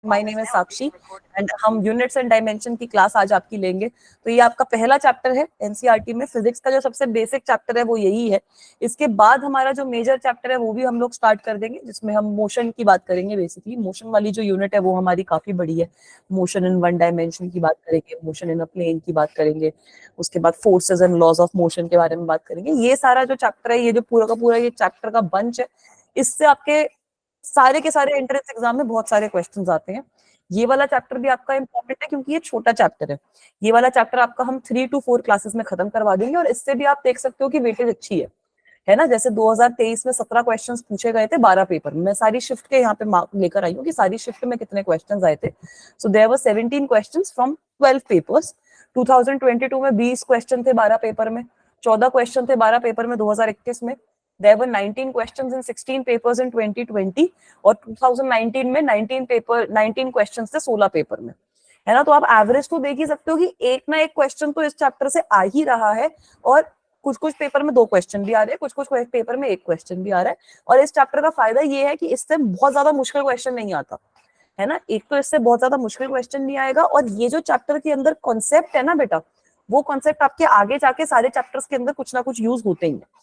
My name is Sakshi and हम units and dimension की class आज आपकी लेंगे। तो ये आपका पहला चैप्टर है एनसीईआरटी में। फिजिक्स का जो सबसे बेसिक चैप्टर है वो यही है। इसके बाद हमारा जो मेजर चैप्टर है वो भी हम लोग स्टार्ट कर देंगे, जिसमें हम मोशन की बात करेंगे। बेसिकली मोशन वाली जो यूनिट है वो हमारी काफी बड़ी है। मोशन इन वन डायमेंशन की बात करेंगे, मोशन इन अ प्लेन की बात करेंगे, उसके बाद forces and laws of motion के बारे में बात करेंगे। ये सारा जो चैप्टर है, ये जो पूरा का पूरा ये चैप्टर का बंच है, इससे आपके सारे के सारे एंट्रेंस एग्जाम में बहुत सारे क्वेश्चंस आते हैं। ये वाला चैप्टर भी आपका इंपॉर्टेंट है क्योंकि ये छोटा चैप्टर है। ये वाला चैप्टर आपका हम 3 to 4 क्लासेस में खत्म करवा देंगे और इससे भी आप देख सकते हो कि वेटेज अच्छी है ना। जैसे 2023 में 17 क्वेश्चंस पूछे गए थे 12 पेपर में। मैं सारी शिफ्ट के यहाँ पे मार्क लेकर आई हूँ कि सारी शिफ्ट में कितने क्वेश्चंस आए थे। So there were 17 questions from 12 papers. 2022 में 20 क्वेश्चन थे 12 पेपर में, 14 क्वेश्चन थे 12 पेपर में 2021 में। There were 19 questions in 16 papers in 2020 और 2019 में 19 क्वेश्चंस थे 16 पेपर में, है ना। तो आप एवरेज तो देख ही सकते हो कि एक ना एक क्वेश्चन तो इस चैप्टर से आ ही रहा है। और कुछ कुछ पेपर में 2 क्वेश्चन भी आ रहे हैं, कुछ कुछ पेपर में 1 क्वेश्चन भी आ रहा है। और इस चैप्टर का फायदा ये है कि इससे बहुत ज्यादा मुश्किल क्वेश्चन नहीं आता, है ना। एक तो इससे बहुत ज्यादा मुश्किल क्वेश्चन नहीं आएगा, और ये जो चैप्टर के अंदर कॉन्सेप्ट है ना बेटा, वो कॉन्सेप्ट आपके आगे जाके सारे चैप्टर्स के अंदर कुछ ना कुछ यूज होते ही है।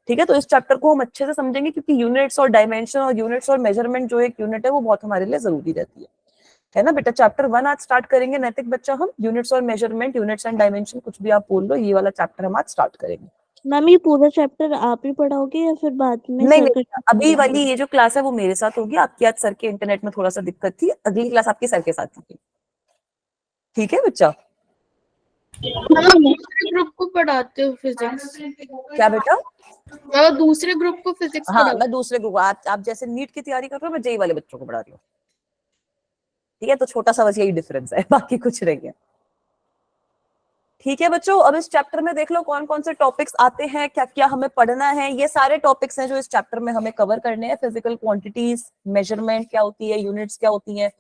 ठीक है, तो इस चैप्टर को हम अच्छे से समझेंगे क्योंकि यूनिट्स और डायमेंशन और यूनिट्स और मेजरमेंट जो एक यूनिट है वो बहुत हमारे लिए जरूरी रहती है ना बेटा। चैप्टर 1 आज स्टार्ट करेंगे नैतिक बच्चा। हम यूनिट्स और मेजरमेंट, यूनिट्स एंड डायमेंशन, कुछ भी आप बोल लो, ये वाला चैप्टर हम आज स्टार्ट करेंगे। मैम ये पूरा चैप्टर आप ही पढ़ाओगे या फिर बाद में नहीं सर नहीं, अभी वाली ये जो क्लास है वो मेरे साथ होगी। आपकी आज सर के इंटरनेट में थोड़ा सा दिक्कत थी, अगली क्लास आपके सर के साथ होगी। ठीक है बच्चा। दूसरे ग्रुप को पढ़ाते हो फिजिक्स? क्या बेटा? दूसरे ग्रुप को फिजिक्स हाँ, पढ़ाते? मैं दूसरे ग्रुप, आप जैसे नीट की तैयारी कर रहे हो, मैं जेई वाले बच्चों को पढ़ा रही हूँ। ठीक है, तो छोटा सा बस यही डिफरेंस है, बाकी कुछ नहीं है। ठीक है बच्चों, अब इस चैप्टर में देख लो कौन कौन से टॉपिक्स आते हैं, क्या क्या हमें पढ़ना है। ये सारे टॉपिक्स हैं जो इस चैप्टर में हमें कवर करने हैं। फिजिकल क्वांटिटीज, मेजरमेंट क्या होती है, यूनिट्स क्या होती हैं,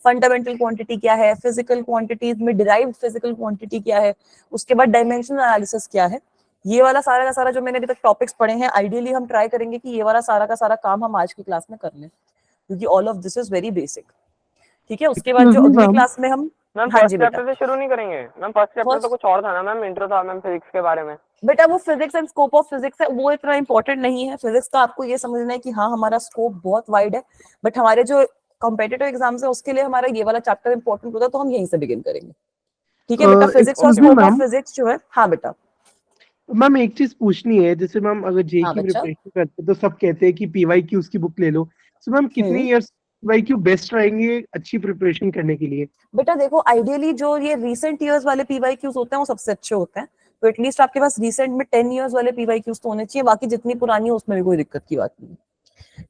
फंडामेंटल क्वांटिटी क्या है, फिजिकल क्वांटिटीज में डिराइव्ड फिजिकल क्वांटिटी क्या है, उसके बाद डायमेंशनल एनालिसिस क्या है। ये वाला सारा का सारा जो मैंने अभी तक टॉपिक्स पढ़े हैं, आइडियली हम ट्राई करेंगे कि ये वाला सारा का सारा काम हम आज की क्लास में कर लें, क्योंकि all of this is very basic. ठीक है, उसके बाद जो अगली क्लास में हम, मैम हाँ फर्स्ट जी बेटा। चैप्टर से शुरू नहीं करेंगे? मैम फर्स्ट चैप्टर तो कुछ और था ना मैम, इंट्रो था मैम फिजिक्स के बारे में। बेटा वो physics and scope of physics है, वो इतना इंपॉर्टेंट नहीं है। फिजिक्स का आपको ये समझना है कि हाँ हमारा स्कोप बहुत वाइड है, बट हमारे जो कॉम्पिटिटिव एग्जाम्स है उसके लिए हमारा ये वाला चैप्टर इंपॉर्टेंट होता है, तो हम यहीं से बिगिन करेंगे। ठीक है बेटा, फिजिक्स और स्कोप ऑफ फिजिक्स जो है, हाँ बेटा। मैम एक चीज पूछनी है, जैसे मैम अगर जेई हाँ की बच्चा। प्रिपरेशन करते तो सब कहते हैं कि पीवाईक्यूज की बुक ले लो। सो मैम कितने इयर्स पीवाईक्यू बेस्ट रहेंगे अच्छी प्रिपरेशन करने के लिए? बेटा देखो, आइडियली जो ये रिसेंट ईयर्स वाले पीवाईक्यूज होते हैं वो सबसे अच्छे होते हैं। तो एटलीस्ट आपके पास रिसेंट में 10 इयर्स वाले पीवाईक्यूज तो होने चाहिए, बाकी जितनी पुरानी है उसमें भी कोई दिक्कत की बात नहीं है।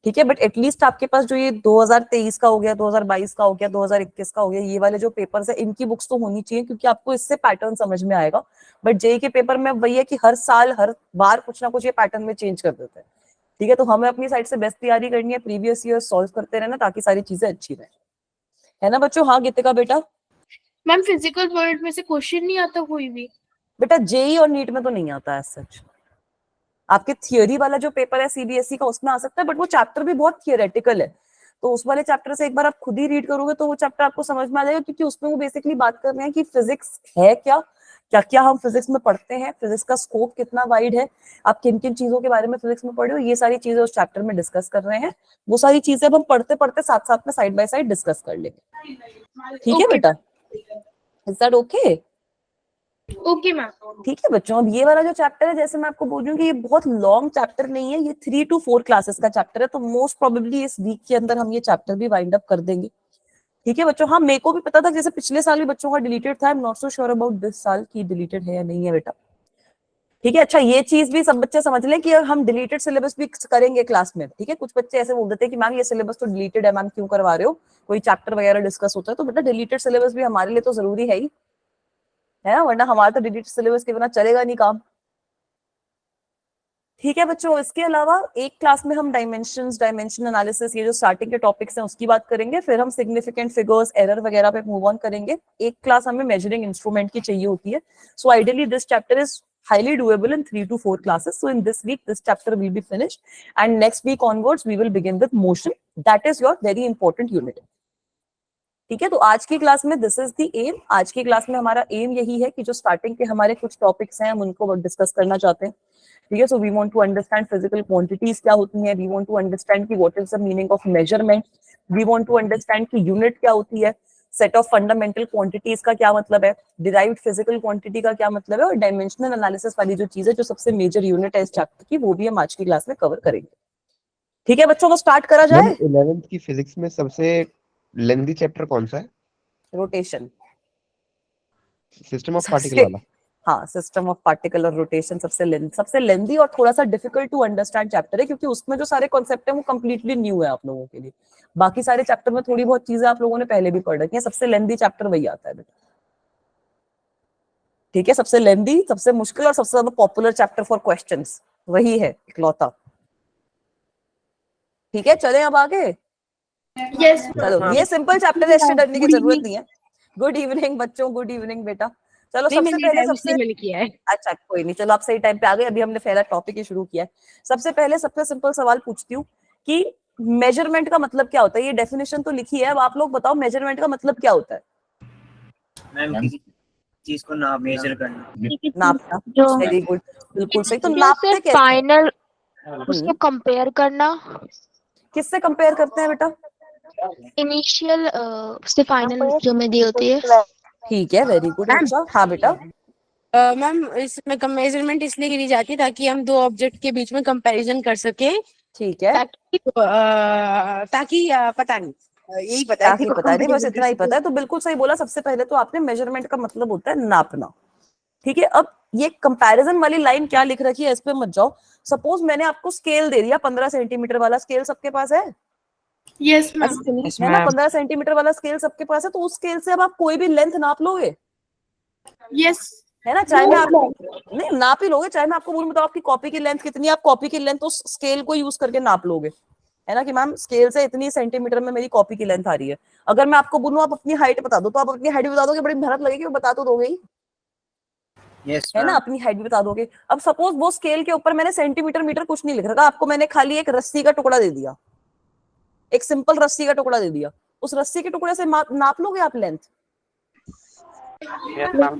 ठीक है, बट एटलीस्ट आपके पास जो ये 2023 का हो गया, 2022 का हो गया, 2021 का हो गया, ये वाले जो पेपर्स है इनकी बुक्स तो होनी चाहिए, क्योंकि आपको इससे पैटर्न समझ में आएगा। बट जेई के पेपर में वही है कि हर साल हर बार कुछ ना कुछ ये पैटर्न में चेंज कर देते हैं। ठीक है, तो हमें अपनी साइड से बेस्ट तैयारी करनी है, प्रीवियस ईयर सॉल्व करते रहना ताकि सारी चीजें अच्छी रहे, है ना बच्चों। हाँ गीतिका बेटा। मैम फिजिकल वर्ल्ड में से क्वेश्चन नहीं आता कोई भी? बेटा जेई और नीट में तो नहीं आता है सच। आपके थियोरी वाला जो पेपर है सीबीएसई का उसमें आ सकता है, बट वो चैप्टर भी बहुत थियोरेटिकल है। तो उस वाले चैप्टर से एक बार आप खुद ही रीड करोगे तो वो चैप्टर आपको समझ में आ जाएगा, क्योंकि उसमें वो बेसिकली बात कर रहे हैं कि फिजिक्स है क्या, क्या क्या हम फिजिक्स में पढ़ते हैं, फिजिक्स का स्कोप कितना वाइड है, आप किन किन चीजों के बारे में फिजिक्स में पढ़े हो, ये सारी चीजें उस चैप्टर में डिस्कस कर रहे हैं। वो सारी चीजें अब हम पढ़ते पढ़ते साथ साथ में साइड बाय साइड डिस्कस कर लेंगे। ठीक है बेटा, is that okay? Okay ma'am. ठीक है बच्चों, अब ये वाला जो चैप्टर है, जैसे मैं आपको बोल रही हूँ कि ये बहुत लॉन्ग चैप्टर नहीं है, ये 3 to 4 क्लासेस का चैप्टर है, तो मोस्ट प्रोबेबली इस वीक के अंदर हम ये चैप्टर भी वाइंड अप कर देंगे। ठीक है बच्चों। हाँ मेरे को भी पता था, जैसे पिछले साल भी बच्चों का डिलीटेड था, I am not so sure about this साल की डिलीटेड है या नहीं है बेटा। ठीक है, अच्छा ये चीज भी सब बच्चे समझ लें कि हम डिलीटेड सिलेबस भी करेंगे क्लास में। ठीक है, कुछ बच्चे ऐसे बोल देते हैं कि मैम ये सिलेबस तो डिलीटेड है, मैम क्यों करवा रहे हो, कोई चैप्टर वगैरह डिस्कस होता है। तो बेटा डिलीटेड सिलेबस भी हमारे लिए तो जरूरी है ही, है ना, वरना हमारा तो डिलीटेड सिलेबस के बिना चलेगा नहीं काम। ठीक है बच्चों, इसके अलावा एक क्लास में हम डायमेंशन एनालिसिस, ये जो स्टार्टिंग के टॉपिक्स हैं उसकी बात करेंगे, फिर हम सिग्निफिकेंट फिगर्स, एरर वगैरह पे मूव ऑन करेंगे। एक क्लास हमें मेजरिंग इंस्ट्रूमेंट की चाहिए होती है। So ideally this chapter is highly doable in 3 to 4 classes. So in this week, this chapter will be finished, and next week onwards, we will begin with motion. That is your very important unit. ठीक है, तो आज की class में this is the M. आज की class में हमारा एम यही है कि जो स्टार्टिंग के हमारे कुछ टॉपिक्स हैं हम उनको डिस्कस करना चाहते हैं। ठीक है, so we want to understand physical quantities क्या होती हैं, वी वांट टू अंडरस्टैंड कि what is the meaning of measurement, we want to understand कि यूनिट क्या होती है, सेट ऑफ फंडामेंटल क्वांटिटीज का क्या मतलब है, डिराइव्ड फिजिकल क्वांटिटी का क्या मतलब है, और डायमेंशनल एनालिसिस वाली जो चीज है जो सबसे मेजर यूनिट है इस चैप्टर की, वो भी हम आज की क्लास में कवर करेंगे। ठीक है बच्चों, को स्टार्ट करा मैम जाए। 11th की फिजिक्स में सबसे लेंथी चैप्टर कौन सा है? रोटेशन, सिस्टम ऑफ पार्टिकल सबसे, वाला। हाँ, सिस्टम ऑफ पार्टिकल और रोटेशन सबसे लेंथी और थोड़ा सा डिफिकल्ट टू अंडरस्टैंड चैप्टर है, क्योंकि उसमें जो सारे कॉन्सेप्ट है वो कंप्लीटली न्यू है आप लोगों के लिए। बाकी सारे चैप्टर में थोड़ी बहुत चीजें आप लोगों ने पहले भी पढ़ रखी है, सबसे लेंथी चैप्टर वही आता है बेटा। ठीक है, सबसे लेंथी, सबसे मुश्किल और सबसे ज्यादा पॉपुलर चैप्टर फॉर क्वेश्चंस वही है इकलौता। ठीक है, चले अब आगे। यस चलो, ये सिंपल चैप्टर है, इससे डरने की जरूरत नहीं है। गुड इवनिंग बच्चों, गुड इवनिंग बेटा। चलो सबसे पहले मैंने किया है। अच्छा कोई नहीं, चलो आप सही टाइम पे आ गए, अभी हमने पहला टॉपिक ही शुरू किया है। सबसे पहले सबसे सिंपल सवाल पूछती हूँ कि मेजरमेंट का मतलब क्या होता है। ये डेफिनेशन तो लिखी है, अब आप लोग बताओ मेजरमेंट का मतलब क्या होता है। मैम किसी चीज को नाप मेजर करना, नापना, जो वेरी गुड, बिल्कुल सही। तो जो नापते सिर्फ कैसे हैं? फाइनल उसको कंपेयर करना, किससे कंपेयर करते हैं बेटा? इनिशियल से फाइनल जो में दी होती है। ठीक है, वेरी गुड। अच्छा हाँ बेटा, मैम इसमें मेजरमेंट इसलिए गिनी जाती है ताकि हम दो ऑब्जेक्ट के बीच में कंपैरिजन कर सके, ठीक है, ताकि पता नहीं, यही पता है। ताकि पता नहीं, बस इतना ही पता है। तो बिल्कुल सही बोला। सबसे पहले तो आपने मेजरमेंट का मतलब होता है नापना। ठीक है, अब ये कंपैरिजन वाली लाइन क्या लिख रखी है इस पे मत जाओ। सपोज मैंने आपको स्केल दे दिया, 15 सेंटीमीटर वाला स्केल सबके पास है, यस मैम, है ना? 15 सेंटीमीटर वाला स्केल सबके पास है, तो उस स्केल से अब आप कोई भी लेंथ नाप लोगे, यस है ना? चाहे मैं आपको नहीं नाप ही लोगे, चाहे मैं आपको बोलूं बताओ आपकी कॉपी की लेंथ कितनी है, आप कॉपी की लेंथ उस स्केल को यूज करके नाप लोगे, है ना? कि मैम स्केल से इतनी सेंटीमीटर में मेरी कॉपी की लेंथ आ रही है। अगर मैं आपको बोलूं आप अपनी हाइट बता दो, तो आप अपनी हाइट बता दोगे, बड़ी मेहनत लगेगी, वो बता तो दोगे ही, यस है ना? अपनी हाइट भी बता दोगे। अब सपोज वो स्केल के ऊपर मैंने सेंटीमीटर मीटर कुछ नहीं लिख रखा, आपको मैंने खाली एक रस्सी का टुकड़ा दे दिया, एक सिंपल रस्सी का टुकड़ा दे दिया, उस रस्सी के टुकड़े से नाप लोगे आप length? Yes ma'am,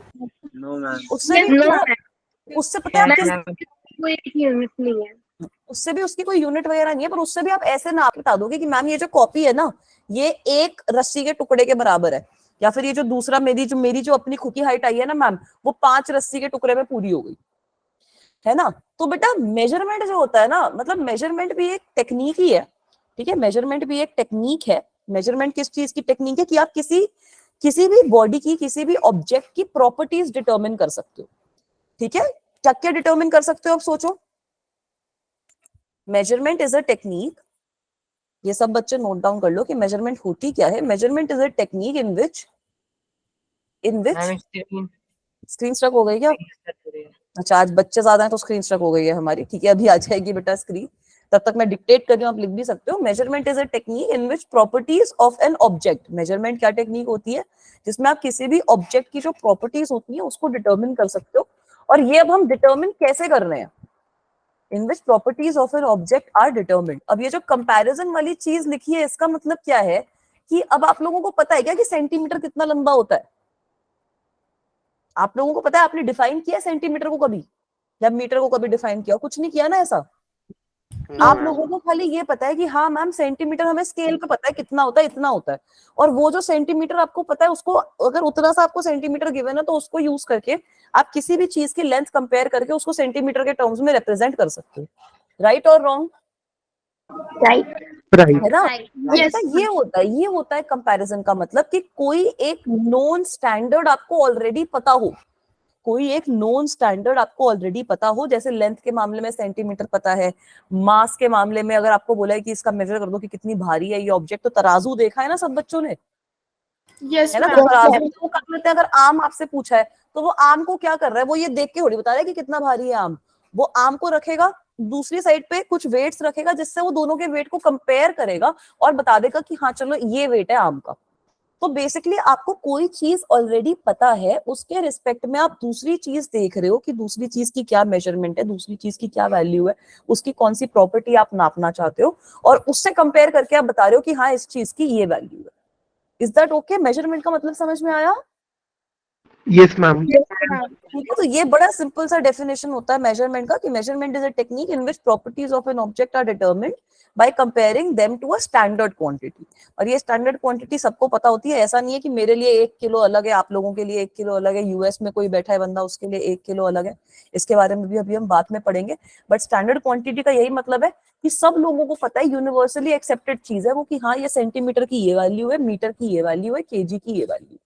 no ma'am, उससे भी उससे पता है आप किस, कोई यूनिट नहीं है। उससे भी उसकी कोई यूनिट वगैरह नहीं है, पर उससे भी आप ऐसे नाप बता दोगे कि मैम ये जो कॉपी है ना, ये एक रस्सी के टुकड़े के बराबर है, या फिर ये जो दूसरा मेरी जो अपनी खुद की हाइट आई है ना मैम, वो 5 रस्सी के टुकड़े में पूरी हो गई, है ना? तो बेटा मेजरमेंट जो होता है ना, मतलब मेजरमेंट भी एक टेक्निक ही है। ठीक है, मेजरमेंट भी एक टेक्निक है। मेजरमेंट किस चीज की टेक्निक है? कि आप किसी भी बॉडी की, किसी भी ऑब्जेक्ट की प्रॉपर्टीज डिटरमिन कर सकते हो। ठीक है, क्या क्या डिटरमिन कर सकते हो आप सोचो। मेजरमेंट इज अ टेक्निक, ये सब बच्चे नोट डाउन कर लो कि मेजरमेंट होती क्या है। Measurement is a technique in which screen struck हो गई क्या? अच्छा, आज बच्चे ज्यादा हैं तो स्क्रीन स्ट्रक हो गई है हमारी। ठीक है, अभी आ जाएगी बेटा स्क्रीन, तब तक मैं डिक्टेट कर रही हूँ, आप लिख भी सकते हो। Measurement is a technique in which properties of an object, measurement क्या टेक्निक होती है जिसमें आप किसी भी ऑब्जेक्ट की जो प्रॉपर्टीज होती है उसको डिटरमिन कर सकते हो। और ये अब हम डिटरमिन कैसे कर रहे हैं? In which properties of an object are determined. अब ये जो कंपैरिजन वाली चीज लिखी है, इसका मतलब क्या है कि अब आप लोगों को पता है क्या कि सेंटीमीटर कितना लंबा होता है? आप लोगों को पता है? आपने डिफाइन किया सेंटीमीटर को कभी, या मीटर को कभी डिफाइन किया? कुछ नहीं किया ना ऐसा। आप लोगों को खाली ये पता है कि हाँ मैम सेंटीमीटर हमें स्केल पे पता है कितना होता है, इतना होता है। और वो जो सेंटीमीटर आपको पता है, उसको अगर उतना सा आपको सेंटीमीटर गिवन है तो उसको यूज करके आप किसी भी चीज की लेंथ कंपेयर करके उसको सेंटीमीटर के टर्म्स में रिप्रेजेंट कर सकते हो। राइट और रॉन्ग? राइट। है ना? Yes. ये होता है कंपैरिजन का मतलब कि कोई एक नोन स्टैंडर्ड आपको ऑलरेडी पता हो, कोई एक नोन स्टैंडर्ड आपको ऑलरेडी पता हो। जैसे लेंथ के मामले में सेंटीमीटर पता है, मास के मामले में अगर आपको बोला है कि इसका मेजर कर दो कि कितनी भारी है ये ऑब्जेक्ट, तो तराजू देखा है ना सब बच्चों ने, यस है ना? तो तराजू को कर लेते हैं। अगर आम आपसे पूछा है तो वो आम को क्या कर रहा है, वो ये देख के थोड़ी बता रहा है कि कितना भारी है आम। वो आम को रखेगा, दूसरी साइड पे कुछ वेट्स रखेगा जिससे वो दोनों के वेट को कंपेयर करेगा और बता देगा कि हाँ चलो ये वेट है आम का। तो बेसिकली आपको कोई चीज ऑलरेडी पता है, उसके रिस्पेक्ट में आप दूसरी चीज देख रहे हो कि दूसरी चीज की क्या मेजरमेंट है, दूसरी चीज की क्या वैल्यू है, उसकी कौन सी प्रॉपर्टी आप नापना चाहते हो, और उससे कंपेयर करके आप बता रहे हो कि हाँ इस चीज की ये वैल्यू है। Is that okay? मेजरमेंट का मतलब समझ में आया? Yes ma'am. ठीक है, तो ये बड़ा सिंपल सा डेफिनेशन होता है मेजरमेंट का कि measurement is a technique in which properties of an object are determined by comparing them to a standard quantity. और ये स्टैंडर्ड क्वांटिटी सबको पता होती है, ऐसा नहीं है कि मेरे लिए 1 किलो अलग है, आप लोगों के लिए 1 किलो अलग है, यूएस में कोई बैठा है बंदा उसके लिए 1 किलो अलग है, इसके बारे में भी अभी हम बाद में पढ़ेंगे। बट स्टैंडर्ड क्वांटिटी का यही मतलब है कि सब लोगों को पता है, यूनिवर्सली एक्सेप्टेड चीज है वो, कि हाँ ये सेंटीमीटर की ये वैल्यू है, मीटर की ये वैल्यू है, केजी की ये वैल्यू।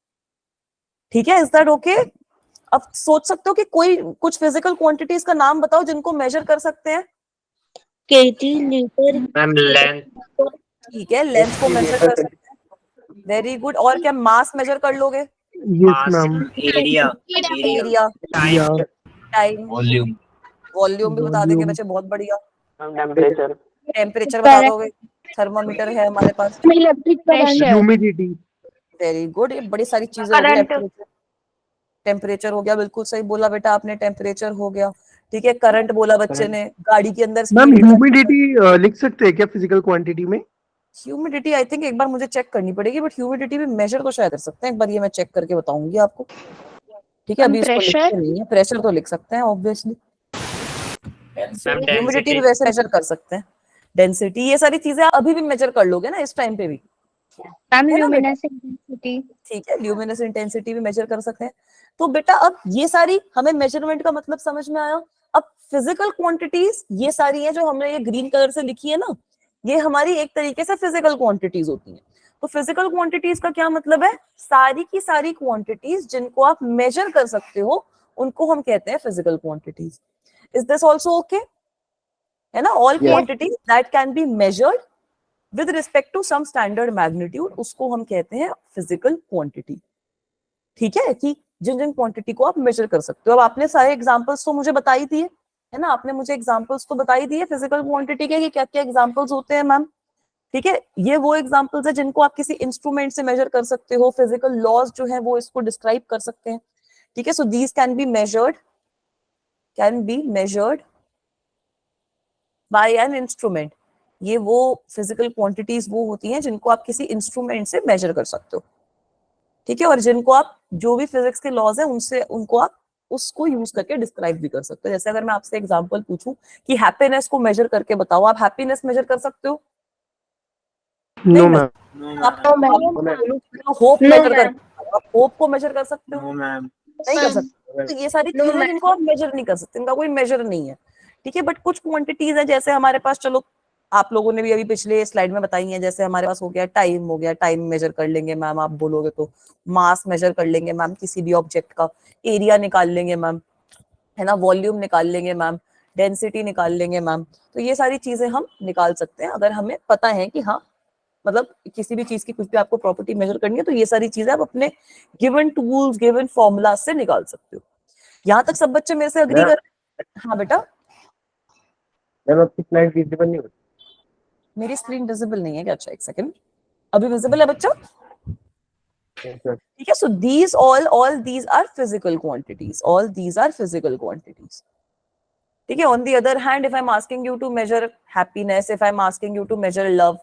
ठीक है, इज दैट ओके? अब सोच सकते हो कि कोई कुछ फिजिकल क्वांटिटीज का नाम बताओ जिनको मेजर कर सकते हैं। केजी, लीटर, मैम लेंथ, ठीक है, लेंथ को मेजर कर सकते हैं, वेरी गुड। और क्या मास मेजर कर लोगे? Yes mass, ma'am. Area, area, time, time, volume, volume भी बता देंगे वॉल्यूम, बच्चे, बहुत बढ़िया। मैम टेम्परेचर, टेम्परेचर बता दोगे, थर्मामीटर है हमारे पास, electric pressure, humidity, very good. ये बड़ी सारी चीजें हो गई। टेम्परेचर हो गया, बिल्कुल सही बोला बेटा आपने, टेम्परेचर हो गया। ठीक है, करंट बोला बच्चे ने, गाड़ी के अंदर मैम स्पीड। ह्यूमिडिटी लिख सकते हैं क्या फिजिकल क्वांटिटी में? ह्यूमिडिटी आई थिंक एक बार मुझे चेक करनी पड़ेगी, बट ह्यूमिडिटी भी मेजर तो शायद कर सकते हैं, एक बार ये मैं चेक करके बताऊंगी आपको। ठीक है, अभी इसको प्रेशर, लिखते नहीं है, प्रेशर तो लिख सकते हैं ऑब्वियसली। मैम ह्यूमिडिटी भी डेंसिटी, वैसे मेजर कर सकते हैं, डेंसिटी, ये सारी चीजें आप अभी भी मेजर कर लोगे ना इस टाइम पे भी, मैम है ना बेटा? ल्यूमिनस इंटेंसिटी, ठीक है, ल्यूमिनस इंटेंसिटी भी मेजर कर सकते हैं। तो बेटा अब ये सारी हमें मेजरमेंट का मतलब समझ में आया। अब फिजिकल क्वांटिटीज ये सारी हैं जो हमने ये ग्रीन कलर से लिखी है ना, ये हमारी एक तरीके से फिजिकल क्वांटिटीज होती हैं। तो फिजिकल क्वांटिटीज का क्या मतलब है? सारी की सारी क्वांटिटीज जिनको आप मेजर कर सकते हो उनको हम कहते हैं physical quantities. Is this also okay? है ना, all quantities that can be measured with respect to some standard magnitude, उसको हम कहते हैं फिजिकल क्वांटिटी। ठीक है, कि जिन जिन क्वांटिटी को आप मेजर कर सकते हो। अब आपने सारे एग्जांपल्स तो मुझे बता ही दिए, है ना, आपने मुझे एग्जांपल्स तो बता ही दिए फिजिकल क्वांटिटी के कि क्या क्या एग्जांपल्स होते हैं मैम। ठीक है, ये वो एग्जांपल्स है जिनको आप किसी इंस्ट्रूमेंट से मेजर कर सकते हो, फिजिकल लॉज जो है वो इसको डिस्क्राइब कर सकते हैं। ठीक है, so these can be measured by an instrument. ये वो फिजिकल क्वांटिटीज वो होती हैं जिनको आप किसी इंस्ट्रूमेंट से मेजर कर सकते हो। ठीक है, और जिनको आप जो भी फिजिक्स के लॉज है उनसे उनको आप उसको यूज करके डिस्क्राइब भी कर सकते हो। जैसे अगर मैं आपसे एग्जांपल पूछूं कि हैप्पीनेस को मेजर करके बताओ, आप हैप्पीनेस मेजर कर सकते हो? नो नहीं, मैम। नो आप मैम, होप मेजर कर, आप होप को मेजर कर सकते हो? नो मैम, नहीं कर सकते। तो ये सारी चीजें हैं जिनको आप मेजर नहीं कर सकते, इनका कोई मेजर नहीं है। ठीक है, बट कुछ क्वांटिटीज है जैसे हमारे पास, चलो आप लोगों ने भी अभी पिछले स्लाइड में बताई है, जैसे हमारे पास हो गया टाइम मेजर कर लेंगे मैम, आप बोलोगे तो मास मेजर कर लेंगे मैम, किसी भी ऑब्जेक्ट का एरिया निकाल लेंगे मैम, है ना, वॉल्यूम निकाल लेंगे मैम, डेंसिटी निकाल लेंगे मैम। तो ये सारी चीजें हम निकाल सकते हैं अगर हमें पता है कि हाँ, मतलब किसी भी चीज की कुछ भी आपको प्रॉपर्टी मेजर करनी है तो ये सारी चीजें आप अपने गिवन टूल्स, गिवन फॉर्मूला से निकाल सकते हो। यहाँ तक सब बच्चे मेरे से अग्री कर? हाँ बेटा, मैम आपकी स्लाइड विजिबल नहीं होती। मेरी स्क्रीन विजिबल नहीं है क्या? अच्छा एक सेकंड, अभी विजिबल है बच्चा? ठीक है, so these all these are physical quantities, all these are physical quantities. ठीक है, on the other hand if I am asking you to measure happiness, if I am asking you to measure love,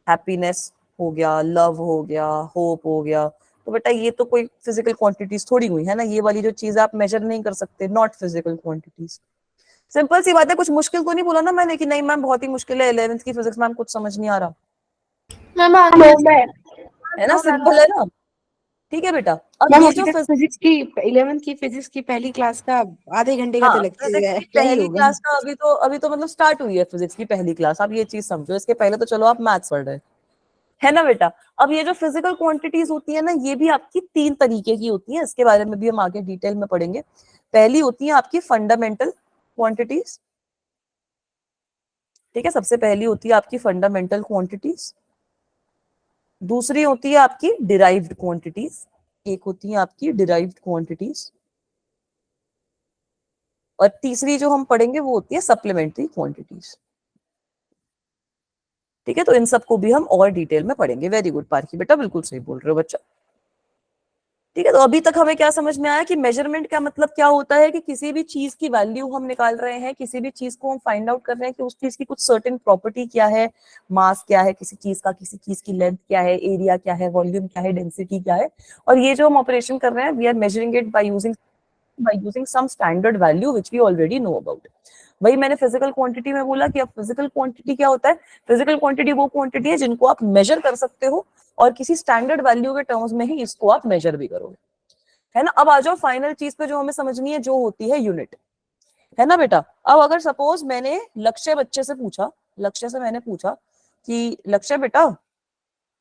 happiness हो गया, love हो गया, hope हो गया, तो बेटा ये तो कोई फिजिकल क्वांटिटीज थोड़ी हुई है ना, ये वाली जो चीज आप मेजर नहीं कर सकते, नॉट फिजिकल क्वांटिटीज। सिंपल सी बात है, कुछ मुश्किल तो नहीं बोला ना मैंने कि नहीं मैम बहुत ही मुश्किल है 11th की फिजिक्स, मैम कुछ समझ नहीं आ रहा, मैम है ना, सिंपल है ना। ठीक है बेटा, अब ये जो फिजिक्स की 11th की फिजिक्स की पहली क्लास का आधे घंटे का हाँ, तो लेक्चर फिजिक्स है, की क्या ही पहली होगा। क्लास का अभी तो मतलब स्टार्ट हुई है फिजिक्स की पहली क्लास, आप ये चीज समझो, इसके पहले तो चलो आप मैथ्स पढ़ रहे है ना बेटा। अब ये जो फिजिकल क्वांटिटीज होती है ना, ये भी आपकी 3 तरीके की होती है, इसके बारे में भी हम आगे डिटेल में पढ़ेंगे। पहली होती है आपकी फंडामेंटल क्वांटिटीज। ठीक है, सबसे पहली होती है आपकी फंडामेंटल क्वांटिटीज, दूसरी होती है आपकी डिराइव्ड क्वांटिटीज, एक होती है आपकी डिराइव्ड क्वांटिटीज, और तीसरी जो हम पढ़ेंगे वो होती है सप्लीमेंट्री क्वांटिटीज। ठीक है, तो इन सबको भी हम और डिटेल में पढ़ेंगे। वेरी गुड पार्की बेटा, बिल्कुल सही बोल रहे हो बच्चा। ठीक है, तो अभी तक हमें क्या समझ में आया कि मेजरमेंट का मतलब क्या होता है कि किसी भी चीज की वैल्यू हम निकाल रहे हैं, किसी भी चीज को हम फाइंड आउट कर रहे हैं कि उस चीज की कुछ सर्टेन प्रॉपर्टी क्या है, मास क्या है किसी चीज का, किसी चीज की लेंथ क्या है, एरिया क्या है, वॉल्यूम क्या है, डेंसिटी क्या है, और ये जो हम ऑपरेशन कर रहे हैं we are measuring it by using some standard value which we already know about. वही मैंने फिजिकल क्वांटिटी में बोला कि अब फिजिकल क्वांटिटी क्या होता है, फिजिकल क्वांटिटी वो क्वांटिटी है जिनको आप मेजर कर सकते हो और किसी स्टैंडर्ड वैल्यू के टर्म्स में ही इसको आप मेजर भी करोगे, है ना। अब आ जाओ फाइनल चीज पे जो हमें समझनी है, जो होती है यूनिट, है ना बेटा। अब अगर सपोज मैंने लक्ष्य बच्चे से पूछा, लक्ष्य से मैंने पूछा कि लक्ष्य बेटा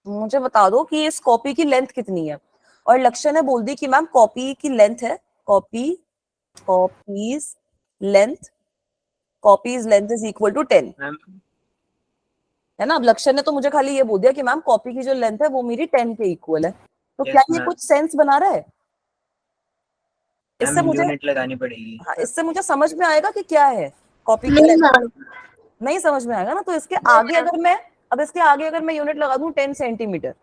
मुझे बता दो कि इस कॉपी की लेंथ कितनी है, और लक्ष्य ने बोल दी कि मैम कॉपी की लेंथ है, copy's length is equal to 10, ma'am है ना। अब लक्ष्य ने तो मुझे खाली ये बोल दिया कि मैम कॉपी की जो लेंथ है वो मेरी 10 के इक्वल है, तो Yes, क्या ये ma'am. कुछ सेंस बना रहा है? इससे मैम मुझे यूनिट लगानी पड़ेगी। हाँ, इससे मुझे समझ में आएगा कि क्या है कॉपी की लेंथ, नहीं समझ में आएगा ना। तो इसके आगे अगर मैं यूनिट लगा दूं 10 सेंटीमीटर,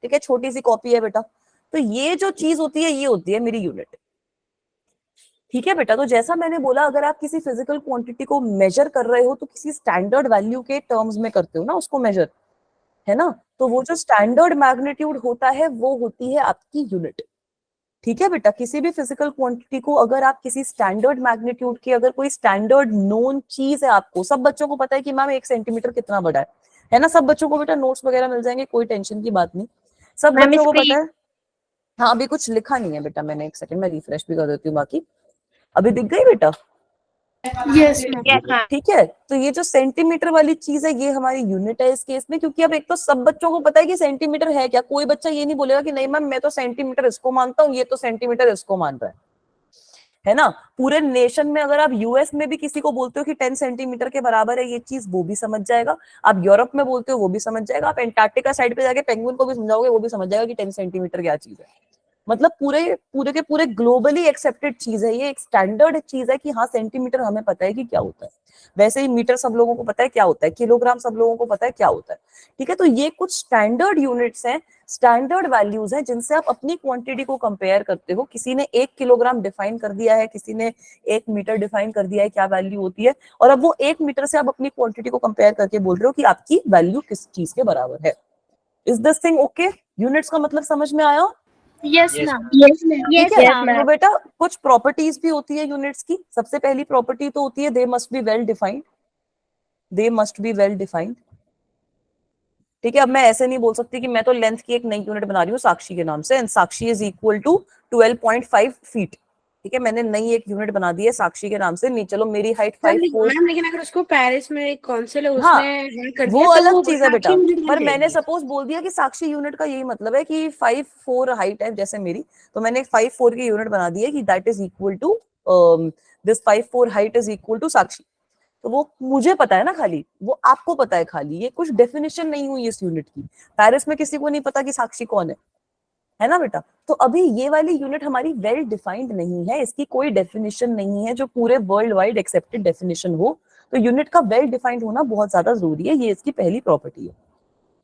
ठीक है, छोटी सी कॉपी है बेटा, तो ये जो चीज होती है ये होती है मेरी यूनिट, ठीक है बेटा। तो जैसा मैंने बोला, अगर आप किसी फिजिकल क्वांटिटी को मेजर कर रहे हो तो किसी स्टैंडर्ड वैल्यू के टर्म्स में करते हो ना उसको मेजर, है ना। तो वो जो स्टैंडर्ड मैग्नीट्यूड होता है वो होती है आपकी यूनिट, ठीक है बेटा। किसी भी फिजिकल क्वांटिटी को अगर आप किसी स्टैंडर्ड मैग्नीट्यूड की, अगर कोई स्टैंडर्ड नोन चीज है, आपको सब बच्चों को पता है कि मैम 1 सेंटीमीटर कितना बड़ा है ना। सब बच्चों को बेटा नोट्स वगैरह मिल जाएंगे, कोई टेंशन की बात नहीं, सब बच्चों को पता है। हाँ अभी कुछ लिखा नहीं है बेटा मैंने, एक सेकंड मैं रिफ्रेश भी कर देती हूँ, बाकी अभी दिख गई बेटा, यस मैम। ठीक है। तो ये जो सेंटीमीटर वाली चीज है ये हमारी यूनिट है इस केस में, क्योंकि अब एक तो सब बच्चों को पता है कि सेंटीमीटर है क्या, कोई बच्चा ये नहीं बोलेगा कि नहीं मैम मैं तो सेंटीमीटर इसको मानता हूँ, ये तो सेंटीमीटर इसको मान रहा है ना। पूरे नेशन में अगर आप यूएस में भी किसी को बोलते हो कि 10 सेंटीमीटर के बराबर है ये चीज, वो भी समझ जाएगा। आप यूरोप में बोलते हो वो भी समझ जाएगा। आप एंटार्क्टिका साइड पे जाके पेंगुइन को भी समझाओगे वो भी समझ जाएगा कि 10 सेंटीमीटर क्या चीज है। मतलब पूरे ग्लोबली एक्सेप्टेड चीज है ये, एक स्टैंडर्ड चीज है कि हाँ सेंटीमीटर हमें पता है कि क्या होता है। वैसे ही मीटर सब लोगों को पता है क्या होता है, किलोग्राम सब लोगों को पता है क्या होता है, ठीक है। तो ये कुछ स्टैंडर्ड यूनिट्स हैं, स्टैंडर्ड वैल्यूज हैं जिनसे आप अपनी क्वांटिटी को कंपेयर करते हो। किसी ने 1 किलोग्राम डिफाइन कर दिया है, किसी ने 1 मीटर डिफाइन कर दिया है क्या वैल्यू होती है, और अब वो 1 मीटर से आप अपनी क्वांटिटी को कंपेयर करके बोल रहे हो कि आपकी वैल्यू किस चीज के बराबर है। Is this thing okay? Units का मतलब समझ में आया? Yes Yes, ma'am. ठीक है। तो बेटा कुछ प्रॉपर्टीज भी होती है यूनिट्स की। सबसे पहली प्रॉपर्टी तो होती है they must be well defined, they must be well defined, ठीक है। अब मैं ऐसे नहीं बोल सकती कि मैं तो लेंथ की एक नई यूनिट बना रही हूँ साक्षी के नाम से, and Sakshi is equal to 12.5 feet, ठीक है। मैंने नई एक यूनिट बना दी है साक्षी के नाम से, नहीं चलो मेरी हाइट 5'4", मैम लेकिन अगर उसको पेरिस में एक कौंसिल है हाँ, उसने hire कर वो दिया तो अलग वो चीज है बेटा। साक्षी यूनिट बन पर मैंने जाएगी। सपोज बोल दिया कि साक्षी यूनिट का यही मतलब है कि 5'4" हाइट है जैसे मेरी, तो मैंने 5'4" की यूनिट बना दी है कि that is equal to this 5'4" height is equal to Sakshi. तो वो मुझे पता है ना, खाली वो आपको पता है, खाली ये कुछ डेफिनेशन नहीं हुई इस यूनिट की। पेरिस में किसी को नहीं पता कि साक्षी कौन है ना बेटा। तो अभी ये वाली यूनिट हमारी वेल डिफाइंड नहीं है, इसकी कोई डेफिनेशन नहीं है जो पूरे वर्ल्ड वाइड एक्सेप्टेड डेफिनेशन हो। तो यूनिट का वेल डिफाइंड होना बहुत ज्यादा जरूरी है, ये इसकी पहली प्रॉपर्टी है।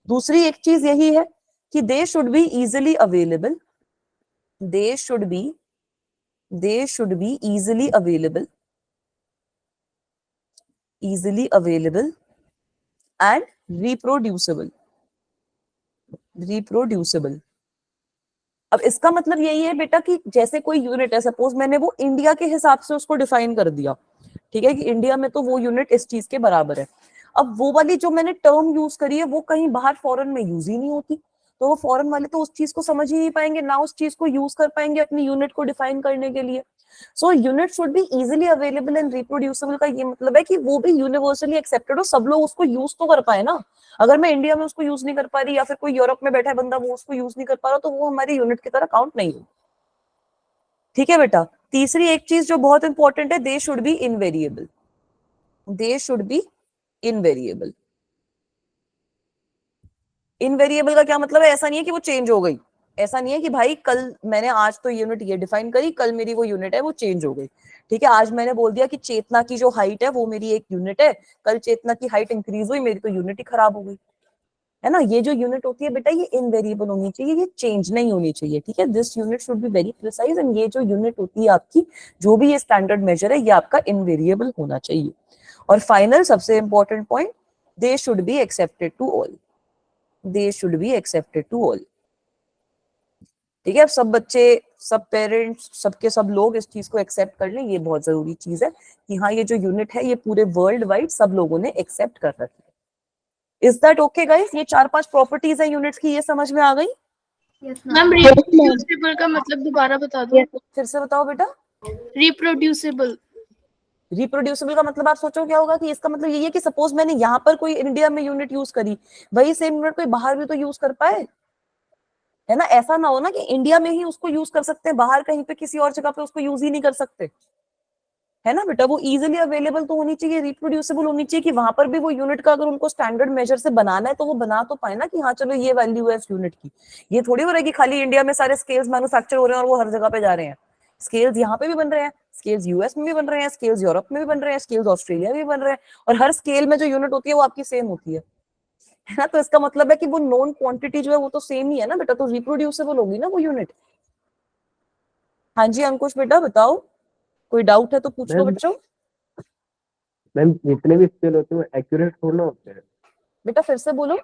दूसरी एक चीज यही है कि दे should be easily available, they should be easily available and reproducible. अब इसका मतलब यही है बेटा कि जैसे कोई यूनिट है, सपोज मैंने वो इंडिया के हिसाब से उसको डिफाइन कर दिया, ठीक है, कि इंडिया में तो वो यूनिट इस चीज के बराबर है। अब वो वाली जो मैंने टर्म यूज करी है वो कहीं बाहर फॉरेन में यूज ही नहीं होती, तो वो फॉरेन वाले तो उस चीज को समझ ही नहीं पाएंगे, ना उस चीज को यूज कर पाएंगे अपनी यूनिट को डिफाइन करने के लिए। So unit should be easily available and reproducible का ये मतलब है कि वो भी यूनिवर्सली एक्सेप्टेड हो, सब लोग उसको यूज तो कर पाए ना। अगर मैं इंडिया में उसको यूज नहीं कर पा रही, या फिर कोई यूरोप में बैठा है बंदा वो उसको यूज नहीं कर पा रहा, तो वो हमारी यूनिट की तरह काउंट नहीं होगी, ठीक है बेटा। तीसरी एक चीज जो बहुत इंपॉर्टेंट है, दे should B invariable, they should B invariable. Invariable का क्या मतलब है? ऐसा नहीं है कि वो चेंज हो गई, ऐसा नहीं है कि भाई कल मैंने आज तो यूनिट ये डिफाइन करी, कल मेरी वो यूनिट है वो चेंज हो गई, ठीक है। आज मैंने बोल दिया कि चेतना की जो हाइट है वो मेरी एक यूनिट है, कल चेतना की हाइट इंक्रीज हुई, मेरी तो यूनिट ही खराब हो गई, है ना। ये जो यूनिट होती है बेटा ये इनवेरिएबल होनी चाहिए, ये चेंज नहीं होनी चाहिए, ठीक है। This unit should be very precise and ये जो यूनिट होती है आपकी, जो भी ये स्टैंडर्ड मेजर है, ये आपका इनवेरिएबल होना चाहिए। और फाइनल सबसे important point, they should be accepted to all, they should be accepted to all, ठीक है। अब सब बच्चे, सब पेरेंट्स, सबके सब लोग इस चीज को एक्सेप्ट कर लें, ये बहुत जरूरी चीज है कि हाँ ये जो यूनिट है ये पूरे वर्ल्ड वाइड सब लोगों ने एक्सेप्ट कर रखी है। Is that okay guys? ये 4-5 प्रॉपर्टीज है यूनिट्स की, ये समझ में आ गई? मैम रिप्रोड्यूसिबल का मतलब दोबारा बता दो। फिर से बताओ बेटा। रिप्रोड्यूसिबल रिप्रोड्यूसिबल का मतलब आप सोचो क्या होगा कि इसका मतलब यही है कि सपोज मैंने यहाँ पर कोई इंडिया में यूनिट यूज करी, वही सेम यूनिट कोई बाहर भी तो यूज कर पाए, है ना। ऐसा ना हो ना कि इंडिया में ही उसको यूज कर सकते हैं, बाहर कहीं पे किसी और जगह पे उसको यूज ही नहीं कर सकते, है ना बेटा। वो इजीली अवेलेबल तो होनी चाहिए, रिप्रोड्यूसिबल होनी चाहिए कि वहां पर भी वो यूनिट का अगर उनको स्टैंडर्ड मेजर से बनाना है तो वो बना तो पाए ना कि हाँ चलो ये वैल्यू है इस यूनिट की। ये थोड़ी हो रहा है कि खाली इंडिया में सारे स्केल्स मैन्युफैक्चर हो रहे हैं और वो हर जगह पे जा रहे हैं। स्केल्स यहाँ पे भी बन रहे हैं, स्केल्स यूएस में भी बन रहे हैं, स्केल्स यूरोप में भी बन रहे हैं, स्केल्स ऑस्ट्रेलिया में भी बन रहे हैं, और हर स्केल में जो यूनिट होती है वो आपकी सेम होती है ना। तो इसका मतलब है कि वो नोन क्वांटिटी जो है वो तो सेम ही है ना बेटा, तो रिप्रोड्यूसिबल होगी ना वो यूनिट। हाँ जी अंकुश बेटा बताओ, कोई डाउट है तो पूछ लो बच्चों। मैम जितने भी स्केल होते हैं वो एक्यूरेट थोड़ा होते हैं। बेटा फिर से बोलो।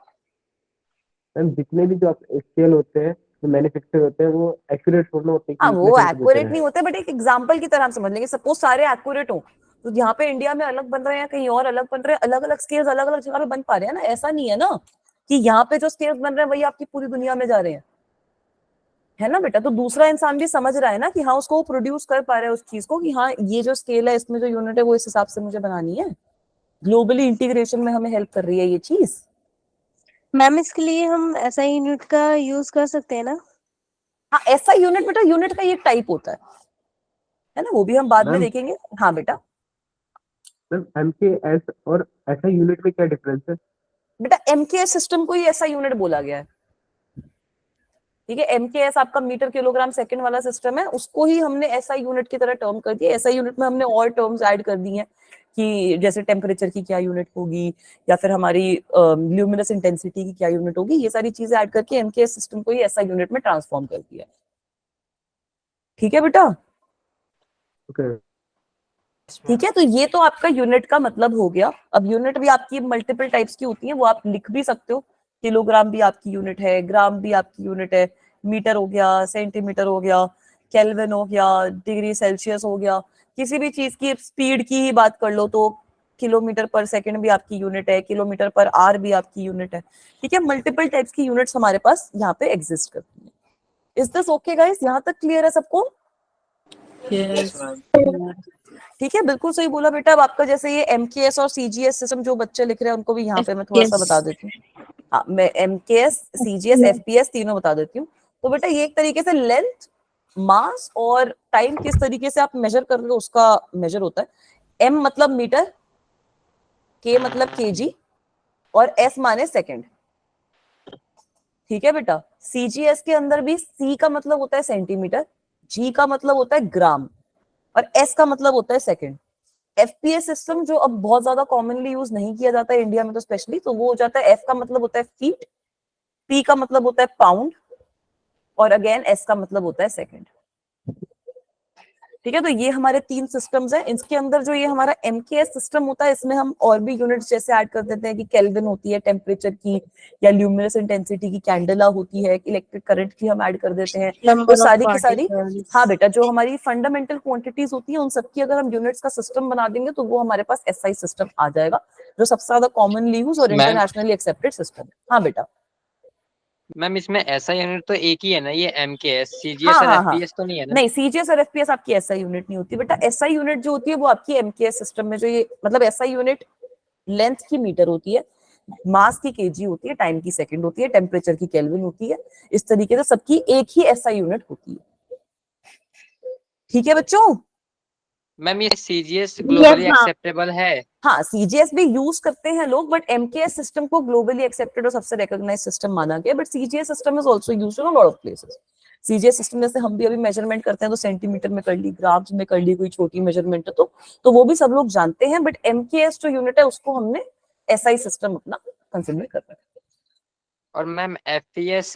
मैम जितने भी जो आप स्केल होते हैं जो मैन्युफैक्चर होते हैं वो एक्यूरेट थोड़ा होते हैं कि हाँ इतने वो सेंटीमीटर एक्यूरेट है। नहीं होते, बट एक एग्जांपल की तरह हम समझ लेंगे। सपोज सारे एक्यूरेट हो तो यहाँ पे इंडिया में अलग बन रहे हैं, कहीं और अलग बन रहे हैं, अलग अलग स्केल्स अलग अलग जगह पे बन पा रहे हैं ना। ऐसा नहीं है ना कि यहाँ पे जो स्केल्स बन रहे हैं वही आपकी पूरी दुनिया में जा रहे हैं, है ना बेटा। तो दूसरा इंसान भी समझ रहा है ना कि हाँ उसको वो प्रोड्यूस कर पा रहे हैं उस चीज को कि हाँ ये जो स्केल है इसमें जो यूनिट है वो इस हिसाब से मुझे बनानी है। ग्लोबली इंटीग्रेशन में हमें हेल्प कर रही है ये चीज। मैम इसके लिए हम ऐसा यूनिट का यूज कर सकते हैं ना? हाँ ऐसा यूनिट बेटा, यूनिट का ये टाइप होता है ना, वो भी हम बाद में मैम देखेंगे। हाँ बेटा। मैम एमकेएस और ऐसा यूनिट में क्या डिफरेंस है? बेटा एमकेएस सिस्टम को ही ऐसा यूनिट बोला गया है, ठीक है। एमकेएस आपका मीटर किलोग्राम सेकंड वाला सिस्टम है, उसको ही हमने ऐसा यूनिट की तरह टर्म कर दिया। ऐसा यूनिट में हमने और टर्म्स ऐड कर दी हैं कि जैसे टेम्परेचर की क्या यूनिट होगी, या फिर हमारी ल्यूमिनस इंटेंसिटी की क्या यूनिट होगी, ये सारी चीजें ऐड करके एमकेएस सिस्टम को ही ऐसा यूनिट में ट्रांसफॉर्म कर दिया, ठीक है बेटा। ओके ठीक है, तो ये तो आपका यूनिट का मतलब हो गया। अब यूनिट भी आपकी मल्टीपल टाइप्स की होती है, वो आप लिख भी सकते हो। किलोग्राम भी आपकी यूनिट है, ग्राम भी आपकी यूनिट है, मीटर हो गया, सेंटीमीटर हो गया, केल्विन हो गया, डिग्री सेल्सियस हो गया। किसी भी चीज की स्पीड की ही बात कर लो तो किलोमीटर पर सेकंड भी आपकी यूनिट है, किलोमीटर पर आवर भी आपकी यूनिट है, ठीक है। मल्टीपल टाइप्स की यूनिट्स हमारे पास यहाँ पे एग्जिस्ट करती है। Is this okay guys? यहाँ तक क्लियर है सबको? ठीक है, बिल्कुल सही बोला बेटा। अब आपका जैसे ये एमकेएस और सीजीएस सिस्टम जो बच्चे लिख रहे हैं उनको भी यहाँ पे मैं थोड़ा सा बता देती हूँ। हाँ मैं एमकेएस, सीजीएस, एफपीएस तीनों बता देती हूँ। तो बेटा ये एक तरीके से लेंथ, मास और टाइम किस तरीके से आप मेजर कर रहे हो उसका मेजर होता है। एम मतलब मीटर, के मतलब केजी, और एस माने सेकंड, ठीक है बेटा। सीजीएस के अंदर भी सी का मतलब होता है सेंटीमीटर, जी का मतलब होता है ग्राम, और एस का मतलब होता है सेकंड। एफपीएस सिस्टम जो अब बहुत ज्यादा कॉमनली यूज नहीं किया जाता है इंडिया में तो स्पेशली, तो वो हो जाता है एफ का मतलब होता है फीट, पी का मतलब होता है पाउंड, और अगेन एस का मतलब होता है सेकंड, ठीक है। तो ये हमारे 3 सिस्टम्स हैं। इसके अंदर जो ये हमारा एमकेएस सिस्टम होता है इसमें हम और भी यूनिट्स जैसे ऐड कर देते हैं कि केल्विन होती है टेम्परेचर की, या ल्यूमिनस इंटेंसिटी की कैंडेला होती है, इलेक्ट्रिक करंट की हम ऐड कर देते हैं। तो सारी की सारी, हाँ बेटा, जो हमारी फंडामेंटल क्वांटिटीज होती है उन सबकी अगर हम यूनिट्स का सिस्टम बना देंगे तो वो हमारे पास एसआई सिस्टम आ जाएगा, जो सबसे ज्यादा कॉमनली यूज और इंटरनेशनली एक्सेप्टेड सिस्टम है। हाँ बेटा। मैम इसमें ऐसा यूनिट तो एक ही है ना, ये एमकेएस, सीजीएस हाँ और हाँ हाँ, एफपीएस तो नहीं है ना? नहीं सीजीएस और एफपीएस आपकी एसआई यूनिट नहीं होती बेटा। एसआई यूनिट जो होती है वो आपकी एमकेएस सिस्टम में, जो ये मतलब एसआई यूनिट लेंथ की मीटर होती है, मास की केजी होती है, टाइम की सेकंड होती है, टेम्परेचर की केल्विन होती है। इस तरीके से सबकी एक ही एसआई यूनिट होती है, ठीक है बच्चों। मैम ये सीजीएस ग्लोबली एक्सेप्टेबल है? हाँ सीजीएस भी यूज करते हैं लोग, बट एमकेएस सिस्टम को ग्लोबली एक्सेप्टेड और सबसे रिकॉग्नाइज सिस्टम माना गया, but CGS system is also used in a lot of places. CGS system जैसे हम भी अभी मेजरमेंट करते हैं तो सेंटीमीटर में कर ली, ग्राम्स में कर ली, कोई छोटी मेजरमेंट है तो वो भी सब लोग जानते हैं, बट एमकेएस जो यूनिट है उसको हमने एसआई सिस्टम अपना कंसिडर कर रखा है। और मैम एफपीएस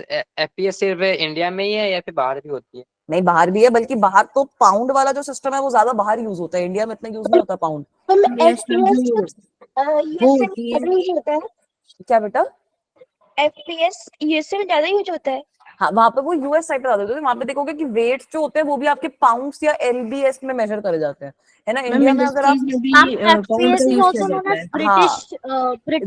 सिर्फ इंडिया में ही है या फिर बाहर भी होती है? नहीं, बाहर भी है, बल्कि बाहर तो पाउंड वाला जो सिस्टम है वो ज्यादा बाहर यूज होता है, इंडिया में इतना यूज नहीं होता पाउंड। Yes, ma'am, वो होती है। यूज होता है। क्या बेटा? FPS यूएसए में ज्यादा यूज होता है। हाँ, वहां पे वो यूएस साइड पे ज्यादा होता है, वहां पे देखोगे कि वेट जो होते हैं वो भी आपके पाउंड्स या एलबीएस में मेजर करे जाते हैं, है ना। इंडिया में अगर आप FPS is also known as British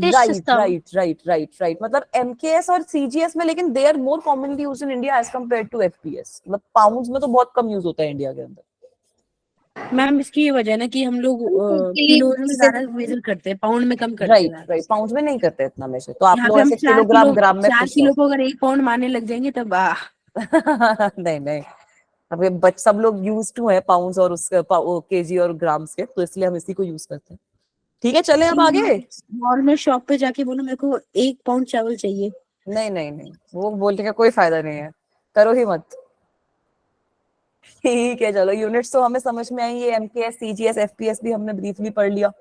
right system. Right मतलब एमकेएस और सीजीएस में, लेकिन they are more commonly used in India as compare to FPS. मतलब पाउंड्स में तो बहुत कम यूज होता है इंडिया के अंदर। मैम इसकी ये वजह है ना कि हम लोग किलो में ज्यादा मेजर करते हैं, पाउंड में कम करते हैं। राइट पाउंड्स में नहीं करते इतना मेजर, तो आप यहाँ लोग पे हम ऐसे 4 किलोग्राम किलो ग्राम में 4 खुश किलो हो। को अगर 1 पाउंड मारने लग जाएंगे तब नहीं अब ये सब लोग यूज टू है पाउंड्स और उसके केजी और ग्राम्स के, तो इसलिए हम इसी को यूज करते हैं। ठीक है, चले अब आगे। और मैं शॉप पे जाके बोलूं मेरे को 1 पाउंड चावल चाहिए। नहीं, वो बोलने का कोई फायदा नहीं है, करो ही मत। ठीक है, चलो यूनिट्स तो हमें समझ में आई, ये एमकेएस सीजीएस एफपीएस भी हमने ब्रीफली पढ़ लिया।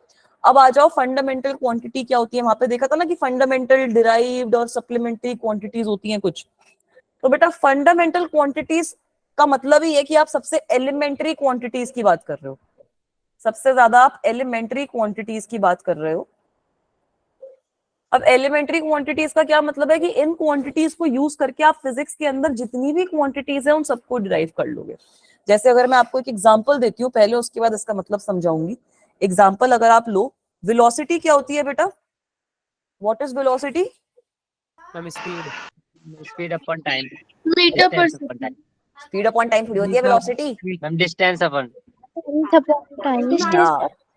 अब आ जाओ फंडामेंटल क्वांटिटी क्या होती है। वहां पे देखा था ना कि फंडामेंटल, डिराइव्ड और सप्लीमेंट्री क्वांटिटीज होती हैं कुछ। तो बेटा फंडामेंटल क्वांटिटीज का मतलब ही है कि आप सबसे एलिमेंट्री क्वांटिटीज की बात कर रहे हो, सबसे ज्यादा आप एलिमेंट्री क्वांटिटीज की बात कर रहे हो। अब एलिमेंट्री क्वांटिटीज का क्या मतलब है कि इन क्वांटिटीज को यूज करके आप फिजिक्स के अंदर जितनी भी क्वांटिटीज है उन सबको डिराइव कर लोगे। जैसे अगर मैं आपको एक एग्जांपल देती हूँ पहले, उसके बाद इसका मतलब समझाऊंगी। एग्जांपल अगर आप लो, वेलोसिटी क्या होती है बेटा? What is velocity? Ma'am speed upon time. Metre पर सेकंड। स्पीड अपॉन टाइम थोड़ी होती है velocity. Ma'am distance upon.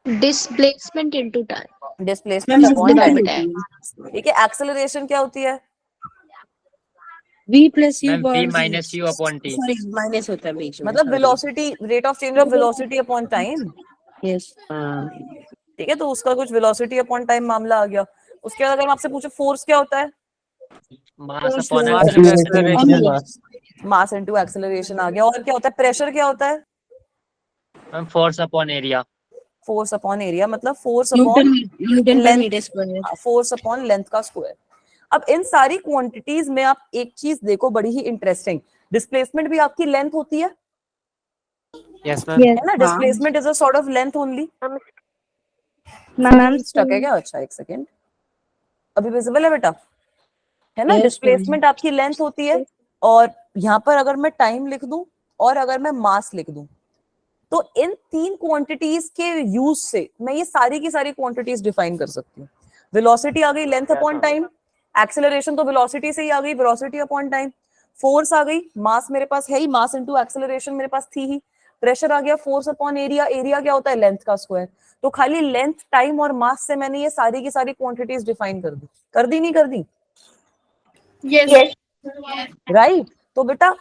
Displacement into time. Displacement upon divided time. by ठीक है, एक्सेलरेशन क्या होती है? v plus u ma'am v upon minus u upon t। Sorry minus होता है बीच में। मतलब velocity, rate of change of velocity upon time. Yes. ठीक है, तो उसका कुछ वेलोसिटी अपॉन टाइम मामला आ गया। उसके बाद अगर मैं आपसे पूछूं फोर्स क्या होता है? Mass upon mass into acceleration आ गया। और क्या होता है? प्रेशर क्या होता है? Ma'am force upon area. Force upon area, मतलब फोर्स न्यूटन अपॉन न्यूटन पर length, metre square. Force upon length का स्क्वायर। अब इन सारी क्वांटिटीज में आप एक चीज देखो बड़ी ही इंटरेस्टिंग, डिस्प्लेसमेंट भी आपकी लेंथ होती है, यस मैम। है ना। Displacement is a sort of length only. Ma'am stuck है क्या? अच्छा, एक सेकेंड, अभी विजिबल है बेटा? है ना, Yes, डिस्प्लेसमेंट आपकी लेंथ होती है। और यहाँ पर अगर मैं टाइम लिख दूं और अगर मैं मास लिख दूं, तो इन 3 क्वांटिटीज के यूज से मैं ये सारी की सारी क्वांटिटीज डिफाइन कर सकती हूँ। वेलोसिटी आ गई लेंथ अपॉन टाइम, एक्सेलरेशन तो वेलोसिटी से ही आ गई, वेलोसिटी अपॉन टाइम। फोर्स आ गई, मास मेरे पास है ही, मास इनटू एक्सेलरेशन मेरे पास थी ही। प्रेशर आ गया, फोर्स अपॉन एरिया, एरिया क्या होता है? लेंथ का स्क्वायर। तो खाली लेंथ, टाइम और मास से मैंने ये सारी की सारी क्वांटिटीज डिफाइन कर दी नहीं कर दी? यस। राइट। तो बेटा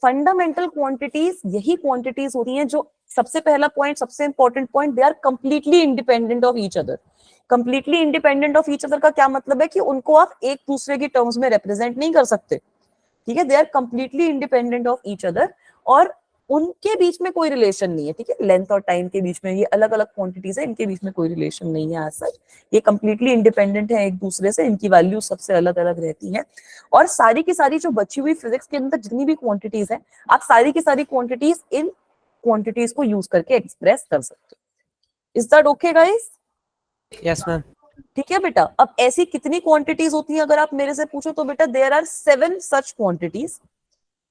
फंडामेंटल क्वांटिटीज यही क्वांटिटीज होती हैं जो, सबसे पहला पॉइंट, सबसे important point, they are completely independent of each other. Completely independent of each other का क्या मतलब है कि उनको आप एक दूसरे की टर्म्स में रिप्रेजेंट नहीं कर सकते। ठीक है, they are completely independent of each other और उनके बीच में कोई रिलेशन नहीं है। ठीक है, लेंथ और टाइम के बीच में, ये अलग अलग क्वांटिटीज है, इनके बीच में कोई रिलेशन नहीं है। सच ये कंप्लीटली इंडिपेंडेंट है एक दूसरे से, इनकी वैल्यू सबसे अलग अलग रहती है। और सारी की सारी जो बची हुई फिजिक्स के अंदर जितनी भी क्वांटिटीज है, आप सारी की सारी क्वांटिटीज इन क्वांटिटीज को यूज करके एक्सप्रेस कर सकते हो। Is that okay guys? Yes ma'am. ठीक है बेटा। अब ऐसी कितनी क्वांटिटीज होती हैं अगर आप मेरे से पूछो तो बेटा देयर आर 7 सच क्वांटिटीज।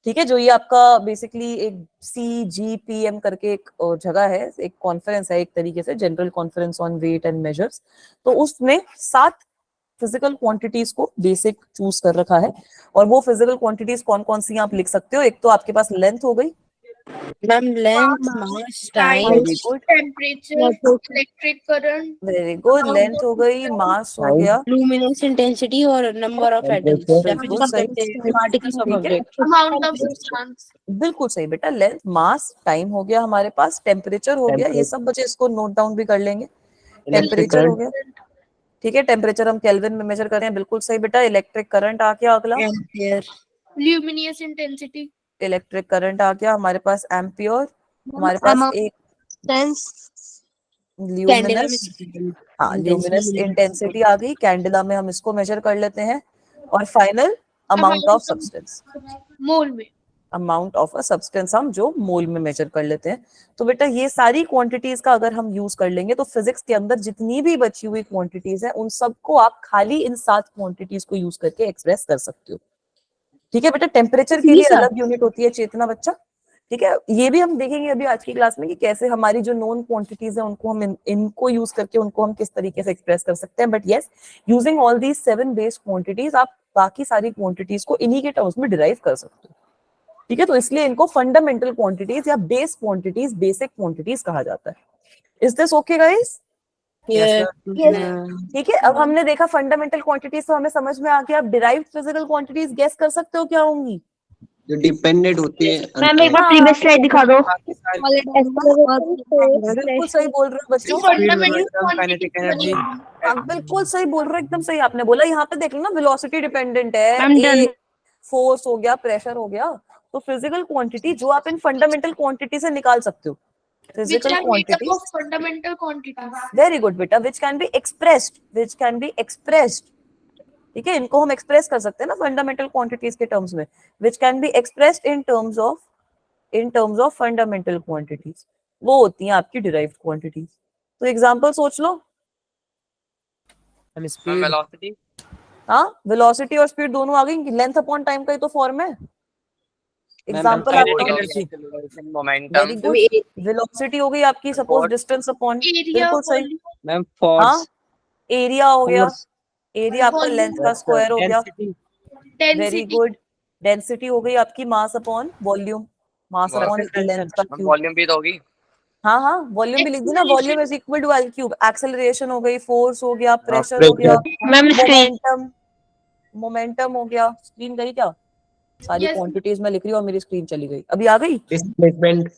ठीक है, जो ये आपका बेसिकली एक CGPM करके एक जगह है, एक कॉन्फ्रेंस है, एक तरीके से general conference on weight and measures. तो उसने 7 फिजिकल क्वांटिटीज को बेसिक चूज कर रखा है। और वो फिजिकल क्वांटिटीज कौन कौन सी आप लिख सकते हो? एक तो आपके पास लेंथ हो गई, ma'am length, mass, time, very good, temperature, electric current, very good, length हो गई, मास हो गया, लुमिनेंस इंटेंसिटी और नंबर ऑफ एटम्स या फिर बिल्कुल सही, पार्टिकल्स ऑफ ठीक है, ऑब्जेक्ट। Amount of substance. बिल्कुल सही बेटा। लेंथ, मास, टाइम हो गया हमारे पास, टेम्परेचर हो गया, ये सब बचे, इसको नोट डाउन भी कर लेंगे। टेम्परेचर हो गया, ठीक है, टेम्परेचर हम केल्विन में मेजर कर रहे हैं, बिल्कुल सही बेटा। इलेक्ट्रिक करंट आ गया अगला, ampere, luminous intensity, electric current आ गया हमारे पास, एम्पियर, हमारे पास एक ल्यूमिनस, हाँ ल्यूमिनस इंटेंसिटी आ गई, कैंडिला में हम इसको मेजर कर लेते हैं। और फाइनल अमाउंट ऑफ सब्सटेंस, मोल में। अमाउंट ऑफ अ सब्सटेंस हम जो मोल में मेजर कर लेते हैं। तो बेटा ये सारी क्वांटिटीज का अगर हम यूज कर लेंगे तो फिजिक्स के अंदर जितनी भी बची हुई क्वांटिटीज है उन सबको आप खाली इन 7 क्वांटिटीज को यूज करके एक्सप्रेस कर सकते हो। ठीक है बेटा, टेम्परेचर के लिए अलग यूनिट होती है चेतना बच्चा। ठीक है, ये भी हम देखेंगे अभी आज की क्लास में कि कैसे हमारी जो नोन क्वांटिटीज है उनको हम इनको यूज करके उनको हम किस तरीके से एक्सप्रेस कर सकते हैं। But yes, using all these 7 base quantities आप बाकी सारी क्वांटिटीज को इन्हीं के टर्म्स में डिराइव कर सकते हो। ठीक है, तो इसलिए इनको फंडामेंटल क्वांटिटीज या बेस क्वांटिटीज, बेसिक क्वांटिटीज कहा जाता है। Is this okay guys? ठीक है, अब हमने देखा फंडामेंटल क्वांटिटीज तो हमें समझ में आ गया। अब डिराइव्ड फिजिकल क्वांटिटीज गेस कर सकते हो क्या होंगी? जो डिपेंडेंट होती है। मैम एक बार प्रीवियस स्लाइड दिखा दो। बिल्कुल सही बोल रहे हो बच्चों, काइनेटिक एनर्जी। आप बिल्कुल सही बोल रहे हो, एकदम सही आपने बोला। यहाँ पे देख लो ना, वेलोसिटी डिपेंडेंट है, I'm done. फोर्स हो गया, प्रेशर हो गया। तो फिजिकल क्वांटिटी जो आप इन फंडामेंटल क्वांटिटी से निकाल सकते हो, physical quantity, fundamental quantities. Very good बेटा, विच कैन बी एक्सप्रेस्ड, ठीक है, इनको हम एक्सप्रेस कर सकते हैं ना फंडामेंटल क्वांटिटीज के टर्म्स में, which can be expressed in terms of fundamental quantities. वो होती हैं आपकी डिराइव्ड क्वांटिटीज। तो एग्जांपल सोच लो। वेलोसिटी, हाँ, वेलोसिटी और स्पीड दोनों आ गई। लेंथ अपॉन टाइम का ही तो फॉर्म है। Example momentum, very good. Velocity हो गई आपकी सपोज डिस्टेंस अपॉन, एरिया, बिल्कुल सही। मैम हाँ, फोर्स, एरिया हो गया, एरिया आपका लेंथ का स्क्वायर हो गया। Very good. डेंसिटी हो गई आपकी mass upon volume, mass upon length का क्यूब। वॉल्यूम भी तो होगी। हाँ हाँ, वॉल्यूम भी लिख दी ना, volume is equal to l cube. Acceleration हो गई, फोर्स हो गया, प्रेशर हो गया, मोमेंटम हो गया। स्क्रीन गई क्या? सारी क्वांटिटीज में लिख रही हूँ और मेरी स्क्रीन चली गई। अभी आ गई? डिस्प्लेसमेंट,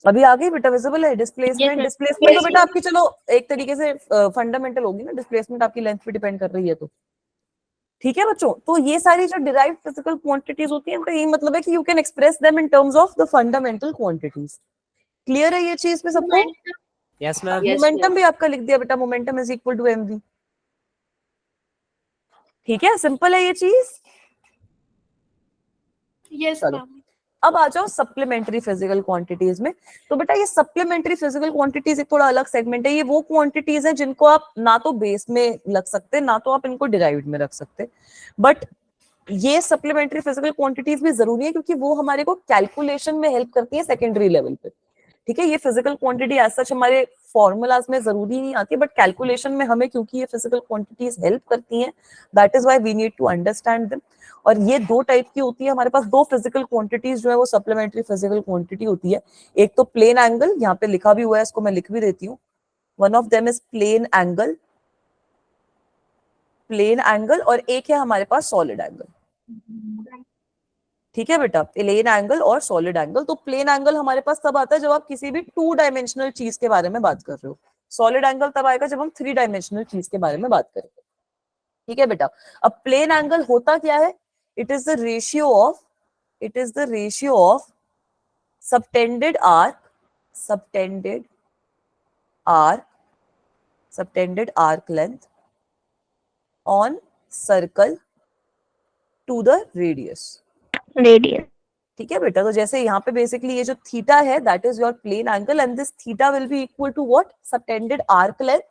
अभी आ गई बेटा, विजिबल है? डिस्प्लेसमेंट, डिस्प्लेसमेंट तो बेटा आपकी चलो एक तरीके से फंडामेंटल होगी ना, डिस्प्लेसमेंट आपकी लेंथ पे डिपेंड कर रही है तो। ठीक है बच्चों, तो ये सारी जो डिराइव्ड फिजिकल क्वांटिटीज होती है, इनका यही मतलब है कि you can express them in terms of the fundamental quantities. Clear है ये चीज में सबको? Yes ma'am. मोमेंटम भी आपका लिख दिया बेटा, momentum is equal to mv। ठीक है, सिंपल है ये चीज। Yes ma'am. अब आ जाओ सप्लीमेंट्री फिजिकल क्वांटिटीज में। तो बेटा ये सप्लीमेंट्री फिजिकल क्वांटिटीज एक थोड़ा अलग सेगमेंट है। ये वो क्वांटिटीज है जिनको आप ना तो बेस में रख सकते, ना तो आप इनको डिराइव्ड में रख सकते। बट ये सप्लीमेंट्री फिजिकल क्वांटिटीज भी जरूरी है क्योंकि वो हमारे को कैलकुलेशन में हेल्प करती है सेकेंडरी लेवल पे। ठीक है, ये फिजिकल क्वांटिटी एज सच हमारे फॉर्मूलाज में जरूरी नहीं आती, बट कैलकुलेशन में हमें क्योंकि ये फिजिकल क्वांटिटीज हेल्प करती हैं, that is why we need to understand them. और ये 2 टाइप की होती है हमारे पास। 2 फिजिकल क्वांटिटीज जो है वो सप्लीमेंट्री फिजिकल क्वांटिटी होती है। एक तो प्लेन एंगल, यहाँ पे लिखा भी हुआ है, इसको मैं लिख भी देती हूँ। One of them is plane angle, और एक है हमारे पास सॉलिड एंगल। ठीक है बेटा, प्लेन एंगल और सॉलिड एंगल। तो प्लेन एंगल हमारे पास तब आता है जब आप किसी भी 2 डायमेंशनल चीज के बारे में बात कर रहे हो। सॉलिड एंगल तब आएगा जब हम 3 डायमेंशनल चीज के बारे में बात करेंगे। ठीक है बेटा, अब प्लेन एंगल होता क्या है? It is the ratio of subtended arc length on circle to the radius. ठीक है बेटा, तो जैसे यहाँ पे बेसिकली ये जो थीटा है that is your plane angle and this theta will be equal to what? Subtended arc length.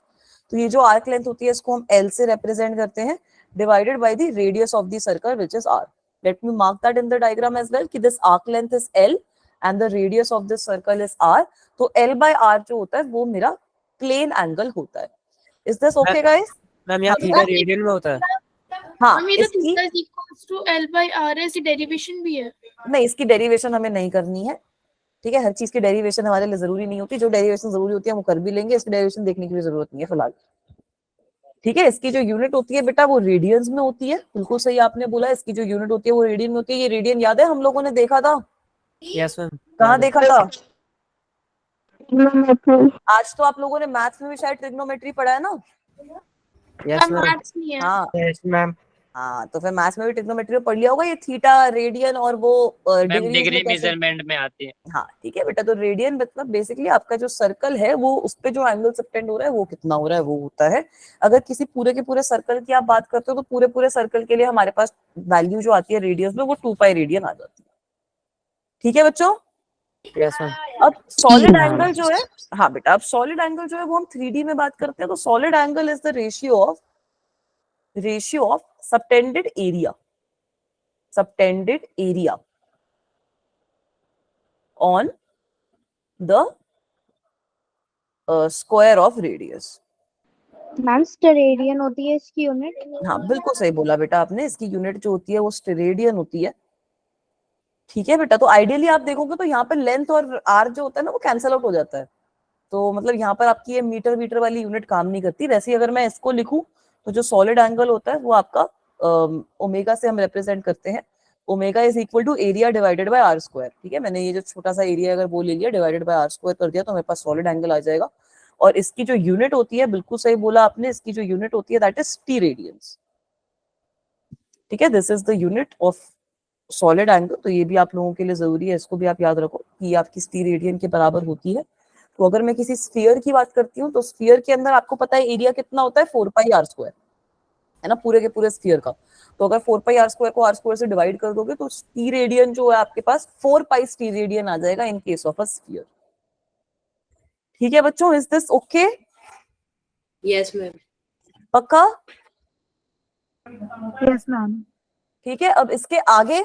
तो ये जो आर्क लेंथ होती है इसको हम L से रिप्रेजेंट करते हैं, divided by the radius of the circle which is R। Let me mark that in the diagram as well कि this arc length is L and the radius of this circle is R। तो L by R जो होता है वो मेरा plane angle होता है। Is this okay guys? Ma'am यहाँ थीटा रेडियन में होता है। हाँ, हम ये तो theta is equals to L by R है, इसकी डेरिवेशन भी है। नहीं, इसकी डेरिवेशन हमें नहीं करनी है। ठीक है, हर चीज की डेरिवेशन हमारे लिए जरूरी नहीं होती। जो डेरिवेशन जरूरी होती है वो कर भी लेंगे, इसकी डेरिवेशन देखने की भी जरूरत नहीं है फिलहाल। ठीक है, इसकी जो यूनिट होती है बेटा वो रेडियंस में होती है। बिल्कुल सही आपने बोला, इसकी जो यूनिट होती है वो रेडियन में होती है। ये रेडियन याद है हम लोगों ने देखा था? Yes ma'am. कहाँ देखा था? आज तो आप लोगों ने मैथ्स में भी शायद ट्रिग्नोमेट्री पढ़ा है ना? Yes ma'am. मैथ्स नहीं है। हाँ, यस मैम। हाँ, तो फिर मैथ्स में भी ट्रिग्नोमेट्री में पढ़ लिया होगा ये थीटा, रेडियन और वो मैम डिग्रीज डिग्री में कैसे। मेजरमेंट में आती है। हाँ ठीक है बेटा, तो रेडियन मतलब बेसिकली आपका जो सर्कल है वो उस पे जो एंगल सबटेंड हो रहा है वो कितना हो रहा है वो होता है। अगर किसी पूरे के पूरे सर्कल की आप बात करते हो तो पूरे पूरे सर्कल के लिए हमारे पास वैल्यू जो आती है रेडियस में वो 2 पाई रेडियन आ जाती है। ठीक है बच्चों। Yes ma'am. अब सॉलिड एंगल जो है, हाँ बेटा, अब सॉलिड एंगल जो है वो हम 3D में बात करते हैं, तो solid angle is the ratio of subtended area on the square of radius। Ma'am steradian होती है इसकी यूनिट। हाँ बिल्कुल सही बोला बेटा आपने, इसकी यूनिट जो होती है वो स्टेरेडियन होती है। ठीक है बेटा, तो आइडियली आप देखोगे तो यहाँ पर लेंथ और आर जो होता है ना वो कैंसल आउट हो जाता है, तो मतलब यहाँ पर आपकी ये मीटर वाली यूनिट काम नहीं करती। वैसे ही अगर मैं इसको लिखूं तो जो सॉलिड एंगल होता है वो आपका ओमेगा से हम रिप्रेजेंट करते हैं। Omega is equal to area divided by r square. ठीक है, मैंने ये जो छोटा सा एरिया अगर वो ले लिया डिवाइडेड बाय आर स्क्वायर कर दिया तो मेरे पास सॉलिड एंगल आ जाएगा। और इसकी जो यूनिट होती है, बिल्कुल सही बोला आपने, इसकी जो यूनिट होती है दैट इज टी रेडियंस। ठीक है, this is the unit of solid angle. तो ये भी आप लोगों के लिए जरूरी है, इसको भी आप याद रखो कि ये आपकी टी रेडियन के बराबर होती है। तो अगर मैं किसी स्फीयर की बात करती हूँ तो स्फीयर के अंदर आपको पता है एरिया कितना होता है, 4 पाई आर स्क्वायर, है ना, पूरे के पूरे स्फीयर का। तो अगर 4 पाई आर स्क्वायर को आर स्क्वायर से डिवाइड कर दोगे तो टी रेडियन जो है आपके पास 4 पाई टी रेडियन आ जाएगा in case of a sphere. ठीक है बच्चों, is this okay? Yes ma'am. पक्का? Yes ma'am. ठीक है, अब इसके आगे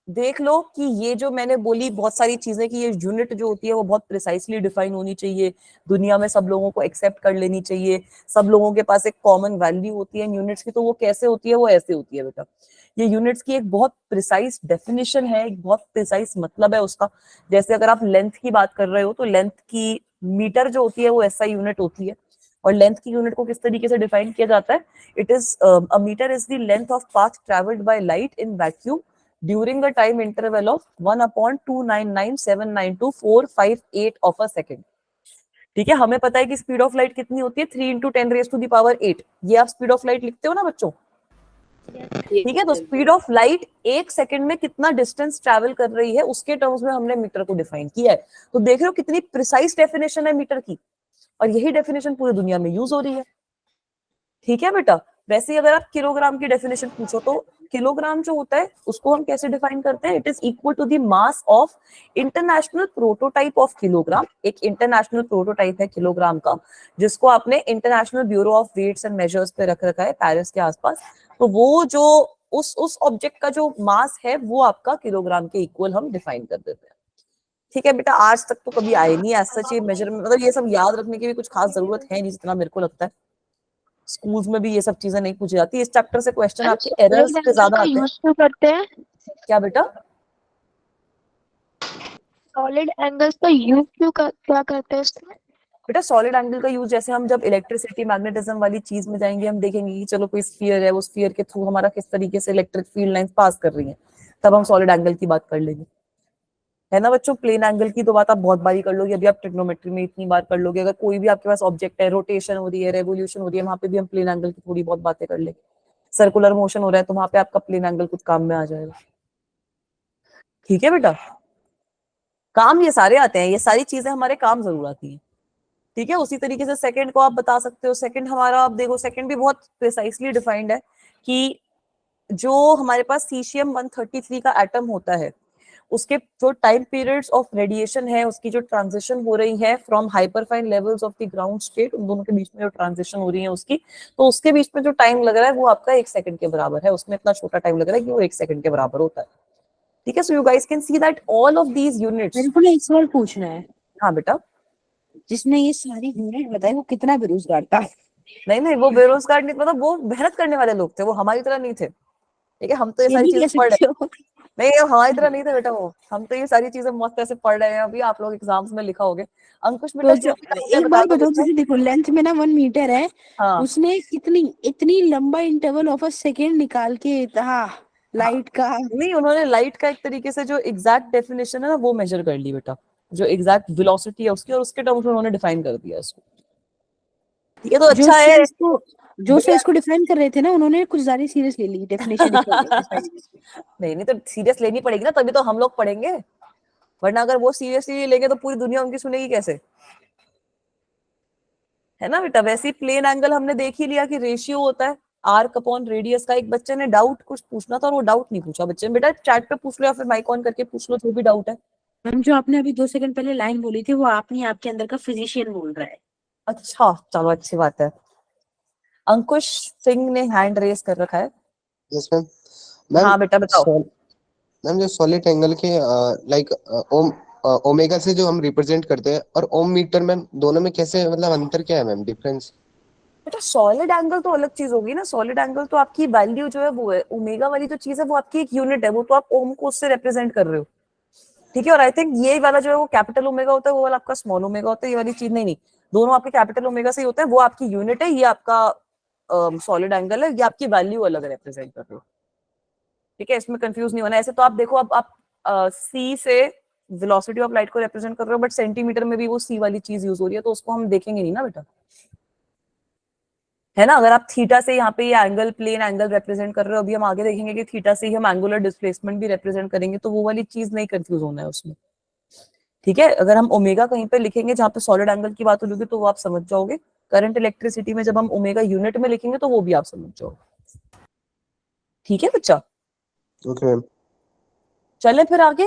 देख लो कि ये जो मैंने बोली बहुत सारी चीजें कि ये यूनिट जो होती है वो बहुत प्रिसाइसली डिफाइन होनी चाहिए, दुनिया में सब लोगों को एक्सेप्ट कर लेनी चाहिए, सब लोगों के पास एक कॉमन वैल्यू होती है यूनिट्स की। तो वो कैसे होती है? वो ऐसे होती है बेटा, ये यूनिट्स की एक बहुत प्रिसाइज डेफिनेशन है, एक बहुत प्रिसाइज मतलब है उसका। जैसे अगर आप लेंथ की बात कर रहे हो तो लेंथ की मीटर जो होती है वो ऐसा यूनिट होती है। और लेंथ की यूनिट को किस तरीके से डिफाइन किया जाता है? It is a metre is the length of path travelled by light in vacuum during the time interval of 1/299792458 of a second। ठीक है, हमें पता है कि स्पीड ऑफ लाइट कितनी होती है, 3 × 10⁻⁸। ये आप स्पीड ऑफ लाइट लिखते हो ना बच्चों? ठीक है, तो स्पीड ऑफ लाइट 1 सेकंड में कितना डिस्टेंस ट्रैवल कर रही है उसके टर्म्स में हमने मीटर को डिफाइन किया है। तो देख रहे हो कितनी प्रिसाइज डेफिनेशन है मीटर की, और यही डेफिनेशन पूरी दुनिया में यूज हो रही है। ठीक है बेटा, वैसे ही अगर आप किलोग्राम की डेफिनेशन पूछो तो किलोग्राम जो होता है उसको हम कैसे डिफाइन करते हैं? It is equal to the mass of international prototype of kilogram. एक इंटरनेशनल प्रोटोटाइप है किलोग्राम का, जिसको आपने international bureau of weights and measures पे रख रखा है पेरिस के आसपास। तो वो जो उस ऑब्जेक्ट का जो मास है वो आपका किलोग्राम के इक्वल हम डिफाइन कर देते हैं। ठीक है बेटा, आज तक तो कभी आए नहीं एज सच ये मेजरमेंट, मतलब ये सब याद रखने की भी कुछ खास जरूरत है नहीं जितना मेरे को लगता है। स्कूल्स में भी ये सब चीजें नहीं पूछी जाती। इस चैप्टर से क्वेश्चन आपके एरर्स पे ज्यादा आते हैं। यूज क्यों करते हैं? क्या बेटा? सॉलिड एंगल्स का यूज क्या करते हैं इसमें? बेटा सॉलिड एंगल का यूज जैसे हम जब इलेक्ट्रिसिटी मैग्नेटिज्म वाली चीज में जाएंगे, हम देखेंगे कि चलो कोई स्फीयर है, वो स्फीयर के थ्रू हमारा किस तरीके से इलेक्ट्रिक फील्ड लाइंस पास कर रही हैं, तब हम सॉलिड एंगल की बात कर लेंगे, है ना बच्चों। प्लेन एंगल की तो बात आप बहुत बारी कर लोगे, अभी आप ट्रिग्नोमेट्री में इतनी बार कर लोगे। अगर कोई भी आपके पास ऑब्जेक्ट है, रोटेशन हो रही है, रेवोल्यूशन हो रही है, वहां पे भी हम प्लेन एंगल की थोड़ी बहुत बातें कर लेंगे। सर्कुलर मोशन हो रहा है तो वहां पे आपका प्लेन एंगल कुछ काम में आ जाएगा। ठीक है बेटा, काम ये सारे आते हैं, ये सारी चीजें हमारे काम जरूर आती हैं। ठीक है, उसी तरीके से सेकंड को आप बता सकते हो। सेकंड हमारा, आप देखो सेकंड भी बहुत प्रिसाइसली डिफाइंड है कि जो हमारे पास सीशियम 133 का एटम होता है, उसके जो टाइम पीरियड्स ऑफ रेडिएशन है, उसकी जो ट्रांजिशन हो रही है from hyperfine levels of the ground state, उन दोनों के बीच में जो ट्रांजिशन हो रही है उसकी, तो उसके बीच में जो टाइम लग रहा है वो आपका 1 सेकंड के बराबर है। उसमें इतना छोटा टाइम लग रहा है कि वो 1 सेकंड के बराबर होता है। ठीक है, so you guys can see that all of these units. मेरे को ना एक सवाल पूछना है। हाँ बेटा। जिसने ये सारी यूनिट बताई वो कितना बेरोजगार था? नहीं, वो बेरोजगार नहीं, मतलब वो मेहनत करने वाले लोग थे, वो हमारी तरह नहीं थे। ठीक है, हम तो ये सारी चीजें पढ़ रहे हैं। नहीं, हमारी तरह नहीं थे बेटा वो, हम तो ये सारी चीजें मस्त ऐसे पढ़ रहे हैं। अभी आप लोग एग्जाम्स में लिखा होगे। अंकुश बेटा तो एक बार बताओ, जैसे देखो लेंथ में ना 1 मीटर है, हाँ उसने इतनी लंबा इंटरवल ऑफ अ सेकेंड निकाल के लाइट का। नहीं, उन्होंने लाइट का एक तरीके से जो एग्जैक्ट डेफिनेशन है ना वो मेजर कर ली बेटा, जो एग्जैक्ट वेलोसिटी है उसकी, और उसके टर्म्स में उन्होंने डिफाइन कर दिया इसको। ठीक है, तो अच्छा है। जो सर इसको डिफाइन कर रहे थे ना, उन्होंने कुछ ज्यादा सीरियस ले ली डेफिनेशन नहीं नहीं, तो सीरियस लेनी पड़ेगी ना, तभी तो हम लोग पढ़ेंगे, वरना अगर वो सीरियसली लेंगे तो पूरी दुनिया उनकी सुनेगी कैसे, है ना बेटा। वैसे ही प्लेन एंगल हमने देख ही लिया कि रेशियो होता है आर्क अपॉन रेडियस का। एक बच्चे ने डाउट कुछ पूछना था और वो डाउट नहीं पूछा बच्चे ने, बेटा चैट पे पूछ लो या फिर माइक ऑन करके पूछ लो जो भी डाउट है। मैम जो आपने अभी 2 सेकंड पहले लाइन बोली थी, वो आपने आपके अंदर का फिजिशियन बोल रहा है। अच्छा चलो अच्छी बात है। अंकुश सिंह ने हैंड रेस कर रखा है। Yes ma'am. हाँ बेटा बताओ। मैम जो सॉलिड एंगल के लाइक ओमेगा से जो हम रिप्रेजेंट करते हैं और ओम मीटर मैम, दोनों में कैसे मतलब अंतर क्या है मैम, डिफरेंस? बेटा सॉलिड एंगल तो अलग चीज होगी ना, सॉलिड एंगल तो आपकी वैल्यू जो है वो है, ओमेगा वाली जो चीज है वो आपकी एक यूनिट है, वो तो आप ओम को उससे रिप्रेजेंट कर रहे हो, ठीक है। और आई थिंक ये वाला जो है वो कैपिटल ओमेगा होता है, वो वाला आपका स्मॉल ओमेगा होता है, ये वाली चीज नहीं नहीं, दोनों आपके कैपिटल ओमेगा से ही होते हैं, वो आपकी यूनिट है, ये आपका सॉलिड एंगल है, ये आपकी वैल्यू अलग रिप्रेजेंट कर रहे हो, ठीक है। इसमें कंफ्यूज नहीं होना। ऐसे तो आप देखो, अब आप सी से वेलोसिटी ऑफ लाइट को रिप्रेजेंट कर रहे हो, बट सेंटीमीटर में भी वो सी वाली चीज यूज हो रही है, तो उसको हम देखेंगे नहीं ना बेटा, है ना। अगर आप थीटा से यहाँ पे ये एंगल प्लेन एंगल रिप्रेजेंट कर रहे हो, अभी हम आगे देखेंगे कि थीटा से ही हम एंगुलर डिस्प्लेसमेंट भी रिप्रेजेंट करेंगे, तो वो वाली चीज नहीं कंफ्यूज होना है उसमें, ठीक है। अगर हम ओमेगा कहीं पे लिखेंगे जहाँ पे सॉलिड एंगल की बात होगी तो वो आप समझ जाओगे। करंट इलेक्ट्रिसिटी में जब हम ओमेगा यूनिट में लिखेंगे तो वो भी आप समझ जाओगे, ठीक है बच्चा। Okay ma'am. चले फिर आगे।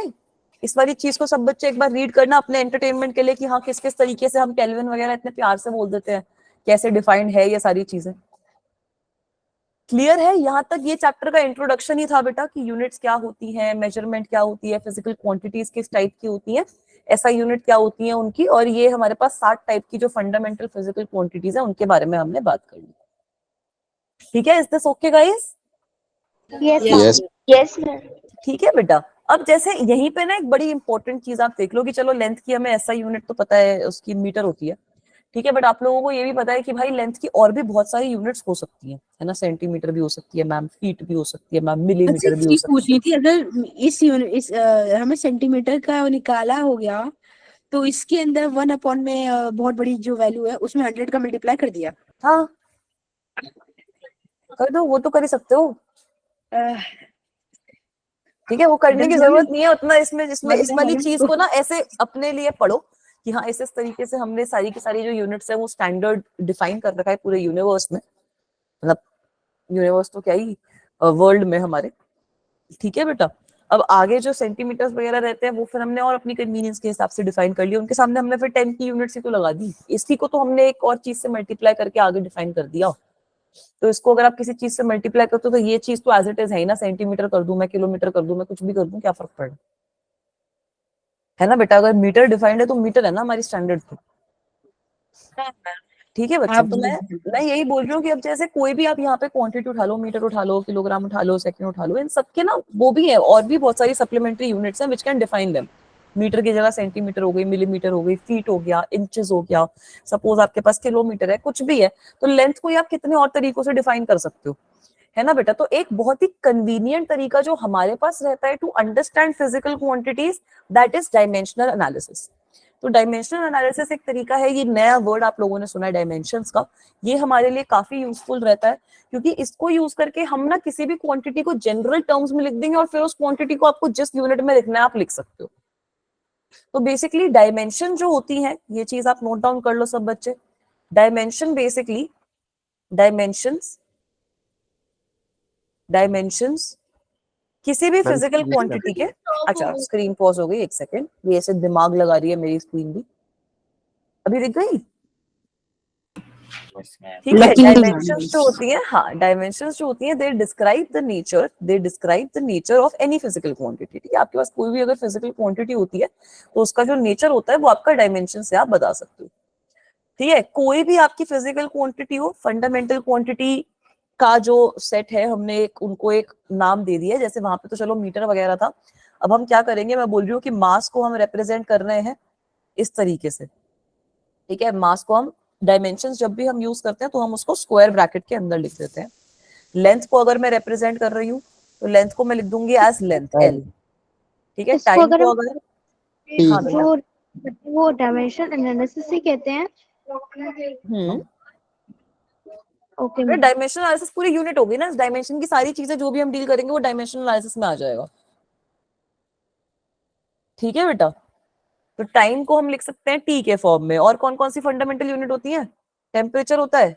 इस वाली चीज को सब बच्चे एक बार रीड करना अपने एंटरटेनमेंट के लिए कि हाँ किस किस तरीके से हम केल्विन वगैरह इतने प्यार से बोल देते हैं, कैसे डिफाइंड है ये सारी चीजें। क्लियर है? यहाँ तक ये चैप्टर का इंट्रोडक्शन ही था बेटा कि यूनिट्स क्या होती हैं, मेजरमेंट क्या होती है, फिजिकल क्वांटिटीज किस टाइप की होती हैं, ऐसा यूनिट क्या होती है उनकी, और ये हमारे पास 7 टाइप की जो फंडामेंटल फिजिकल क्वांटिटीज है उनके बारे में हमने बात कर ली, ठीक है। Is this okay guys? Yes yes ma'am. ठीक है बेटा। अब जैसे यहीं पे ना एक बड़ी इंपॉर्टेंट चीज आप देख लो कि चलो लेंथ की हमें ऐसा यूनिट तो पता है, उसकी मीटर होती है, ठीक है, बट आप लोगों को ये भी पता है कि भाई लेंथ की और भी बहुत सारी यूनिट्स हो सकती हैं, है ना। सेंटीमीटर भी हो सकती है मैम, फीट भी हो सकती है मैम, मिलीमीटर भी हो चीज सकती पूछनी थी, अगर हमें सेंटीमीटर का निकाला हो गया, तो इसके अंदर 1 अपॉन में बहुत बड़ी जो वैल्यू है उसमें 100 का मल्टीप्लाई कर दिया। है। हाँ कर दो, वो तो कर ही सकते हो, अह, ठीक है। वो करने की Then जरूरत नहीं है उतना, इसमें जिसमें इस वाली volume चीज को ना ऐसे अपने लिए पढ़ो कि हाँ इस तरीके से हमने सारी की सारी जो यूनिट्स है वो स्टैंडर्ड डिफाइन कर रखा है पूरे यूनिवर्स में, मतलब यूनिवर्स तो क्या ही वर्ल्ड में हमारे, ठीक है बेटा। अब आगे जो सेंटीमीटर्स वगैरह रहते हैं वो फिर हमने और अपनी कन्वीनियंस के हिसाब से डिफाइन कर लिया, उनके सामने हमने फिर 10 की यूनिट्स ही तो लगा दी, इसी को तो हमने एक और चीज से मल्टीप्लाई करके आगे डिफाइन कर दिया। तो इसको अगर आप किसी चीज से मल्टीप्लाई करते हो तो ये चीज तो एज इट इज है ही ना, सेंटीमीटर कर दूं मैं, किलोमीटर कर दूं मैं, कुछ भी कर दूं, क्या फर्क पड़ रहा है ना बेटा। अगर मीटर डिफाइंड है तो मीटर है ना हमारी स्टैंडर्ड तो, ठीक है बच्चा। आप तो मैं यही बोल रही हूँ कि अब जैसे कोई भी आप यहाँ पे क्वांटिटी उठा लो, मीटर उठा लो, किलोग्राम उठा लो, सेकंड उठा लो, इन सबके ना वो भी है और भी बहुत सारी सप्लीमेंट्री यूनिट्स हैं which can define them. Metre की जगह सेंटीमीटर हो गई, मिलीमीटर हो गई, फीट हो गया, इंचेस हो गया, सपोज आपके पास किलोमीटर है, कुछ भी है, तो लेंथ को आप कितने और तरीकों से डिफाइन कर सकते हो, है ना बेटा। तो एक बहुत ही कन्वीनियंट तरीका जो हमारे पास रहता है to understand physical quantities, that is dimensional analysis. तो डायमेंशनल एनालिसिस एक तरीका है, ये नया वर्ड आप लोगों ने सुना है डायमेंशंस का, ये हमारे लिए काफी यूजफुल रहता है क्योंकि इसको यूज करके हम ना किसी भी क्वांटिटी को जनरल टर्म्स में लिख देंगे और फिर उस क्वांटिटी को आपको जिस यूनिट में लिखना है आप लिख सकते हो। तो बेसिकली डायमेंशन जो होती है, ये चीज आप नोट डाउन कर लो सब बच्चे। डायमेंशन बेसिकली डायमेंशंस किसी भी फिजिकल क्वांटिटी के, अच्छा स्क्रीन पॉज हो गई, एक सेकेंड, ये ऐसे दिमाग लगा रही है मेरी स्क्रीन भी, अभी दिख गई, ठीक है। डायमेंशंस जो होती है, हाँ डायमेंशंस जो होती है, they describe the nature of any physical quantity, ठीक है। आपके पास कोई भी अगर फिजिकल क्वांटिटी होती है तो उसका जो नेचर होता है वो आपका डायमेंशन से आप बता सकते हो, ठीक है। कोई भी आपकी फिजिकल क्वांटिटी हो, फंडामेंटल क्वांटिटी का जो सेट है हमने उनको एक नाम दे दिया है, जैसे वहां पे तो चलो मीटर वगैरह था, अब हम क्या करेंगे, मैं बोल रही हूँ कि मास को हम रिप्रेजेंट कर रहे हैं इस तरीके से, ठीक है। मास को हम डायमेंशंस जब भी हम यूज करते हैं तो हम उसको स्क्वायर ब्रैकेट के अंदर लिख देते हैं। लेंथ को अगर मैं रिप्रेजेंट कर रही हूँ तो लेंथ को मैं लिख दूंगी एज लेंथ एल, ठीक है। टाइम को अगर वो डायमेंशन एनालिसिस ही कहते हैं। ओके डायमेंशनल एनालिसिस पूरी यूनिट होगी ना, डायमेंशन की सारी चीजें जो भी हम डील करेंगे वो डायमेंशनल एनालिसिस में आ जाएगा। ठीक है बेटा, तो टाइम को हम लिख सकते हैं टी के फॉर्म में। और कौन कौन सी फंडामेंटल यूनिट होती है? टेम्परेचर होता है,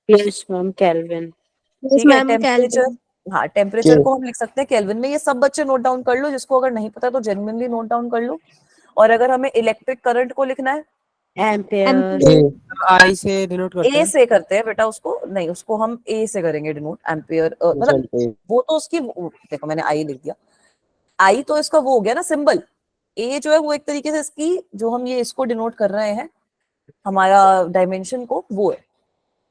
यस मैम, केल्विन। ठीक है, टेम्परेचर, हाँ टेम्परेचर को हम लिख सकते हैं केल्विन में। ये सब बच्चे नोट डाउन कर लो, जिसको अगर नहीं पता तो जेन्युइनली नोट डाउन कर लो। और अगर हमें इलेक्ट्रिक करंट को लिखना है, एम्पेयर। आई से डिनोट करते ए हैं। से करते हैं बेटा उसको, नहीं उसको हम ए से करेंगे डिनोट, एम्पियर मतलब वो तो उसकी देखो मैंने आई लिख दिया, आई तो इसका वो हो गया ना सिंबल। ए जो है वो एक तरीके से इसकी जो हम ये इसको डिनोट कर रहे हैं हमारा डायमेंशन को, वो है।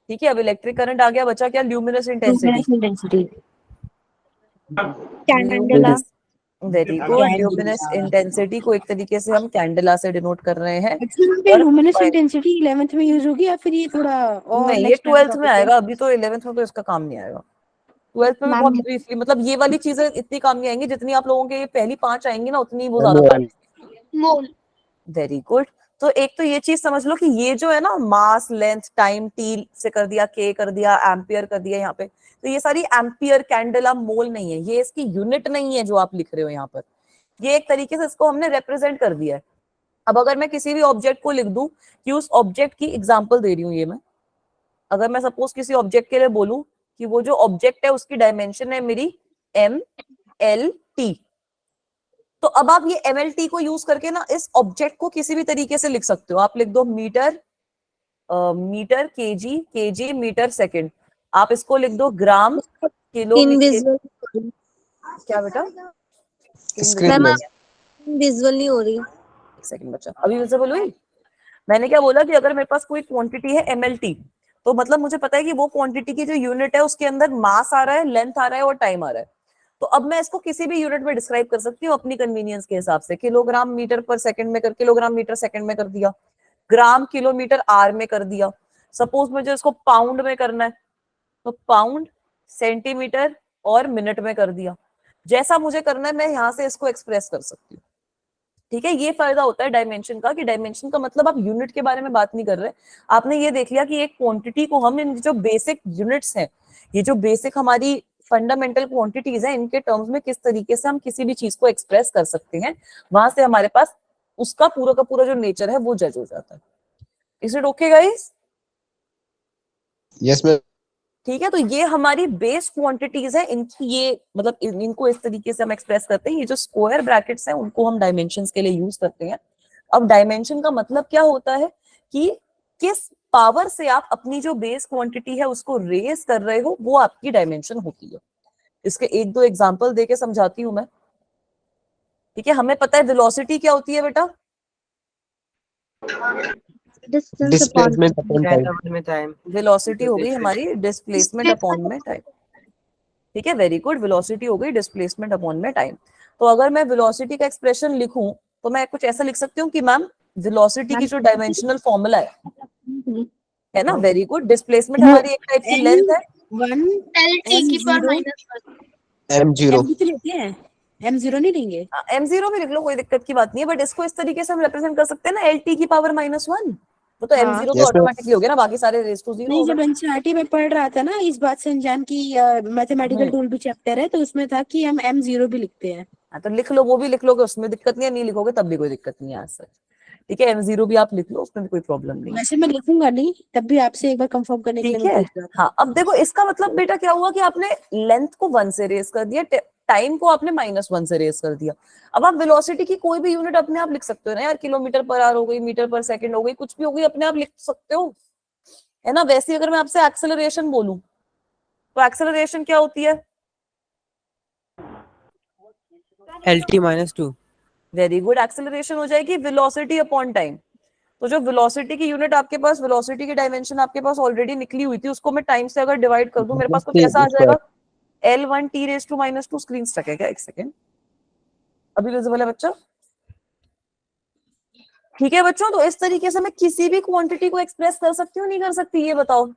ठीक है, अब इलेक्ट्रिक करंट आ गया, बचा क्या? Luminous intensity. Intensity. Candela. Very good, luminous intensity को एक तरीके से हम कैंडेला से डिनोट कर रहे हैं। एक्चुअली लुमिनस इंटेंसिटी 11th में यूज होगी या फिर ये थोड़ा और नहीं, ये next time 12th में topic है? आएगा, अभी तो 11th में तो इसका काम नहीं आएगा। 12th में भी बहुत ब्रीफली, मतलब ये वाली चीजें इतनी काम नहीं आएंगी जितनी आप लोगों के ये पहली 5 आएंगी ना, उतनी वो ज्यादा काम। मोल। Very good. तो एक तो ये चीज समझ लो कि ये जो है ना मास, लेंथ, टाइम, टी से कर दिया, के कर दिया, एम्पियर कर दिया यहाँ पे, तो ये सारी एम्पियर, कैंडेला, मोल नहीं है, ये इसकी यूनिट नहीं है जो आप लिख रहे हो यहाँ पर। ये एक तरीके से इसको हमने रिप्रेजेंट कर दिया है। अब अगर मैं किसी भी ऑब्जेक्ट को लिख दूं कि उस ऑब्जेक्ट की एग्जांपल दे रही हूँ ये मैं, अगर मैं सपोज किसी ऑब्जेक्ट के लिए बोलूं कि वो जो ऑब्जेक्ट है उसकी डायमेंशन है मेरी MLT, तो अब आप ये MLT को यूज करके ना इस ऑब्जेक्ट को किसी भी तरीके से लिख सकते हो। आप लिख दो metre, metre, KG, metre, second. आप इसको लिख दो ग्राम, किलो, क्या बेटा? विजुअल नहीं हो रही। एक सेकंड बच्चा, अभी विजिबल हुई? मैंने क्या बोला कि अगर मेरे पास कोई क्वांटिटी है MLT, तो मतलब मुझे पता है कि वो क्वांटिटी की जो यूनिट है उसके अंदर मास आ रहा है, लेंथ आ रहा है और टाइम आ रहा है। तो अब मैं इसको किसी भी यूनिट में डिस्क्राइब कर सकती हूँ अपनी कन्वीनियंस के हिसाब से। किलोग्राम मीटर पर सेकंड में कर, किलोग्राम मीटर सेकंड में कर दिया, ग्राम किलोमीटर आर में कर दिया। सपोज मुझे इसको पाउंड में करना है तो पाउंड, सेंटीमीटर और मिनट में कर दिया। जैसा मुझे करना है मैं यहाँ से इसको एक्सप्रेस कर सकती हूँ। ठीक है, ये फायदा होता है डायमेंशन का, कि डायमेंशन का मतलब आप यूनिट के बारे में बात नहीं कर रहे। आपने ये देख लिया कि एक क्वांटिटी को हम इन जो बेसिक यूनिट्स हैं, ये जो बेसिक हमारी फंडामेंटल क्वांटिटीज हैं, इनके टर्म्स में किस तरीके से हम किसी भी चीज को एक्सप्रेस कर सकते हैं, वहां से हमारे पास उसका पूरा का पूरा जो नेचर है वो जज हो जाता है। Is it okay guys? Yes ma'am. ठीक है, तो ये हमारी बेस क्वांटिटीज है, इनकी ये मतलब इनको इस तरीके से हम एक्सप्रेस करते हैं। ये जो स्क्वायर ब्रैकेट्स हैं उनको हम डायमेंशंस के लिए यूज करते हैं। अब डायमेंशन का मतलब क्या होता है कि किस पावर से आप अपनी जो बेस क्वांटिटी है उसको रेज कर रहे हो, वो आपकी डायमेंशन होती है। इसके एक दो एग्जांपल देके समझाती हूं मैं। ठीक है, हमें पता है वेलोसिटी क्या होती है बेटा? Displacement upon time. वेलोसिटी हो गई हमारी डिस्प्लेसमेंट अपॉन में टाइम। ठीक है, वेरी गुड, वेलोसिटी हो गई डिस्प्लेसमेंट अपॉन में टाइम। तो अगर मैं वेलोसिटी का एक्सप्रेशन लिखूं तो मैं कुछ ऐसा लिख सकती हूँ कि मैम वेलोसिटी की जो डायमेंशनल फॉर्मूला है ना, वेरी गुड, डिस्प्लेसमेंट हमारी एक टाइप की लेंथ है, m0 लेते हैं, m0 नहीं लेंगे। m0 भी लिख लो, कोई दिक्कत की बात नहीं है, बट इसको इस तरीके से हम रिप्रेजेंट कर सकते हैं ना, LT की पावर -1। वो तो हाँ। m0 तो Yes, ma'am. ऑटोमेटिकली हो गया ना, बाकी सारे रेज टू जीरो नहीं, हो जब गए। एनसीईआरटी में पढ़ रहा था ना इस बात से अनजान की मैथमेटिकल टूल भी चैप्टर है, तो उसमें था कि हम m0 भी लिखते हैं। हाँ, तो लिख लो, वो भी लिख लोगे, उसमें दिक्कत नहीं है, नहीं लिखोगे तब भी कोई दिक्कत नहीं है आज सच। ठीक है, m0 भी आप लिख लो, उसमें भी कोई प्रॉब्लम नहीं है। वैसे मैं लिखूंगा नहीं, तब भी आपसे एक बार कंफर्म करने के लिए ठीक मैं है, पूछ रहा था। हाँ, अब देखो इसका मतलब बेटा क्या हुआ कि आपने लेंथ को 1 से रेज कर दिया, टाइम को आपने -1 से रेज कर दिया। अब आप वेलोसिटी की कोई भी यूनिट अपने आप लिख सकते हो ना यार, किलोमीटर पर आवर हो गई, मीटर पर सेकंड हो गई, कुछ भी हो गई, अपने आप लिख सकते हो, है ना। वैसे ही अगर मैं आपसे एक्सेलरेशन बोलूं तो एक्सेलरेशन क्या होती है? LT -2। वेरी गुड, एक्सेलरेशन हो जाएगी वेलोसिटी अपॉन टाइम। तो जो वेलोसिटी की यूनिट आपके पास, वेलोसिटी की डायमेंशन आपके पास ऑलरेडी निकली हुई थी, उसको मैं टाइम से अगर डिवाइड कर दूं, मेरे पास कुछ ऐसा आ जाएगा, L1 t⁻²⁻²। स्क्रीन स्टक है क्या? एक सेकेंड, अभी विजिबल है बच्चा? ठीक है बच्चों, तो इस तरीके से मैं किसी भी क्वांटिटी को एक्सप्रेस कर सकती हूँ, नहीं कर सकती, ये बताओ,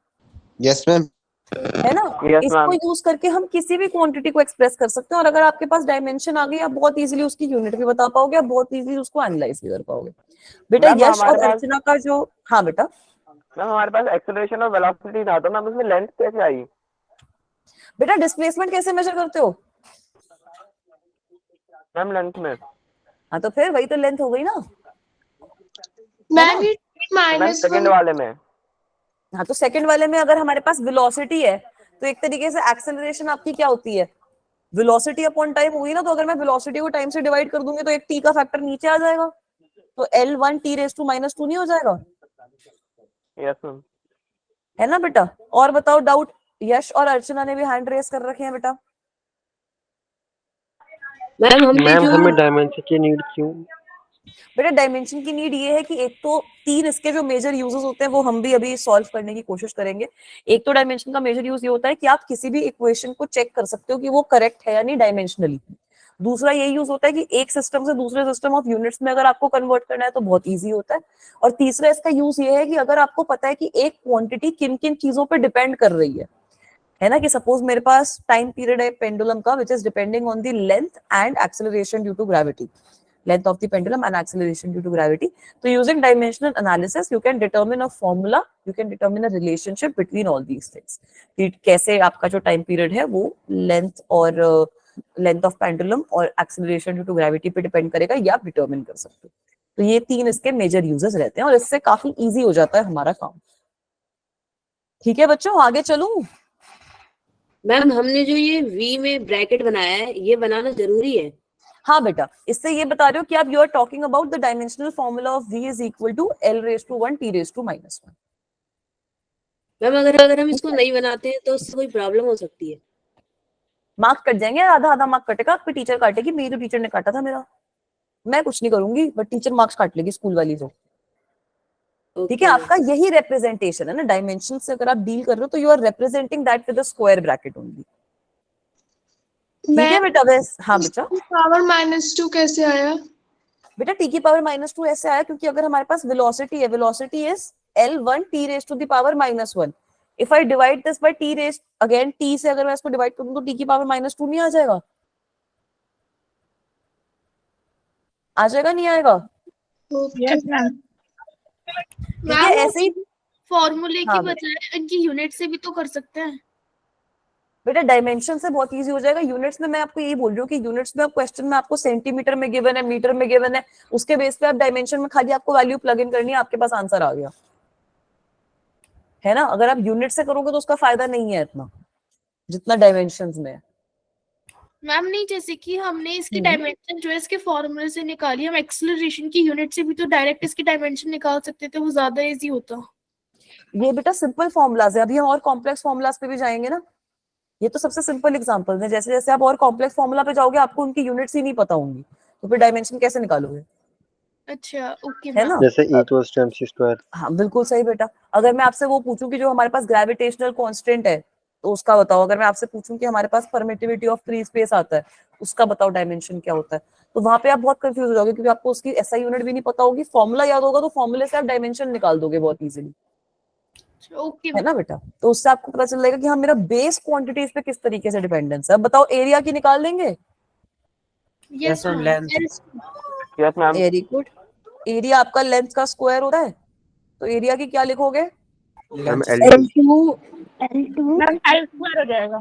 यस मैम। है ना। Yes, इसको ma'am. यूज करके हम किसी भी क्वांटिटी को एक्सप्रेस कर सकते हैं, और अगर आपके पास डायमेंशन आ गई, आप बहुत इजीली उसकी यूनिट भी बता पाओगे, आप बहुत इजीली उसको एनालाइज भी कर पाओगे। बेटा Ma'am, यश हमारे और पास- अर्चना का जो, हाँ बेटा, मैम हमारे पास एक्सेलरेशन और वेलोसिटी था, तो मैम उसमें लेंथ कैसे आई? बेटा डिस्प्लेसमेंट कैसे मेजर करते हो? मैम लेंथ में। हाँ तो फिर वही तो लेंथ हो गई ना। मैम ये मैम माइनस सेकंड वाले में। हाँ तो सेकंड वाले में अगर हमारे पास वेलोसिटी है तो एक तरीके से एक्सेलरेशन आपकी क्या होती है? वेलोसिटी अपॉन टाइम हुई ना। तो अगर मैं वेलोसिटी को टाइम से डिवाइड कर दूंगी तो एक टी का फैक्टर नीचे आ जाएगा, तो L1 t⁻² नहीं हो जाएगा? Yes ma'am. है ना बेटा? और बताओ डाउट? यश और अर्चना ने भी हैंड रेस कर रखे हैं बेटा। मैम हमने जो हमें डायमेंशन की नीड क्यों? बेटा डायमेंशन की नीड ये है कि एक तो 3 इसके जो मेजर यूजेस होते हैं वो हम भी अभी सॉल्व करने की कोशिश करेंगे। एक तो डायमेंशन का मेजर यूज ये होता है कि आप किसी भी इक्वेशन को चेक कर सकते हो कि वो करेक्ट है या नहीं डायमेंशनली। दूसरा ये यूज होता है कि एक सिस्टम से दूसरे सिस्टम ऑफ यूनिट्स में अगर आपको कन्वर्ट करना है तो बहुत इजी होता है। और तीसरा इसका यूज ये है कि अगर आपको पता है कि एक क्वांटिटी किन किन चीजों पर डिपेंड कर रही है ना, कि सपोज मेरे पास टाइम पीरियड है पेंडुलम का which is depending on the length and acceleration due to gravity, length of the pendulum and acceleration due to gravity. So using dimensional analysis you can determine a formula, you can determine a relationship between all these things कि कैसे आपका जो time period है वो length और length of pendulum और acceleration due to gravity पे depend करेगा, ये आप डिटरमिन कर सकते हो। तो ये 3 इसके मेजर यूजेस रहते हैं और इससे काफी इजी हो जाता है हमारा काम। ठीक है बच्चों, आगे चलूं? मैम हमने जो ये V में ब्रैकेट बनाया है ये बनाना जरूरी है? हाँ बेटा, इससे ये बता रहे हो कि आप you are talking about the dimensional formula of v is equal to L⁻⁴ t⁻⁻⁻⁴। Ma'am अगर हम इसको नहीं बनाते हैं तो उससे कोई प्रॉब्लम हो सकती है? मार्क्स कट जाएंगे, आधा आधा मार्क कटेगा, आपकी टीचर काटेगी। मेरी तो टीचर ने काटा था मेरा, मैं कुछ नहीं करूंगी बट टीचर मार्क्स काट लेगी स्कूल वाली तो। ठीक है, आपका यही रिप्रेजेंटेशन है ना डायमेंशन से। अगर आप डील कर रहे हो तो you are representing that with a square bracket only. ठीक है बेटा? बस हाँ बेटा। पावर -2 कैसे आया? बेटा t की पावर -2 ऐसे आया क्योंकि अगर हमारे पास वेलोसिटी है, velocity is L1 t⁻⁻1। If I divide this bye again t से अगर मैं इसको डिवाइड करूं तो t की पावर -2 नहीं आ जाएगा? आ जाएगा नहीं आएगा? Yes ma'am. ठीक है, ऐसे ही फॉर्मूले की हाँ बजाय इनकी यूनिट से भी तो कर सकते हैं। बेटा डायमेंशन से बहुत इजी हो जाएगा। यूनिट्स में मैं आपको यही बोल रही हूँ कि यूनिट्स में आप क्वेश्चन में आपको सेंटीमीटर में गिवन है, मीटर में गिवन है, उसके बेस पे आप डायमेंशन में खाली आपको वैल्यू प्लग इन करनी है, आपके पास आंसर आ गया। है ना? अगर आप यूनिट से करोगे तो उसका फायदा नहीं है इतना जितना डायमेंशंस में है। मैम नहीं, जैसे कि हमने इसकी डायमेंशन जो है इसके फॉर्मूले से निकाली, हम एक्सेलरेशन की यूनिट से भी तो डायरेक्ट इसकी डायमेंशन निकाल सकते थे, वो ज्यादा इजी होता। ये बेटा सिंपल फॉर्मुलाज है, अभी हम और कॉम्प्लेक्स फॉर्मुलाज पे भी जाएंगे ना। ये तो सबसे सिंपल एग्जांपल है, जैसे जैसे आप और कॉम्प्लेक्स फॉर्मूला पे जाओगे आपको उनकी यूनिट्स ही नहीं पता होंगी, तो फिर डायमेंशन कैसे निकालोगे? अच्छा ओके है ना? जैसे E = mc²। हाँ बिल्कुल सही बेटा। अगर मैं आपसे वो पूछूं कि जो हमारे पास ग्रेविटेशनल कांस्टेंट है तो उसका बताओ। अगर मैं आपसे पूछूं कि हमारे पास परमिटिविटी ऑफ फ्री स्पेस आता है उसका बताओ डायमेंशन क्या होता है, तो वहां पे आप बहुत कंफ्यूज हो जाओगे क्योंकि आपको उसकी एसआई यूनिट भी नहीं पता होगी। फॉर्मूला याद होगा तो फॉर्मूले से आप डायमेंशन निकाल दोगे बहुत इजीली। ओके है ना बेटा? तो उससे आपको पता चल जाएगा कि हाँ मेरा बेस क्वांटिटीज पे किस तरीके से डिपेंडेंस है। अब बताओ एरिया की निकाल देंगे? Yes ma'am length. Yes ma'am. Very good. Area आपका लेंथ का स्क्वायर होता है, तो एरिया की क्या लिखोगे? Ma'am L2 ma'am L square हो जाएगा।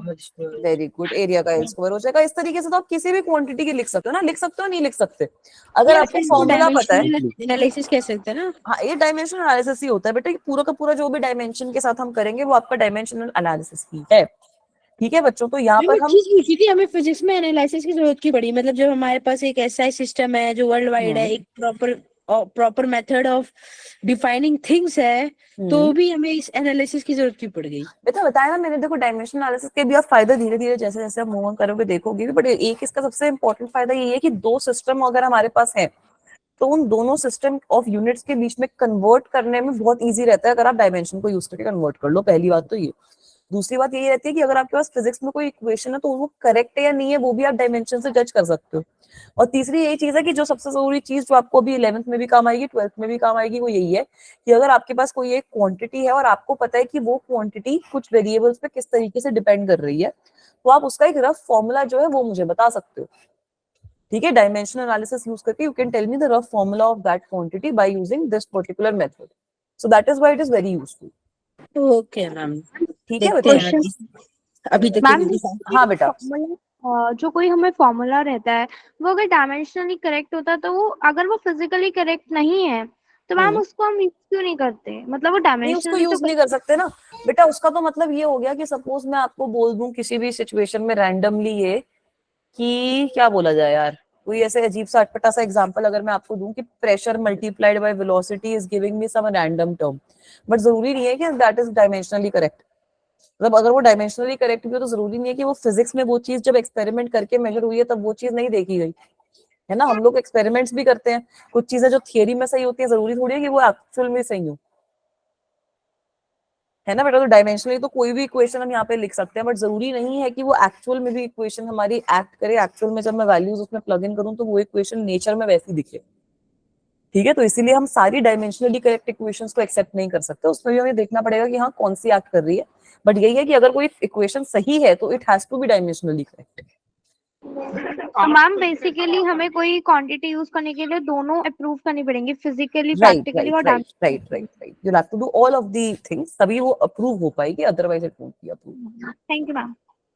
वेरी गुड, एरिया का एल स्क्वायर हो जाएगा। इस तरीके से तो आप किसी भी क्वांटिटी की लिख सकते हो ना, लिख सकते हो नहीं लिख सकते अगर आपको फॉर्मूला पता है। एनालिसिस कह सकते हैं ना? हाँ ये डायमेंशनल एनालिसिस ही होता है बेटा, ये पूरा का पूरा जो भी डायमेंशन के साथ हम करेंगे वो आपका डायमेंशनल एनालिसिस ही है। ठीक है बच्चों, तो यहाँ पर हम चीज पूछी थी, हमें फिजिक्स में एनालिसिस की जरूरत की पड़ी, मतलब जब हमारे पास एक ऐसा सिस्टम है जो वर्ल्ड वाइड है, एक proper method of defining things है, तो भी हमें इस एनालिसिस की जरूरत क्यों पड़ गई? बेटा बताया ना मैंने, देखो डायमेंशनल एनालिसिस के भी आप फायदे धीरे धीरे जैसे जैसे आप मूव ऑन करोगे देखोगे भी, बट एक इसका सबसे इंपॉर्टेंट फायदा ये है कि 2 सिस्टम अगर हमारे पास है तो उन दोनों सिस्टम ऑफ यूनिट्स के बीच में कन्वर्ट करने में बहुत इजी रहता है अगर आप डायमेंशन को यूज करके कन्वर्ट कर लो। पहली बात तो ये। दूसरी बात ये रहती है कि अगर आपके पास फिजिक्स में कोई इक्वेशन है तो वो करेक्ट है या नहीं है वो भी आप डायमेंशन से जज कर सकते हो। और तीसरी यही चीज है कि जो सबसे जरूरी चीज जो आपको अभी 11th में भी काम आएगी 12th में भी काम आएगी वो यही है कि अगर आपके पास कोई एक क्वांटिटी है और आपको पता है कि वो क्वांटिटी कुछ वेरिएबल्स पे किस तरीके से डिपेंड कर रही है, तो आप उसका एक रफ फॉर्मूला जो है वो मुझे बता सकते हो। ठीक है, डायमेंशनल एनालिसिस यूज करके you can tell me the rough formula of that quantity by using this particular method. So that is why it is very useful. Okay ma'am, ठीक है देखते बेटा? हैं अभी तक मैम हाँ बेटा। जो कोई हमें फॉर्मूला रहता है वो अगर डायमेंशनली करेक्ट होता है तो वो अगर वो फिजिकली करेक्ट नहीं है तो मैम उसको हम यूज क्यों नहीं करते? मतलब वो नहीं, उसको डायमेंशनली यूज नहीं कर सकते ना बेटा। उसका तो मतलब ये हो गया कि सपोज मैं आपको बोल दूं किसी भी सिचुएशन में रैंडमली ये कि क्या बोला जाए यार, कोई ऐसे अजीब सा अटपटा सा एग्जांपल अगर मैं आपको दूं कि pressure multiplied by velocity is giving me some random term, but जरूरी नहीं है कि दैट इज डायमेंशनली करेक्ट। मतलब अगर वो डायमेंशनली करेक्ट भी हो तो जरूरी नहीं है कि वो फिजिक्स में वो चीज जब एक्सपेरिमेंट करके मेजर हुई है तब वो चीज नहीं देखी गई है ना। हम लोग एक्सपेरिमेंट्स भी करते हैं, कुछ चीजें जो थियरी में सही होती है जरूरी थोड़ी है कि वो एक्चुअल में सही हो, है ना बेटा। तो डायमेंशनली तो कोई भी इक्वेशन हम यहाँ पे लिख सकते हैं, बट जरूरी नहीं है कि वो एक्चुअल में भी इक्वेशन हमारी एक्ट करे। एक्चुअल में जब मैं वैल्यूज उसमें प्लग इन करूँ तो वो इक्वेशन नेचर में वैसी दिखे। ठीक है, तो इसीलिए हम सारी डायमेंशनली करेक्ट इक्वेशंस को एक्सेप्ट नहीं कर सकते। उसमें भी हमें देखना पड़ेगा कि हाँ कौन सी एक्ट कर रही है, बट यही है कि अगर कोई इक्वेशन सही है तो it has to be dimensionally correct. तो मैम बेसिकली हमें कोई क्वांटिटी यूज करने के लिए दोनों अप्रूव करनी पड़ेंगे, फिजिकली, प्रैक्टिकली और right. You have to do all of the things, तभी वो अप्रूव हो पाएगी, otherwise it won't be approve. Thank you ma'am.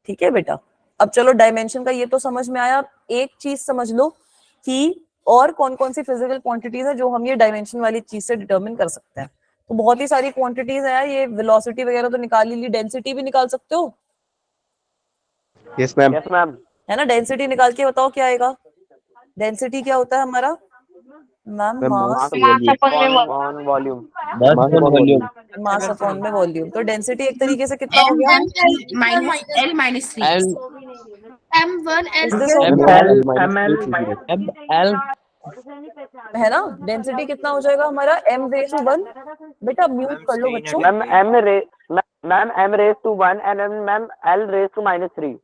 ठीक है बेटा। अब चलो डायमेंशन का ये तो समझ में आया। एक चीज समझ लो कि और कौन कौन सी फिजिकल क्वांटिटीज है जो हम ये डायमेंशन वाली चीज से डिटरमिन कर सकते हैं। तो बहुत ही सारी क्वांटिटीज है, ये वेलोसिटी वगैरह तो निकाल ली, डेंसिटी भी निकाल सकते हो। Yes ma'am. Yes ma'am. है ना, डेंसिटी निकाल के बताओ क्या आएगा। डेंसिटी क्या होता है हमारा ma'am? Mass on volume. Mass upon में वॉल्यूम। तो डेंसिटी एक तरीके से कितना हो गया? M1 Is L this okay? है ना, डेंसिटी कितना हो जाएगा हमारा m/1। बेटा म्यूट कर लो बच्चों। Ma'am m raise to 1 and ma'am l raise to -3।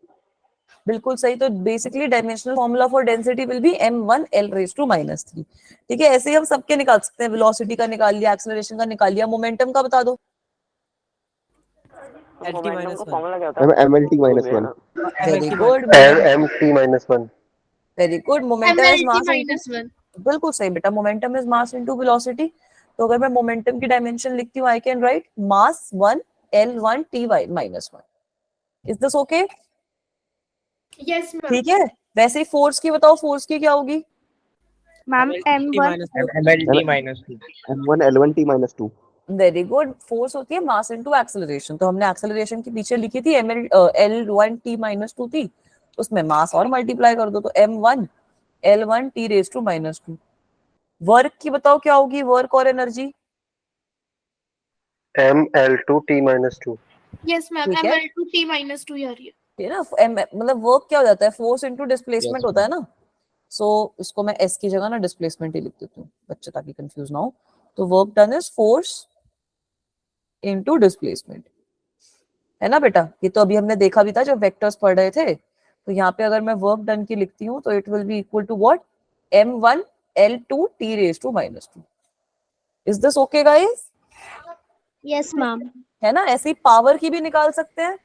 बिल्कुल सही। तो basically dimensional formula for density will be m1 l raise to -3। ठीक है, ऐसे ही हम सबके निकाल सकते हैं। वेलोसिटी का निकाल लिया, एक्सेलरेशन का निकाल लिया, मोमेंटम का बता दो। मोमेंटम का फॉर्मूला क्या होता है? mlt-1 very good, mt-1 very good. Momentum is MLT मास -1। बिल्कुल सही बेटा, momentum is mass into velocity. तो अगर मैं मोमेंटम की डायमेंशन लिखती हूँ, I can write mass 1 l1 ty -1। Is this okay? Yes ma'am. ठीक है। वैसे ही फोर्स की बताओ, फोर्स की क्या होगी? Ma'am m1 m1 l1t-2। Very good. Force होती है मास इनटू एक्सेलरेशन। तो हमने एक्सेलरेशन के पीछे लिखी थी l1t-2 थी, उसमें मास और मल्टीप्लाई कर दो तो m1 l1 t raise to -2। Work की बताओ क्या होगी, वर्क और एनर्जी? ml2t-2। यस मैम, ठीक है। ML2 T -2 आ रही है। ये ना मतलब वर्क क्या हो जाता है, फोर्स इनटू डिस्प्लेसमेंट होता है ना। सो इसको मैं एस की जगह ना डिस्प्लेसमेंट ही लिख देती हूँ बच्चे, ताकि कंफ्यूज ना हो। तो work done is force into displacement, है ना बेटा। ये तो अभी हमने देखा भी था जब वेक्टर्स पढ़ रहे थे। तो यहाँ पे अगर मैं वर्क डन की लिखती हूँ तो it will be equal to what? m1 l2 t raise to -2। Is this okay guys? Yes ma'am. है ना। ऐसी पावर की भी निकाल सकते हैं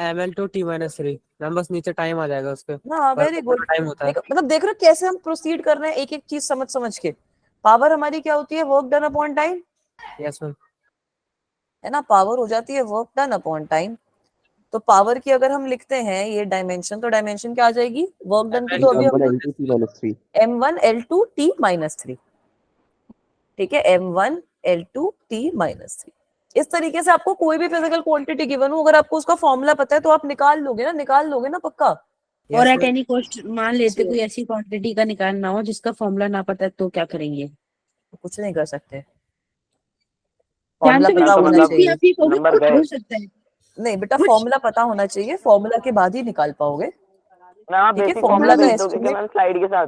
ml2 t-3। मैम बस नीचे टाइम आ जाएगा उसके। ना। Very good. टाइम होता है। मतलब देख रहे हो कैसे हम प्रोसीड कर रहे हैं, एक एक चीज समझ समझ के। पावर हमारी क्या होती है? Work done upon time. Yes ma'am. है ना, पावर हो जाती है वर्क डन अपॉन टाइम। तो पावर की अगर हम लिखते हैं ये डायमेंशन, तो डायमेंशन क्या आ जाएगी वर्क डन की? तो अभी हम m1 l2 t -3। ठीक है, m1 l2 t -3। इस तरीके से आपको कोई भी फिजिकल क्वांटिटी गिवन हो, अगर आपको उसका फॉर्मूला पता है तो आप निकाल लोगे ना पक्का। और एट एनी कॉस्ट मान लेते कोई ऐसी क्वांटिटी का निकालना हो जिसका फॉर्मूला ना पता है तो क्या करेंगे? कुछ नहीं कर सकते। ध्यान फॉर्मूला से पता होना बिल्कुल चाहिए। आप ये कहोगे नंबर कुछ गए। हो सकता है। नहीं बेटा, कुछ- फॉर्मूला पता होना चाहिए, फॉर्मूला के बाद ही निकाल पाओगे। मैम आप ठीक है, बेसिक फॉर्मूला फॉर्मूला का भेज दोगे क्या एस्टिमेट मैम स्लाइड के साथ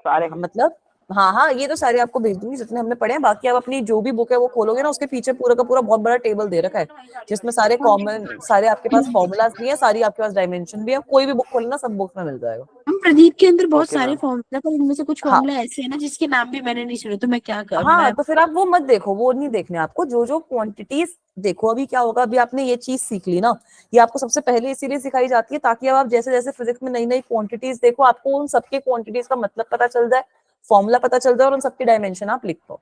सारे? मतलब हाँ ये तो सारे आपको भेज दूंगी जितने हमने पढ़े हैं। बाकी आप अपनी जो भी बुक है वो खोलोगे ना, उसके पीछे पूरा का पूरा बहुत बड़ा टेबल दे रखा है जिसमें सारे कॉमन, सारे आपके पास फॉर्मूलाज भी है, सारी आपके पास डायमेंशन भी है। कोई भी बुक खोलना, सब बुक में मिल जाएगा। हम प्रदीप के अंदर बहुत Okay, सारे मैम। फॉर्मूला, पर इनमें से कुछ हाँ फॉर्मूला ऐसे है ना जिसके नाम भी मैंने नहीं सुने, तो मैं क्या कर हाँ, मैं तो फिर आप वो मत देखो, वो नहीं देखने आपको। जो जो क्वांटिटीज देखो, अभी क्या होगा, अभी आपने ये चीज सीख ली ना, ये आपको सबसे पहले इसीलिए सिखाई जाती है ताकि अब आप जैसे जैसे फिजिक्स में नई नई क्वांटिटीज देखो, आपको उन सबके क्वांटिटीज का मतलब पता चल जाए, फॉर्मूला पता चल जाए और उन सबकी डायमेंशन आप लिख पाओ।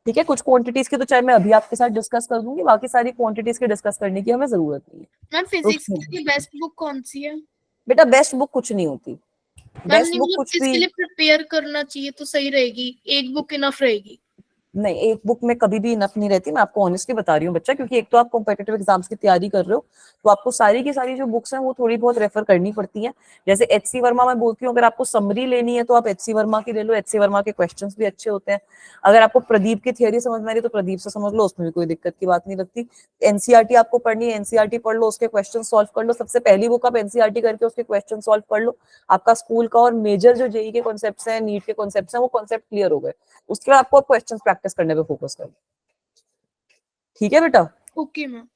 ठीक है, कुछ क्वांटिटीज की तो चाहे मैं अभी आपके साथ डिस्कस कर दूंगी, बाकी सारी क्वांटिटीज की डिस्कस करने की हमें जरूरत नहीं है। मैम फिजिक्स के लिए बेस्ट बुक कौन सी है? बेटा बेस्ट बुक कुछ नहीं होती, मैम बेस्ट नहीं बुक मतलब कुछ इसके भी लिए प्रिपेयर करना चाहिए तो सही रहेगी, एक बुक इनफ रहेगी? नहीं, एक बुक में कभी भी इनफ नहीं रहती, मैं आपको ऑनेस्टली बता रही हूँ बच्चा, क्योंकि एक तो आप कॉम्पिटिटिव एग्जाम्स की तैयारी कर रहे हो, तो आपको सारी की सारी जो बुक्स हैं वो थोड़ी बहुत रेफर करनी पड़ती हैं। जैसे एचसी वर्मा मैं बोलती हूँ, अगर आपको समरी लेनी है तो आप एचसी वर्मा की ले लो, एचसी वर्मा के क्वेश्चंस भी अच्छे होते हैं। अगर आपको प्रदीप की थियरी समझ में आ रही है तो प्रदीप से समझ लो, उसमें भी कोई दिक्कत की बात नहीं लगती। एनसीईआरटी आपको पढ़नी है, एनसीईआरटी पढ़ लो, उसके क्वेश्चन सॉल्व कर लो, सबसे पहली बुक आप एनसीईआरटी करके उसके क्वेश्चन सॉल्व कर लो, आपका स्कूल का और मेजर जो जेई के कॉन्सेप्ट्स हैं, नीट के कॉन्सेप्ट्स हैं, वो कॉन्सेप्ट क्लियर हो गए। उसके बाद आपको क्वेश्चन प्रैक्टिस करने पे फोकस करना। ठीक है बेटा? Okay ma'am.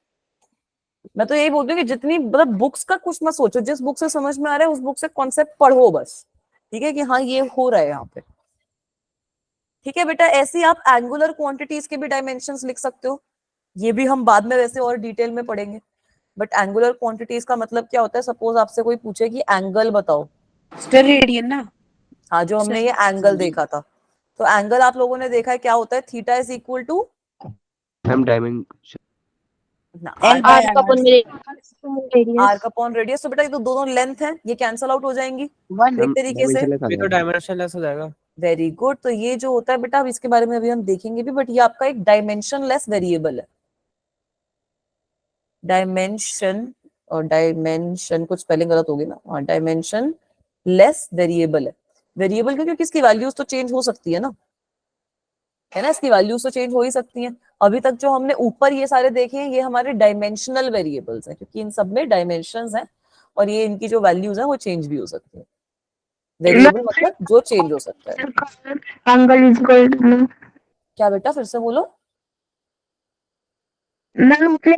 मैं तो यही बोलती हूँ कि जितनी मतलब बुक्स का कुछ मत सोचो, जिस बुक से समझ में आ रहा है उस बुक से कॉन्सेप्ट पढ़ो बस। ठीक है कि हाँ ये हो रहा है यहाँ पे। ठीक है बेटा, ऐसे ही आप एंगुलर क्वांटिटीज के भी डायमेंशंस लिख सकते हो, ये भी हम बाद में वैसे और डिटेल में पढ़ेंगे। बट एंगुलर क्वांटिटीज का मतलब क्या होता है, सपोज आपसे कोई पूछे कि एंगल बताओ, रेडियन ना। हाँ जो हमने ये एंगल देखा था, तो एंगल आप लोगों ने देखा है क्या होता है, theta is equal to ma'am dimension arc upon radius. तो बेटा ये तो दोनों लेंथ है, ये कैंसल आउट हो जाएंगी एक तरीके से। ये तो डायमेंशनलेस हो जाएगा। Very good. तो ये जो होता है बेटा, अब इसके बारे में अभी हम देखेंगे भी, बट ये आपका एक डायमेंशन लेस वेरिएबल है। डायमेंशन और डायमेंशन कुछ स्पेलिंग गलत होगी ना, हाँ डायमेंशन लेस वेरिएबल है। वेरिएबल क्योंकि इसकी वैल्यूज तो चेंज हो सकती है ना, है ना, इसकी वैल्यूज तो चेंज हो ही सकती हैं। अभी तक जो हमने ऊपर ये सारे देखे हैं ये हमारे डायमेंशनल वेरिएबल्स हैं, क्योंकि इन सब में डायमेंशंस हैं और ये इनकी जो वैल्यूज हैं वो चेंज भी हो सकती है। वेरिएबल मतलब जो चेंज हो सकता है। एंगल इज इक्वल टू क्या बेटा फिर से बोलो? मैम अपने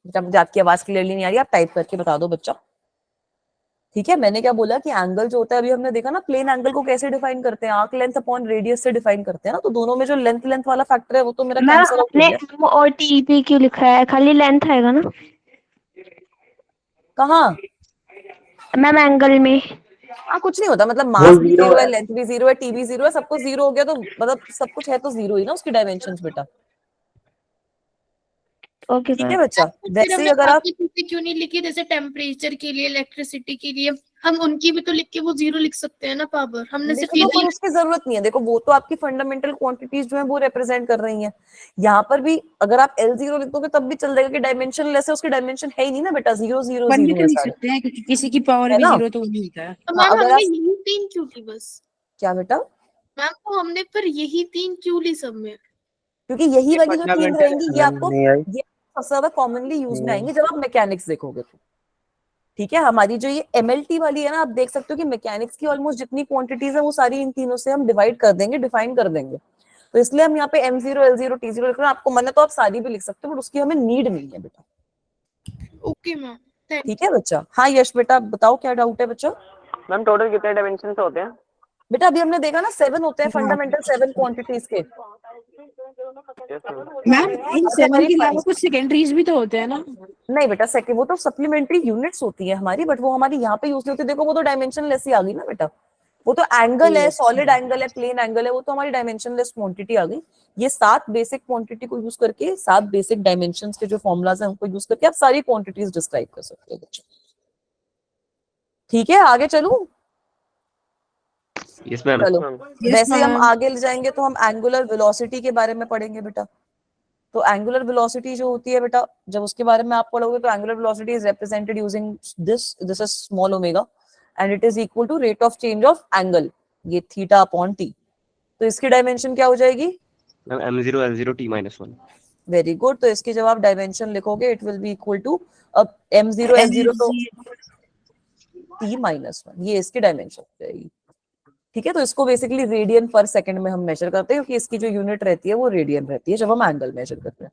बेटा मुझे आपकी आवाज क्लियरली नहीं आ रही, आप टाइप करके बता दो बच्चा। ठीक है, मैंने क्या बोला कि एंगल जो होता है, अभी हमने देखा ना प्लेन एंगल को कैसे डिफाइन करते हैं, आर्क लेंथ अपॉन रेडियस से डिफाइन करते हैं ना, तो दोनों में जो लेंथ वाला फैक्टर है वो तो मेरा मैम कैंसिल आउट हो आपने गया। एम और टीपी क्यों लिखा है, खाली लेंथ आएगा ना कहाँ? मैम एंगल में? हाँ कुछ नहीं होता, मतलब मास भी जीरो है, लेंथ भी जीरो है, टी भी जीरो है, सब कुछ जीरो हो गया तो मतलब सब कुछ है तो जीरो ही ना उसकी डायमेंशंस बेटा। ओके ठीक है मैम। बच्चा। फिर वैसे हमने ही अगर आप बाकी चीजें क्यों नहीं लिखी, जैसे टेम्परेचर के लिए, इलेक्ट्रिसिटी के लिए, हम उनकी भी तो लिख के वो जीरो लिख सकते हैं ना पावर, हमने सिर्फ देखो तो पर ये उसकी जरूरत नहीं है, देखो वो तो आपकी फंडामेंटल क्वांटिटीज जो है वो रिप्रेजेंट कर रही हैं। यहाँ पर भी अगर आप L0 लिख दोगे तब भी चल जाएगा कि डायमेंशन लेस है, उसकी डायमेंशन है ही नहीं ना बेटा, जीरो जीरो वन भी जीरो तो है लिख सारे, सकते हैं क्योंकि किसी की पावर है भी ना? जीरो तो वो नहीं होता है। तो हाँ, मैम अगर हमने आप यही तीन क्यों ली बस? क्या बेटा? मैम तो हमने फिर यही तीन क्यों ली सब में? क्योंकि यही वाली जो तीन फंडामेंटल रहेंगी ये आपको नहीं आई। ये सबसे ज्यादा कॉमनली यूज में आएंगी जब आप मैकेनिक्स देखोगे तो। ठीक है, हमारी जो ये MLT वाली है ना, आप देख सकते हो कि मैकेनिक्स की ऑलमोस्ट जितनी क्वांटिटीज है वो सारी इन तीनों से हम डिवाइड कर देंगे, डिफाइन कर देंगे। तो इसलिए हम यहाँ पे M0 L0 T0 लिख रहे हैं। आपको मन है तो आप सारी भी लिख सकते हो, बट उसकी हमें नीड नहीं है बेटा। ओके मैम, थैंक ठीक है बच्चा। हाँ यश बेटा बताओ क्या डाउट है बच्चा? मैम टोटल कितने डायमेंशन होते हैं? बेटा अभी हमने देखा ना 7 होते हैं फंडामेंटल, 7 क्वांटिटीज के। मैम इन और 7 हमारी के अलावा कुछ सेकेंडरीज भी तो होते हैं ना। नहीं बेटा, सेकंड वो तो सप्लीमेंट्री यूनिट्स होती है हमारी, बट वो हमारी यहाँ पे यूज नहीं होती। देखो वो तो डायमेंशन लेस ही आ गई ना बेटा, वो तो एंगल है, सॉलिड एंगल है, प्लेन एंगल है, वो तो हमारी डायमेंशन लेस क्वांटिटी आ गई। ये 7 बेसिक क्वांटिटी को यूज करके, 7 बेसिक डायमेंशंस के जो फॉर्मूलाज हैं उनको यूज करके आप सारी क्वांटिटीज डिस्क्राइब कर सकते हो बच्चों। ठीक है, आगे चलूं? Yes ma'am. चलो Yes, वैसे हम ma'am. आगे ले जाएंगे तो हम एंगुलर वेलोसिटी के बारे में पढ़ेंगे बेटा। तो एंगुलर वेलोसिटी जो होती है बेटा, जब उसके बारे में आप पढ़ोगे तो angular velocity is represented using this is small omega and it is equal to rate of change of angle, ये थीटा अपॉन टी। तो इसकी डायमेंशन क्या हो जाएगी? Ma'am M0 L0 T-1। Very good. तो इसकी जब आप डायमेंशन लिखोगे it will be equal to, अब M0 L0 तो T-1, ये इसकी डायमेंशन हो जाएगी। ठीक है, तो इसको बेसिकली रेडियन पर सेकंड में हम मेजर करते हैं, क्योंकि इसकी जो यूनिट रहती है वो रेडियन रहती है जब हम एंगल मेजर करते हैं।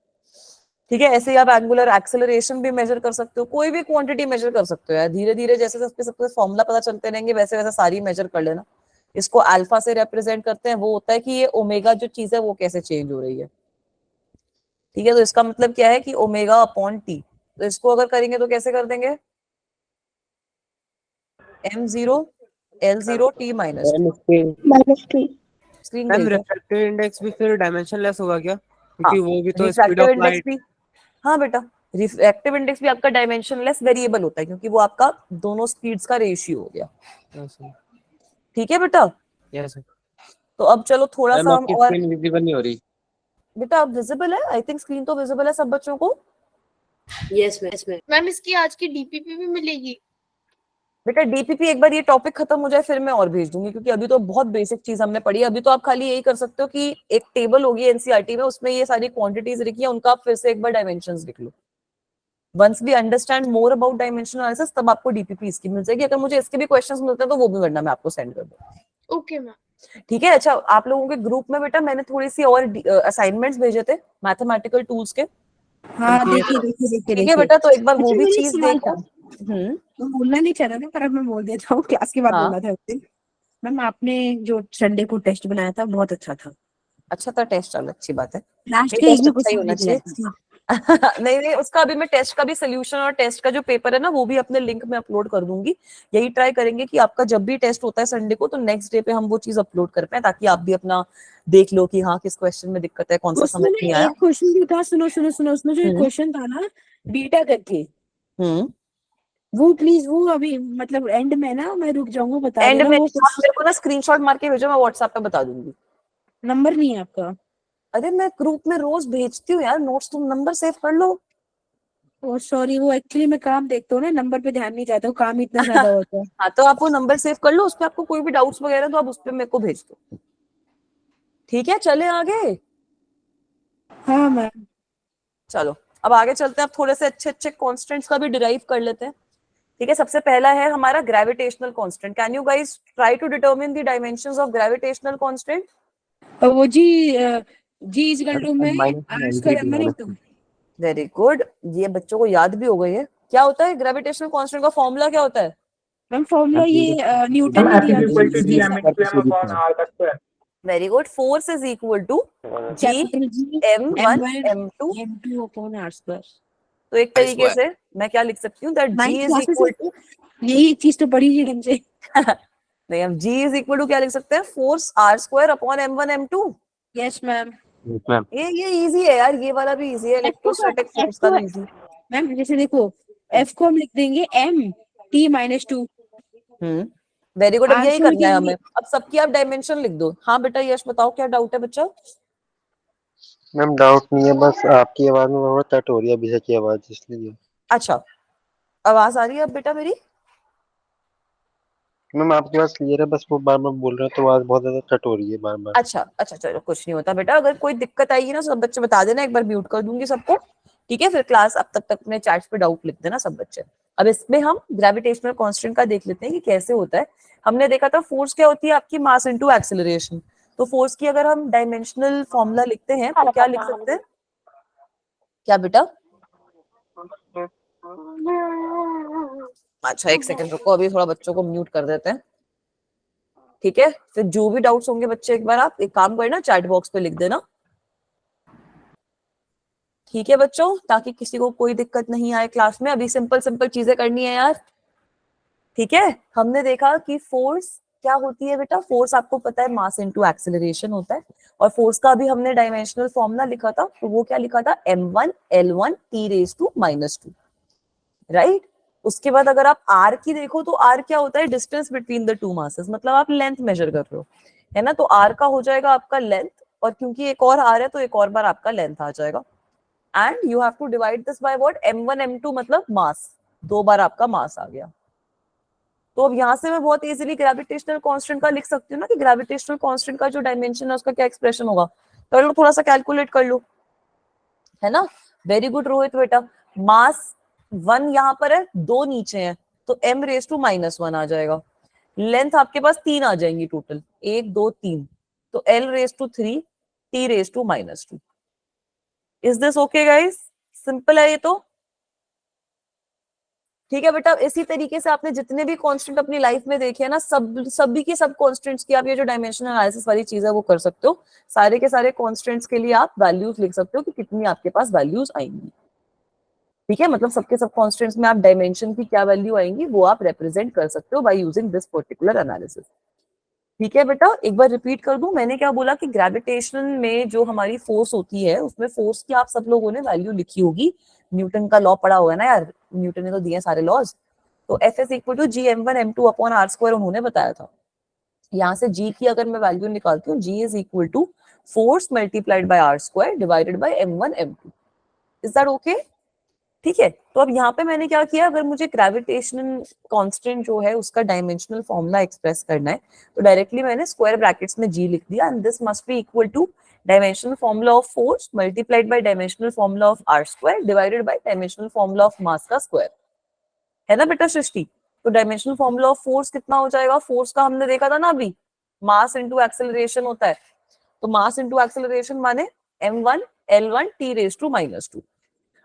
ठीक है, ऐसे ही आप एंगुलर एक्सेलरेशन भी मेजर कर सकते हो, कोई भी क्वांटिटी मेजर कर सकते हो यार, धीरे धीरे जैसे सबके फॉर्मूला पता चलते रहेंगे वैसे वैसे सारी मेजर कर लेना। इसको अल्फा से रिप्रेजेंट करते हैं, वो होता है कि ये ओमेगा जो चीज है वो कैसे चेंज हो रही है। ठीक है, तो इसका मतलब क्या है कि ओमेगा अपॉन टी। तो इसको अगर करेंगे तो कैसे कर देंगे? M0 L0 T-1। -3 screen ma'am भेज दो। रिफ्रैक्टिव इंडेक्स भी फिर डायमेंशनलेस होगा क्या? क्योंकि हाँ, वो भी तो speed refractive of index light. भी, हाँ बेटा, रिफ्रैक्टिव इंडेक्स भी आपका डायमेंशनलेस वेरिएबल होता है क्योंकि वो आपका दोनों स्पीड्स का रेशियो हो गया। ठीक है बेटा। Yes sir. तो अब चलो थोड़ा मैम सा हम आपकी और, स्क्रीन विजिबल नहीं हो रही। बेटा अब विजिबल है, आई थिंक स्क्रीन तो विजिबल है सब बच्चों को। Yes ma'am. मैम इसकी आज की डीपीपी भी मिलेगी? बेटा डीपीपी एक बार ये टॉपिक खत्म हो जाए फिर मैं और भेज दूंगी, क्योंकि अभी तो बहुत बेसिक चीज हमने पढ़ी है। अभी तो आप खाली यही कर सकते हो कि एक टेबल होगी एनसीईआरटी में, उसमें ये सारी क्वांटिटीज लिखी है, उनका आप फिर से एक बार डायमेंशंस लिख लो। Once we understand more about dimensional analysis तब आपको डीपीपी इसकी मिल जाएगी। अगर मुझे इसके भी क्वेश्चंस मिलते हैं तो वो भी वरना मैं आपको सेंड कर दूंगी। Okay ma'am. ठीक है। अच्छा, आप लोगों के ग्रुप में बेटा मैंने थोड़ी सी और असाइनमेंट्स भेजे थे मैथमेटिकल टूल्स के। हाँ देखिए ठीक है बेटा, तो एक बार वो अच्छा, भी मेरा एक चीज सवाल देखो। था। मैं बोलना नहीं चाह रहा था पर अब मैं बोल देता हूँ, क्लास के बाद हाँ। बोलना था उस दिन। मैम आपने जो संडे को टेस्ट बनाया था बहुत अच्छा था। अच्छा था टेस्ट, चलो अच्छी बात है। लास्ट नहीं, का एक टेस्ट भी अच्छा ही क्वेश्चन होना नहीं चाहिए। था। नहीं नहीं, उसका अभी मैं टेस्ट का भी सोल्यूशन और टेस्ट का जो पेपर है ना वो भी अपने लिंक में अपलोड कर दूंगी। यही ट्राई करेंगे कि आपका जब भी टेस्ट होता है संडे को तो नेक्स्ट डे पे हम वो चीज अपलोड कर पाए, ताकि आप भी अपना देख लो कि हाँ किस क्वेश्चन में दिक्कत है, कौन सा समझ उसमें नहीं ना आया। एक क्वेश्चन भी था, सुनो सुनो सुनो, उसमें जो एक हम्म क्वेश्चन था ना बीटा करके, हम्म वो प्लीज वो अभी मतलब एंड में ना मैं रुक जाऊंगा, बता एंड देना में वो आप मेरे को ना स्क्रीनशॉट मार के भेजो, मैं व्हाट्सएप पे बता दूंगी। नंबर नहीं है आपका? अरे मैं ग्रुप में रोज भेजती हूँ यार नोट्स, तुम नंबर सेव कर लो। ओ सॉरी, वो एक्चुअली मैं काम देखता हूँ ना, नंबर पे ध्यान नहीं जाता, वो काम ही इतना ज्यादा होता है। हाँ तो आप वो नंबर सेव कर लो, उस पर आपको कोई भी डाउट्स वगैरह तो आप उस पर मेरे को भेज दो। ठीक है, चले आगे। हाँ मैम। चलो अब आगे चलते हैं, अब थोड़े से अच्छे अच्छे कॉन्स्टेंट्स का भी डिराइव कर लेते हैं। ठीक है, सबसे पहला है हमारा gravitational constant. Can you guys try to determine the dimensions of gravitational constant? और वो जी इज इक्वल टू में minus R square M minus two. Very good, ये बच्चों को याद भी हो गई है। क्या होता है ग्रेविटेशनल कांस्टेंट का फॉर्मूला, क्या होता है? मैम फॉर्मूला ये न्यूटन मैम ने एफ दिया इज था इक्वल टू जी इसके एम हिसाब इंटू एम अपॉन आर का square. Very good, force is equal to G capital G m1 m1 m2। m2 upon R square. तो एक तरीके से मैं क्या लिख सकती हूँ, that g ninth is classes equal to, यही एक चीज तो पढ़ी थी ढंग से। नहीं हम g इज इक्वल टू क्या लिख सकते हैं, force r square upon m1 m2। Yes ma'am. Ma'am. ये इजी है यार, ये वाला भी इजी है, इलेक्ट्रोस्टैटिक फोर्स का भी इजी। मैम जैसे देखो एफ को हम लिख देंगे m t minus 2। Very good, अब R यही से करना है लिखेंगे। हमें। अब सबकी आप डायमेंशन लिख दो। हाँ बेटा यश बताओ क्या डाउट है बच्चा? मैम डाउट नहीं है, बस आपकी आवाज में बहुत कट हो रही है अभी से की आवाज, इसलिए। अच्छा, आवाज आ रही है अब बेटा मेरी? मैम आपकी आवाज क्लियर है, बस वो बार बार बोल रहे हैं तो आवाज बहुत ज्यादा कट हो रही है बार बार। अच्छा अच्छा, चलो कुछ नहीं होता बेटा, अगर कोई दिक्कत आएगी ना सब बच्चे बता देना, एक बार म्यूट कर दूंगी सबको। ठीक है, फिर क्लास अब तक अपने चैट्स पे डाउट लिख देना सब बच्चे। अब इसमें हम ग्रेविटेशनल कांस्टेंट का देख लेते हैं कि कैसे होता है। हमने देखा था फोर्स क्या होती है आपकी, मास इनटू एक्सेलरेशन। तो फोर्स की अगर हम डायमेंशनल फॉर्मूला लिखते हैं तो क्या लिख सकते हैं, क्या बेटा? अच्छा एक सेकंड रुको, अभी थोड़ा बच्चों को म्यूट कर देते हैं। ठीक है, फिर जो भी डाउट्स होंगे बच्चे एक बार आप एक काम करना, चैट बॉक्स पे लिख देना। ठीक है बच्चों, ताकि किसी को कोई दिक्कत नहीं आए क्लास में। अभी सिंपल सिंपल चीजें करनी है यार। ठीक है, हमने देखा कि फोर्स क्या होती है बेटा, फोर्स आपको पता है मास इनटू एक्सेलरेशन होता है। और फोर्स का अभी हमने डायमेंशनल फॉर्मूला लिखा था, तो वो क्या लिखा था, m1 l1 t raise to -2। Right, उसके बाद अगर आप r की देखो तो r क्या होता है, distance between the two masses, मतलब आप लेंथ मेजर कर रहे हो, है ना। तो r का हो जाएगा आपका लेंथ, और क्योंकि एक और r है तो एक और बार आपका लेंथ आ जाएगा। And you have to divide this by what, m1 m2 मतलब मास, दो बार आपका मास आ गया। तो अब यहाँ से मैं बहुत इजीली ग्रेविटेशनल कांस्टेंट का लिख सकती हूँ ना, कि ग्रेविटेशनल कांस्टेंट का जो डायमेंशन है उसका क्या एक्सप्रेशन होगा। कर लो, थोड़ा सा कैलकुलेट कर लो, है ना। वेरी गुड रोहित बेटा। मास 1 यहाँ पर है, 2 नीचे हैं, तो m रेज टू -1 आ जाएगा। लेंथ आपके पास 3 आ जाएंगी टोटल, 1 2 3, तो l raise to 3 t raise to -2। Is this okay guys? Simple है ये तो। ठीक है बेटा, इसी तरीके से आपने जितने भी कांस्टेंट अपनी लाइफ में देखे हैं ना, सभी के सब कांस्टेंट्स की आप ये जो डायमेंशनल एनालिसिस वाली चीज है वो कर सकते हो। सारे के सारे कांस्टेंट्स के लिए आप वैल्यूज लिख सकते हो कि कितनी आपके पास वैल्यूज आएंगी। ठीक है, मतलब सबके सब कांस्टेंट्स में आप डायमेंशन की क्या वैल्यू आएंगी वो आप रिप्रेजेंट कर सकते हो bye using this particular analysis. ठीक है बेटा, एक बार रिपीट कर दूं, मैंने क्या बोला कि ग्रेविटेशन में जो हमारी फोर्स होती है उसमें फोर्स की आप सब लोगों ने वैल्यू लिखी होगी, न्यूटन का लॉ पढ़ा होगा ना यार, न्यूटन ने तो दिए सारे लॉज। तो F is equal to G m1 m2 upon r square उन्होंने बताया था। यहाँ से G की अगर मैं वैल्यू निकालती हूँ, G is equal to force multiplied by r square divided by m1 m2। Is that okay? ठीक है, तो अब यहाँ पे मैंने क्या किया, अगर मुझे ग्रेविटेशनल कांस्टेंट जो है उसका डायमेंशनल फॉर्मूला एक्सप्रेस करना है तो डायरेक्टली मैंने स्क्वायर ब्रैकेट्स में G लिख दिया, and this must be equal two dimensional formula of force multiplied bye dimensional formula of r square divided bye dimensional formula of mass का स्क्वायर, है ना बेटा सृष्टि? तो डायमेंशनल फॉर्मूला ऑफ फोर्स कितना हो जाएगा, फोर्स का हमने देखा था ना अभी, मास इनटू एक्सेलरेशन होता है, तो मास इनटू एक्सेलरेशन माने m1 l1 t raise to -2।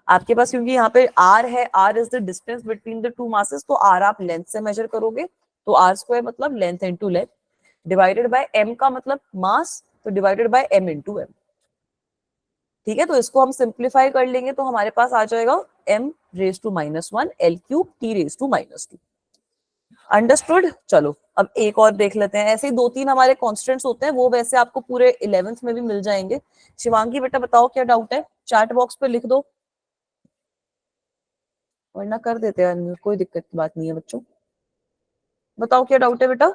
आपके पास क्योंकि यहाँ पे r है, r is the distance between the two masses, तो r आप लेंथ से मेजर करोगे, तो r स्क्वायर मतलब length into length divided by m का मतलब मास, तो divided by m into m। ठीक है, तो इसको हम सिंप्लीफाई कर लेंगे तो हमारे पास आ जाएगा m raise to -1 l cube t raise to -2। Understood? चलो अब एक और देख लेते हैं, ऐसे ही 2-3 हमारे कॉन्स्टेंट्स होते हैं, वो वैसे आपको पूरे 11th में भी मिल जाएंगे। शिवांगी बेटा बताओ क्या डाउट है, चैट बॉक्स पे लिख दो, वरना कर देते हैं अनम्यूट, कोई दिक्कत की बात नहीं है बच्चों। बताओ क्या डाउट है बेटा,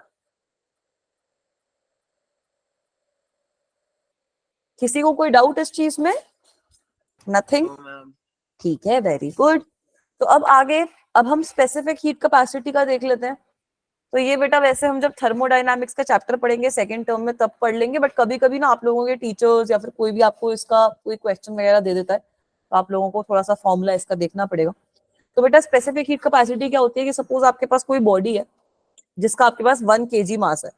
किसी को कोई डाउट इस चीज में? नथिंग? ठीक है, वेरी गुड। तो अब आगे, अब हम स्पेसिफिक हीट कैपेसिटी का देख लेते हैं। तो ये बेटा वैसे हम जब थर्मोडायनामिक्स का चैप्टर पढ़ेंगे सेकंड टर्म में तब पढ़ लेंगे, बट कभी कभी ना आप लोगों के टीचर्स या फिर कोई भी आपको इसका कोई क्वेश्चन वगैरह दे देता है, तो आप लोगों को थोड़ा सा फॉर्मूला इसका देखना पड़ेगा। तो बेटा स्पेसिफिक हीट कैपेसिटी क्या होती है कि सपोज आपके पास कोई बॉडी है जिसका आपके पास 1 kg मास है,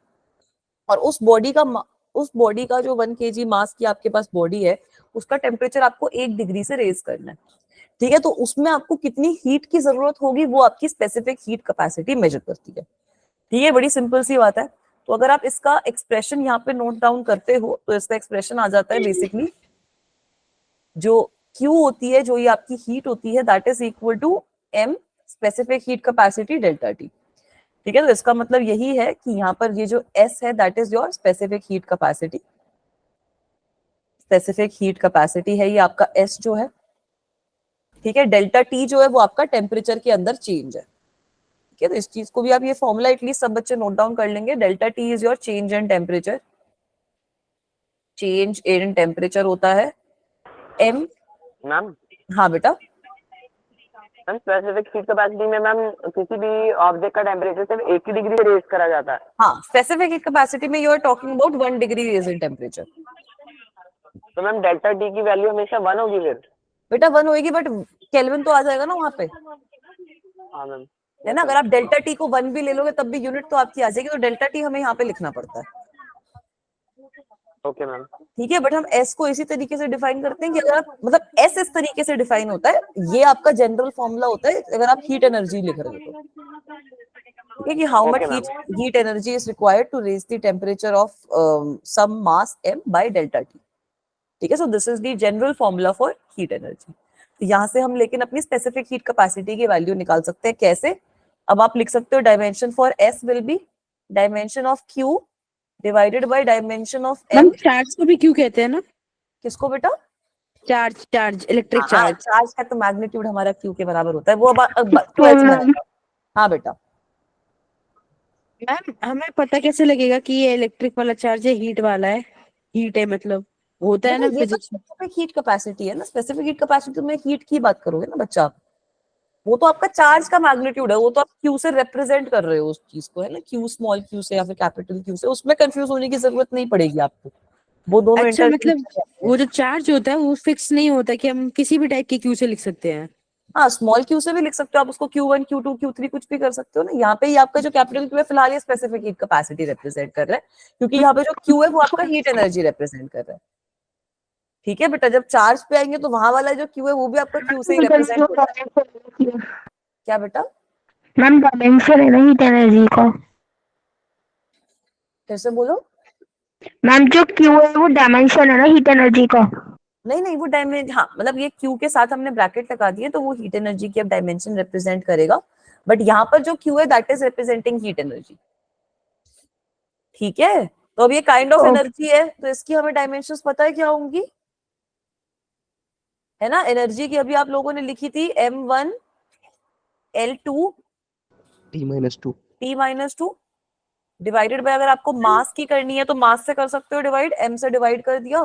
और उस बॉडी का जो 1 kg मास की आपके पास बॉडी है उसका टेम्परेचर आपको 1 डिग्री से रेज करना है। ठीक है, तो उसमें आपको कितनी हीट की जरूरत होगी वो आपकी स्पेसिफिक हीट कैपेसिटी मेजर करती है। ठीक है, बड़ी सिंपल सी बात है। तो अगर आप इसका एक्सप्रेशन यहाँ पे नोट डाउन करते हो तो इसका एक्सप्रेशन आ जाता है बेसिकली, जो Q होती है, जो ये आपकी हीट होती है, that is equal to m specific heat capacity delta T। ठीक है, तो इसका मतलब यही है कि यहाँ पर ये जो S है that is your specific heat capacity, specific heat capacity है ये आपका S जो है। ठीक है, डेल्टा T जो है वो आपका टेम्परेचर के अंदर चेंज है। ठीक है, तो इस चीज को भी आप ये फॉर्मूला एटलीस्ट सब बच्चे नोट डाउन कर लेंगे, delta T is your change in temperature, change in temperature होता है m। मैम हाँ बेटा, मैम स्पेसिफिक हीट कैपेसिटी में मैम किसी भी ऑब्जेक्ट का टेम्परेचर सिर्फ 1 ही डिग्री रेज करा जाता है। हाँ स्पेसिफिक हीट कैपेसिटी में you are talking about 1 degree raise in temperature. तो मैम डेल्टा टी की वैल्यू हमेशा 1 होगी फिर? बेटा 1 होगी, बट केल्विन तो आ जाएगा ना वहां पे, हाँ मैम, है ना? अगर आप डेल्टा टी को 1 भी ले लोगे तब भी यूनिट तो आपकी आ जाएगी, तो डेल्टा टी हमें यहाँ पे लिखना पड़ता है। Okay ma'am. ठीक है, बट हम एस को इसी तरीके से डिफाइन करते हैं कि अगर आप मतलब एस इस तरीके से डिफाइन होता है, ये आपका जनरल फॉर्मूला होता है अगर आप हीट एनर्जी लिख रहे हो तो। ठीक है, कि how much heat energy is required to raise the temperature of some mass m by delta T. ठीक है, so this is the general formula for heat energy. यहाँ से हम लेकिन अपनी स्पेसिफिक हीट कैपेसिटी की वैल्यू निकाल सकते हैं। कैसे? अब आप लिख सकते हो dimension for S will be dimension of Q divided by dimension of m। Charge को भी क्यों कहते हैं ना? किसको बेटा? Charge electric charge. चार्ज का तो मैग्नीट्यूड हमारा क्यू के बराबर होता है, वो अब 12th में आएगा। हाँ बेटा। मैम हमें पता कैसे लगेगा कि ये इलेक्ट्रिक वाला चार्ज है, हीट वाला है? हीट है मतलब होता है ना ये तो फिजिक्स में। स्पेसिफिक हीट कैपेसिटी है ना, स्पेसिफिक हीट कैपेसिटी में हीट की बात करोगे ना बच्चा आप, वो तो आपका चार्ज का मैग्नीट्यूड है, वो तो आप क्यू से रिप्रेजेंट कर रहे हो उस चीज को, है ना? क्यू स्मॉल क्यू से या फिर कैपिटल क्यू से, उसमें कंफ्यूज होने की जरूरत नहीं पड़ेगी आपको, वो दोनों अच्छा मतलब वो जो चार्ज होता है वो फिक्स नहीं होता कि हम किसी भी टाइप के क्यू से लिख सकते हैं? हाँ, स्मॉल क्यू से भी लिख सकते हो आप उसको, Q1 Q2 Q3 कुछ भी कर सकते हो ना। यहाँ पे ये आपका जो कैपिटल क्यू है फिलहाल ये स्पेसिफिक हीट कैपेसिटी रिप्रेजेंट कर रहा है, क्योंकि यहाँ पे जो क्यू है वो आपका हीट एनर्जी रिप्रेजेंट कर रहा है। ठीक है बेटा, जब चार्ज पे आएंगे तो वहां वाला जो क्यू है वो भी आपका क्यू से ही रिप्रेजेंट होता है। क्या बेटा? मैम डायमेंशन है ना हीट एनर्जी का। फिर से बोलो। मैम जो क्यू है वो डायमेंशन है ना हीट एनर्जी का। नहीं वो डायमेंशन, हाँ मतलब ये क्यू के साथ हमने ब्रैकेट लगा दिए तो वो हीट एनर्जी की अब डायमेंशन रिप्रेजेंट करेगा, बट यहाँ पर जो क्यू है that is representing heat energy. ठीक है, तो अब ये काइंड ऑफ Okay. एनर्जी है, तो इसकी हमें डायमेंशंस पता है क्या होंगी, है ना। एनर्जी की अभी आप लोगों ने लिखी थी m1 l2 T-2 t-2 divided by, अगर आपको मास की करनी है तो मास से कर सकते हो डिवाइड, m से डिवाइड कर दिया,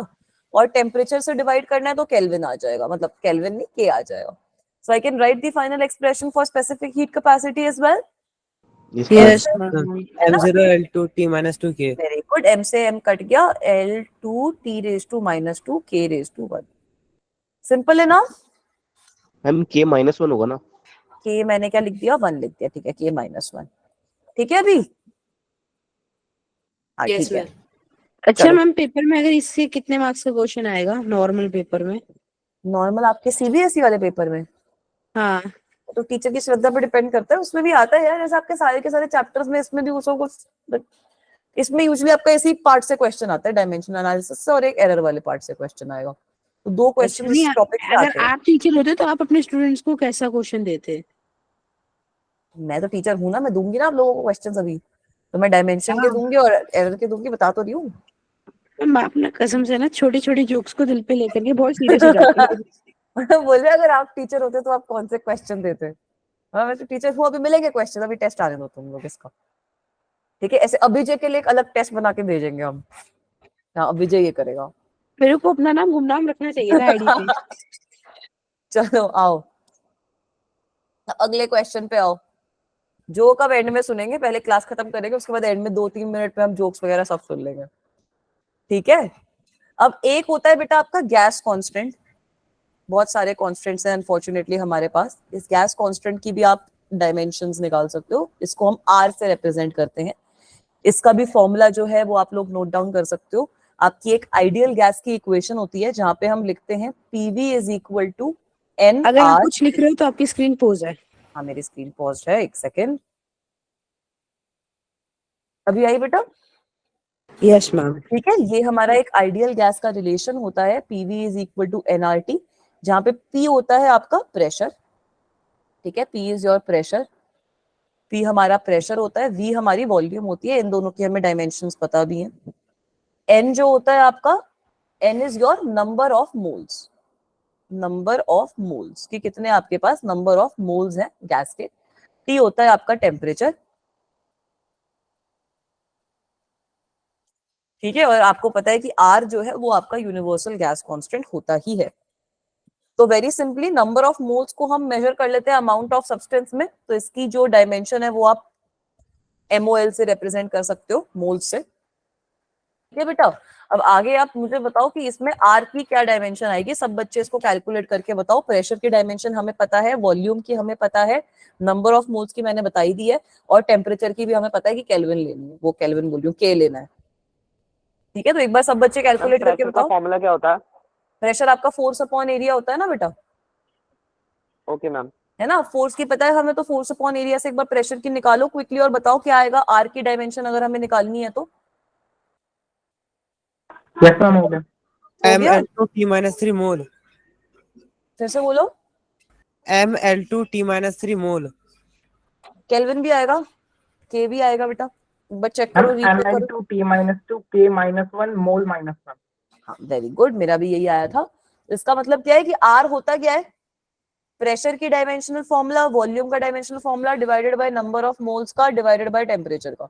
और टेम्परेचर से डिवाइड करना है तो केल्विन आ जाएगा, मतलब केल्विन नहीं के आ जाएगा. So I can write the final expression for specific heat capacity as well. Yes, m0 l2 t-2 k. Very good. m से m कट गया, l2 t raised to -2 k raised to 1. Simple है ना. Ma'am K-1 होगा ना? k मैंने क्या लिख दिया, 1 लिख दिया, ठीक है, k-1. ठीक है अभी. हाँ यस ठीक है. मैम. अच्छा चलो. मैम, पेपर में अगर इससे कितने मार्क्स का क्वेश्चन आएगा नॉर्मल पेपर में? नॉर्मल आपके सीबीएसई वाले पेपर में हाँ. तो टीचर की श्रद्धा पर डिपेंड करता है, उसमें भी आता है यार, जैसे आपके सारे के सारे चैप्टर्स में, इसमें भी उसको कुछ, इसमें यूजुअली आपका इसी पार्ट से क्वेश्चन आता है, डायमेंशन एनालिसिस से, और एक एरर वाले पार्ट से क्वेश्चन आएगा, तो 2 क्वेश्चन नहीं, इस टॉपिक से अगर आते हैं. आप टीचर होते तो आप अपने स्टूडेंट्स को कैसा क्वेश्चन देते? मैं तो टीचर हूं ना, मैं दूंगी ना आप लोगों को क्वेश्चंस अभी, तो मैं डायमेंशन के दूंगी और एरर के दूंगी, बता तो रही हूँ. मैम आप ना कसम से ना छोटे छोटे जोक्स को दिल पे लेकर के बहुत सीरियस हो जाते हैं. बोल रहे अगर आप टीचर होते तो आप कौन से क्वेश्चन देते. हाँ मैं तो टीचर हूँ, अभी मिलेंगे क्वेश्चन, अभी टेस्ट आने दो तुम लोग इसका, ठीक है. ऐसे अभिजय के लिए एक अलग टेस्ट बना के भेजेंगे हम. हाँ अभिजय ये करेगा. मेरे को अपना नाम गुमनाम रखना चाहिए था आईडी पे. चलो आओ अगले क्वेश्चन पे आओ. जो कब एंड में सुनेंगे, पहले क्लास खत्म करेंगे, उसके बाद एंड में 2-3 मिनट में हम जोक्स वगैरह सब सुन लेंगे, ठीक है. अब एक होता है बेटा आपका गैस कांस्टेंट. बहुत सारे कांस्टेंट्स हैं अनफॉर्चुनेटली हमारे पास. इस गैस कांस्टेंट की भी आप डायमेंशंस निकाल सकते हो. इसको हम आर से रिप्रेजेंट करते हैं. इसका भी फॉर्मूला जो है वो आप लोग नोट डाउन कर सकते हो. आपकी एक आइडियल गैस की इक्वेशन होती है जहां पे हम लिखते हैं PV is equal to N अगर आप आर. कुछ लिख रहे हो तो आपकी स्क्रीन पॉज है. हाँ मेरी स्क्रीन पॉज है, एक सेकेंड. अभी आई बेटा. Yes ma'am. ठीक है, ये हमारा एक आइडियल गैस का रिलेशन होता है, PV is equal to nRT, जहां पे P होता है आपका प्रेशर. ठीक है, P is your pressure. P हमारा प्रेशर होता है, V हमारी वॉल्यूम होती है. इन दोनों की हमें डायमेंशंस पता भी हैं. N जो होता है आपका, N is your number of moles. Number of moles कि कितने आपके पास नंबर ऑफ मोल्स हैं गैस के. T होता है आपका टेम्परेचर. ठीक है, और आपको पता है कि R जो है वो आपका यूनिवर्सल गैस कांस्टेंट होता ही है. तो very simply number of moles को हम मेजर कर लेते हैं अमाउंट ऑफ सब्सटेंस में. तो इसकी जो डायमेंशन है वो आप MOL से रिप्रेजेंट कर सकते हो, मोल्स से. ठीक है बेटा. अब आगे आप मुझे बताओ कि इसमें R की क्या डायमेंशन आएगी. सब बच्चे इसको कैलकुलेट करके बताओ. प्रेशर की डायमेंशन हमें पता है, वॉल्यूम की हमें पता है, नंबर ऑफ मोल्स की मैंने बताई दी है, और टेम्परेचर की भी हमें पता है कि केल्विन लेनी है, वो केल्विन बोल रही हूँ, K लेना है. ठीक है, तो एक बार सब बच्चे कैलकुलेट करके बताओ. फॉर्मूला क्या होता है? प्रेशर आपका फोर्स अपॉन एरिया होता है ना बेटा. Okay ma'am. है ना, फोर्स की पता है हमें, तो फोर्स अपॉन एरिया से एक बार प्रेशर की निकालो क्विकली, और बताओ क्या आएगा आर की डायमेंशन अगर हमें निकालनी है तो. यस मैम हो गया. ml2 t-3 मोल. फिर से बोलो. ml2 t-3 मोल. केल्विन भी आएगा, के भी आएगा बेटा. बट चेक करो, रीचेक करो. T-2 K-1 मोल -1. हाँ वेरी गुड, मेरा भी यही आया था. इसका मतलब क्या है कि आर होता क्या है, प्रेशर की डायमेंशनल फॉर्मूला, वॉल्यूम का dimensional formula divided by number of moles का डिवाइडेड बाय टेम्परेचर का.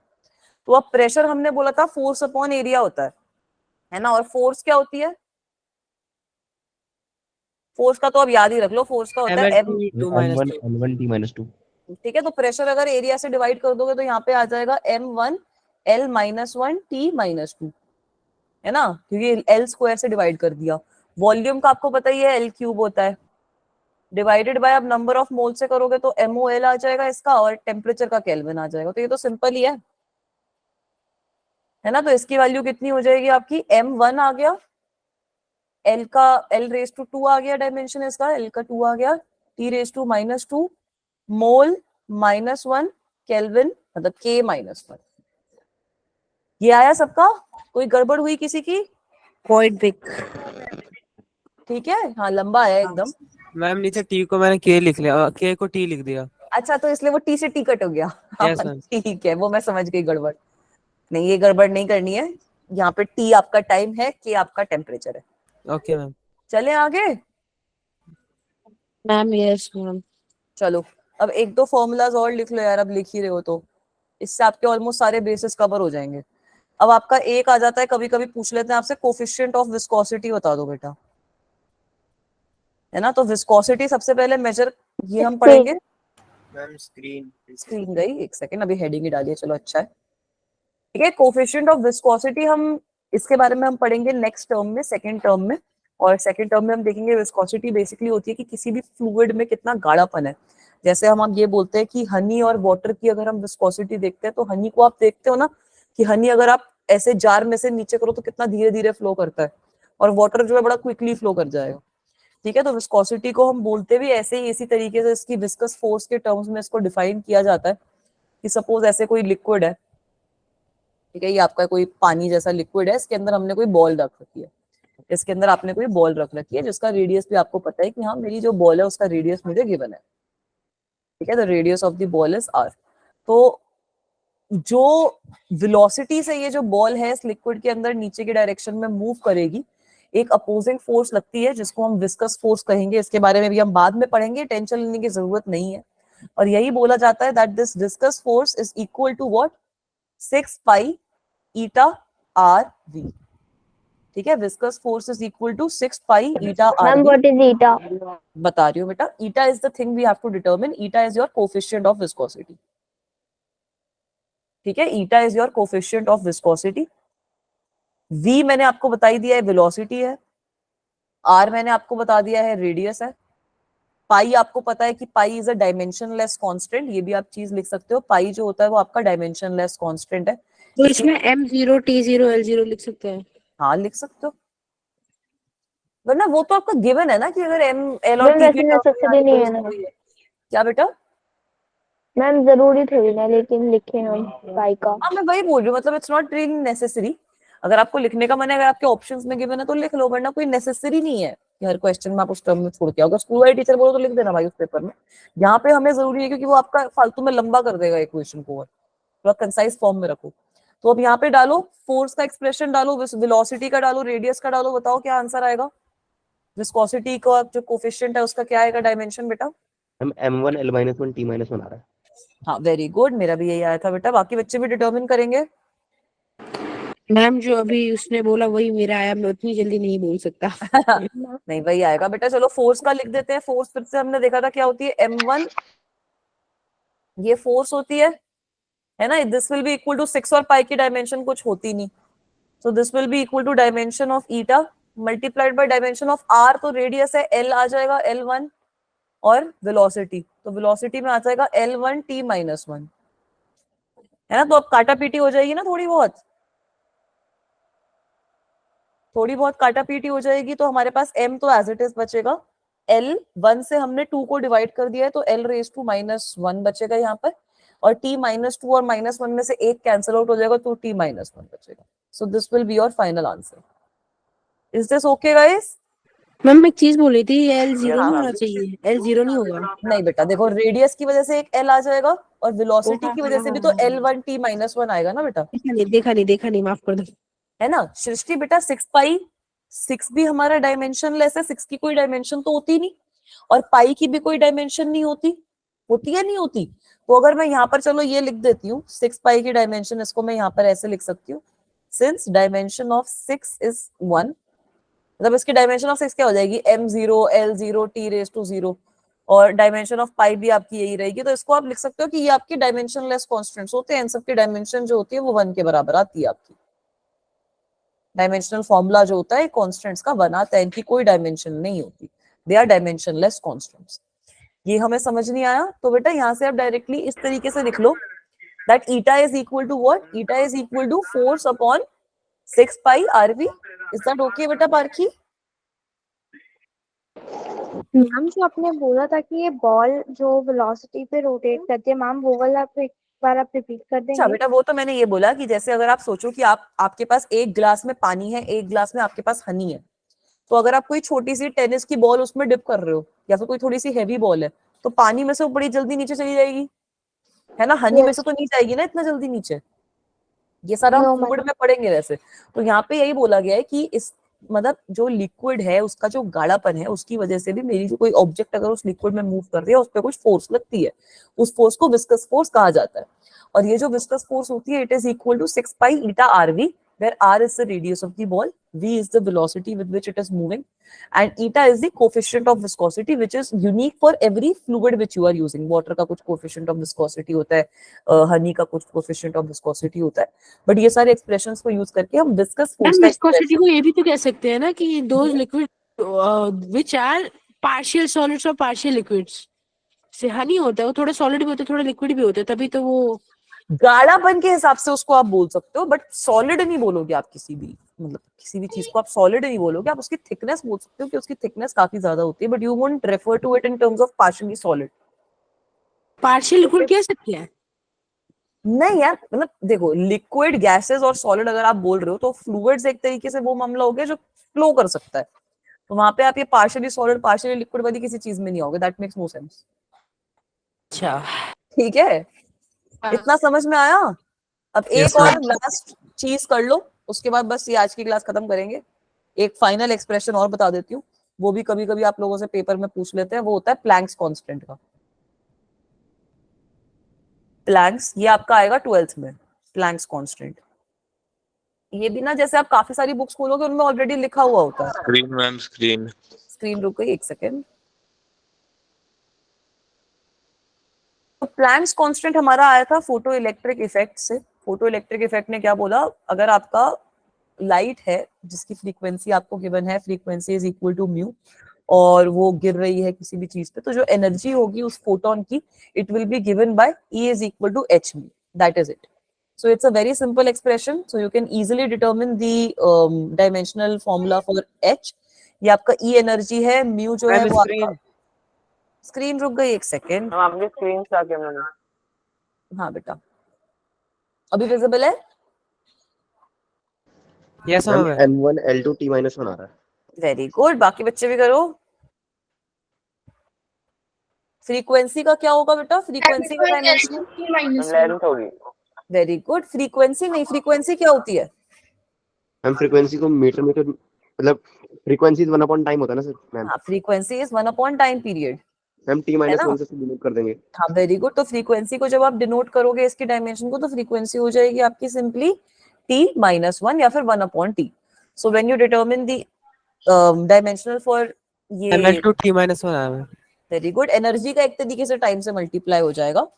तो अब प्रेशर हमने बोला था फोर्स अपॉन एरिया होता है ना. और फोर्स क्या होती है, फोर्स का तो अब याद ही रख लो, फोर्स का होता है N1 T-2 ठीक है. तो प्रेशर अगर एरिया से डिवाइड कर दोगे तो यहाँ पे आ जाएगा m1 L-1 T-2, है ना, क्योंकि L स्क्वायर से डिवाइड कर दिया. वॉल्यूम का आपको पता ही है L क्यूब होता है, डिवाइडेड बाय अब नंबर ऑफ मोल से करोगे तो MOL आ जाएगा इसका, और टेम्परेचर का केल्विन आ जाएगा. तो ये तो सिंपल ही है ना. तो इसकी वैल्यू कितनी हो जाएगी आपकी, m1 आ गया, L रेज टू 2 आ गया, डायमेंशन इसका L का 2 आ गया, T raise to -2 mole -1 kelvin, मतलब K -1. ये आया सबका, कोई गड़बड़ हुई किसी की? Quite big. ठीक है, हाँ लंबा है एकदम. मैम नीचे t को मैंने k लिख लिया, k को t लिख दिया. अच्छा, तो इसलिए वो T से T कट हो गया. Yes, ma'am. ठीक है, वो मैं समझ गई गड़बड़. नहीं, ये गड़बड़ नहीं करनी है। यहाँ पे T आपका टाइम है, K आपका टेम्परेचर है। Okay ma'am. चले आगे। Ma'am yes ma'am. चलो अब एक दो फॉर्मूलाज और लिख लो यार, अब लिख ही रहे हो तो इससे आपके ऑलमोस्ट सारे बेसिस कवर हो जाएंगे। अब आपका एक आ जाता है, कभी कभी पूछ लेते हैं आपसे, कोफिशिएंट ऑफ विस्कोसिटी बता दो बेटा, है ना। तो विस्कोसिटी सबसे पहले मेजर, ये हम पढ़ेंगे। मैम स्क्रीन स्क्रीन गई, एक सेकेंड, अभी हेडिंग ही डालिए, चलो अच्छा है। ठीक है, कोफिशिएंट ऑफ विस्कोसिटी हम इसके बारे में हम पढ़ेंगे नेक्स्ट टर्म में, सेकंड टर्म में। और सेकंड टर्म में हम देखेंगे विस्कोसिटी बेसिकली होती है कि किसी भी फ्लूइड में कितना गाढ़ापन है। जैसे हम ये बोलते हैं कि हनी और वाटर की अगर हम विस्कोसिटी देखते हैं, तो हनी को आप देखते हो ना कि हनी अगर आप ऐसे जार में से नीचे करो तो कितना धीरे धीरे फ्लो करता है, और वाटर जो है बड़ा क्विकली फ्लो कर जाएगा। ठीक है, तो विस्कोसिटी को हम बोलते भी ऐसे ही, इसी तरीके से इसकी विस्कस फोर्स के टर्म्स में इसको डिफाइन किया जाता है कि सपोज ऐसे कोई लिक्विड है, ठीक है, ये आपका कोई पानी जैसा लिक्विड है, इसके अंदर हमने कोई बॉल रख रखी है, इसके अंदर आपने कोई बॉल रख रखी है जिसका रेडियस भी आपको पता है कि हाँ मेरी जो बॉल है उसका रेडियस मुझे गिवन है। ठीक है, the radius of the ball is r। तो जो वेलोसिटी से ये जो बॉल है इस लिक्विड के अंदर नीचे की डायरेक्शन में मूव करेगी, एक अपोजिंग फोर्स लगती है जिसको हम विस्कस फोर्स कहेंगे। इसके बारे में भी हम बाद में पढ़ेंगे, टेंशन लेने की जरूरत नहीं है। और यही बोला जाता है that this viscous force is equal to what, 6 pi eta R V. ठीक है, viscous force is equal to 6 pi eta R ma'am V. What is eta? बता रही हूँ बेटा, eta is the thing we have to determine. Eta is your coefficient of viscosity. ठीक है, eta is your coefficient of viscosity. v मैंने आपको बता ही दिया है, वेलोसिटी है। r मैंने आपको बता दिया है, रेडियस है। पाई आपको पता है कि pi is a dimensionless constant, ये भी आप चीज लिख सकते हो। पाई जो होता है वो आपका डायमेंशनलेस कांस्टेंट है। तो इसमें m0 t0 l0 लिख सकते हैं? हाँ लिख सकते हो, वरना वो तो आपका गिवन है ना कि अगर m l और मैम t वैसे की term में नेसेसरी आए तो नहीं है ना। जरूरी है। क्या बेटा? मैम जरूरी थोड़ी ना, लेकिन लिखे हम पाई का। हाँ मैं वही बोल रही हूँ, मतलब इट्स नॉट रियली नेसेसरी। अगर आपको लिखने का मन है, अगर आपके ऑप्शंस में गिवन है तो लिख लो, वरना कोई नेसेसरी नहीं है कि हर क्वेश्चन में आप उस टर्म में छोड़ के आओ। अगर स्कूल वाले टीचर बोलो तो लिख देना भाई उस पेपर में। यहाँ पे हमें जरूरी है क्योंकि वो आपका फालतू में लंबा कर देगा एक क्वेश्चन को, और थोड़ा कंसाइज फॉर्म में रखो। तो अब यहाँ पे डालो फोर्स का एक्सप्रेशन, डालो वेलोसिटी का, डालो रेडियस का, डालो, बताओ क्या आंसर आएगा। विस्कोसिटी का जो कोफिशिएंट है उसका क्या आएगा डायमेंशन बेटा? हम m1 l-1 t-1 आ रहा है। हाँ वेरी गुड, मेरा भी यही आया था बेटा। बाकी बच्चे भी डिटर्मिन करेंगे। मैम जो अभी उसने बोला वही मेरा आया, मैं उतनी जल्दी नहीं बोल सकता। नहीं वही आएगा बेटा। चलो फोर्स का लिख देते हैं। फोर्स फिर से हमने देखा था क्या होती है, m1 ये फोर्स होती है ना। This will be equal to 6 और पाई की डायमेंशन कुछ होती नहीं, so this will be equal to dimension of eta multiplied by dimension of r। तो रेडियस है l आ जाएगा l1, और वेलोसिटी, तो वेलोसिटी में आ जाएगा l1 t-1, है ना। तो अब काटा पीटी हो जाएगी ना, थोड़ी बहुत काटा पीटी हो जाएगी। तो हमारे पास m तो एज इट इज बचेगा, l1 से हमने 2 को डिवाइड कर दिया है तो l रेज टू -1 बचेगा यहाँ पर, और t-2 और -1 में से एक कैंसिल आउट हो जाएगा तो t-1 बचेगा। सो this will be your final answer. Is this okay guys? Ma'am मैं एक चीज बोल रही थी, l0 नहीं होना चाहिए, l0 नहीं होगा। नहीं बेटा, देखो रेडियस की वजह से एक l आ जाएगा और वेलोसिटी की वजह से भी तो l1 t-1 आएगा ना बेटा, देखा नहीं, माफ कर दो। है ना। सृष्टि बेटा 6 पाई, 6 भी हमारा डायमेंशनलेस है, 6 की कोई डायमेंशन तो होती नहीं, और पाई की भी कोई डायमेंशन नहीं होती, होती है नहीं होती। तो अगर मैं यहाँ पर चलो ये लिख देती हूँ 6 पाई की डायमेंशन, इसको मैं यहाँ पर ऐसे लिख सकती हूँ, सिंस डायमेंशन ऑफ 6 इज 1, मतलब इसकी डायमेंशन ऑफ 6 क्या हो जाएगी, m0 l0 t⁻0, और डायमेंशन ऑफ पाई भी आपकी यही रहेगी। तो इसको आप लिख सकते हो कि ये आपकी डायमेंशनलेस कांस्टेंट्स होते हैं, इन सब की डायमेंशन जो होती है वो 1 के बराबर आती है। आपकी डायमेंशनल फॉर्मूला जो होता है कांस्टेंट्स का 1 आता है, इनकी कोई डायमेंशन नहीं होती, दे आर डायमेंशनलेस कांस्टेंट्स। ये हमें समझ नहीं आया तो बेटा यहाँ से आप डायरेक्टली इस तरीके से लिख लो that eta is equal to what, eta is equal to force upon 6 pi rv. Is that okay बेटा पारखी? मैम जो आपने बोला था कि ये बॉल जो वेलोसिटी पे रोटेट करती है, मैम वो वाला आप एक बार आप रिपीट कर अच्छा देंगे? बेटा, वो तो मैंने ये बोला कि जैसे अगर आप सोचो कि आपके पास एक ग्लास में पानी है, एक ग्लास में आपके पास हनी है, तो अगर आप कोई छोटी सी टेनिस की बॉल उसमें डिप कर रहे हो, या फिर कोई थोड़ी सी हैवी बॉल है, तो पानी में से वो बड़ी जल्दी नीचे चली जाएगी, है ना। हनी में से तो नहीं जाएगी ना इतना जल्दी नीचे, ये सारा हम No, फ्लूइड में पढ़ेंगे वैसे। तो यहाँ पे यही बोला गया है कि इस मतलब जो लिक्विड है उसका जो गाढ़ापन है उसकी वजह से भी मेरी जो कोई ऑब्जेक्ट अगर उस लिक्विड में मूव कर रही है उस पर कुछ फोर्स लगती है, उस फोर्स को विस्कस फोर्स कहा जाता है। और ये जो विस्कस फोर्स होती है it is equal to 6 pi eta RV, where r is the radius of the ball, v is the velocity with which it is moving, and eta is the coefficient of viscosity which is unique for every fluid which you are using. Water का कुछ coefficient of viscosity होता है, honey का कुछ coefficient of viscosity होता है, but ये सारे expressions को use करके हम viscous force मैम का विस्कोसिटी expression को ये भी तो कह सकते हैं ना कि those liquid which are partial solids और पार्शियल लिक्विड्स, से हनी होता है वो थोड़ा सॉलिड भी होता है थोड़ा लिक्विड भी होता है, तभी तो वो गाढ़ापन के हिसाब से उसको आप बोल सकते हो, बट सॉलिड नहीं बोलोगे आप किसी भी मतलब किसी भी चीज को आप सॉलिड नहीं बोलोगे, आप उसकी थिकनेस बोल सकते हो कि उसकी थिकनेस काफी ज्यादा होती है, but you won't refer to it in terms of partially solid. Partial liquid कह सकते हैं। नहीं यार, मतलब देखो लिक्विड गैसेस और सॉलिड अगर आप बोल रहे हो तो फ्लूइड्स एक तरीके से वो मामला हो गया जो फ्लो कर सकता है, तो वहां पे आप ये पार्शियली सॉलिड पार्शियली लिक्विड वाली किसी चीज में नहीं आओगे, दैट मेक्स नो सेंस। अच्छा ठीक है, इतना समझ में आया? अब एक और लास्ट चीज कर लो, उसके बाद बस ये आज की क्लास खत्म करेंगे। एक फाइनल एक्सप्रेशन और बता देती हूँ, वो भी कभी कभी आप लोगों से पेपर में पूछ लेते हैं, वो होता है प्लैंक्स कांस्टेंट का। प्लैंक्स ये आपका आएगा 12th में, प्लैंक्स कांस्टेंट। ये भी ना जैसे आप काफी सारी बुक्स खोलोगे उनमें ऑलरेडी लिखा हुआ होता है। स्क्रीन मैम स्क्रीन रुक गई, एक सेकेंड। तो प्लैंक्स कांस्टेंट हमारा आया था फोटो इलेक्ट्रिक इफेक्ट से। फोटो इलेक्ट्रिक इफेक्ट ने क्या बोला, अगर आपका लाइट है जिसकी फ्रीक्वेंसी आपको गिवन है, frequency is equal to mu, और वो गिर रही है किसी भी चीज पे, तो जो एनर्जी होगी उस फोटोन की it will be given by E is equal to h mu, that is it. So it's a very simple expression, so you can easily determine the dimensional formula for h। ये आपका E energy है, mu जो है वो आपका screen रुक गई, एक सेकेंड। हम आपकी स्क्रीन से आके मैंने हाँ बेटा, अभी विजिबल है? Yes ma'am ma'am. M1 L2 T-1 आ रहा है। वेरी गुड, बाकी बच्चे भी करो। फ्रीक्वेंसी का क्या होगा बेटा? फ्रीक्वेंसी का डायमेंशन लेंथ होगी। Very good. फ्रीक्वेंसी नहीं, फ्रीक्वेंसी क्या होती है? मैम फ्रीक्वेंसी को मीटर मतलब फ्रीक्वेंसी 1 टाइम होता है ना सर मैम? हाँ, frequency is 1 time period. Ma'am T-1 से डिनोट कर देंगे। हाँ वेरी गुड। तो फ्रीक्वेंसी को जब आप डिनोट करोगे इसकी डायमेंशन को, तो फ्रीक्वेंसी हो जाएगी आपकी सिंपली T-1 या फिर 1/T। So when you determine the dimensional for ये L2 T-1 आया है। Very good. एनर्जी का एक तरीके से टाइम से मल्टीप्लाई हो जाएगा,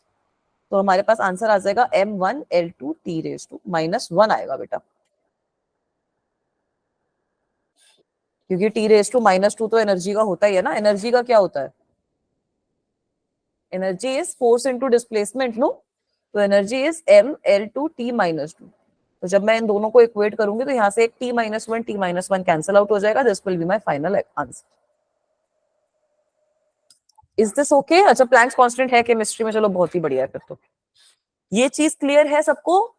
तो हमारे पास आंसर आ जाएगा M1 L2 T⁻⁻1 आएगा बेटा, क्योंकि T⁻⁻2 तो एनर्जी का होता ही है ना। एनर्जी का क्या होता है? Energy is force into displacement, no? तो energy is M L2 T⁻2। तो जब मैं इन दोनों को इक्वेट करूंगी तो यहाँ से एक T-1 कैंसिल आउट हो जाएगा। This will be my final answer. Is this okay? अच्छा, प्लैंक्स कांस्टेंट है केमिस्ट्री में, चलो बहुत ही बढ़िया है फिर तो। ये चीज क्लियर है सबको?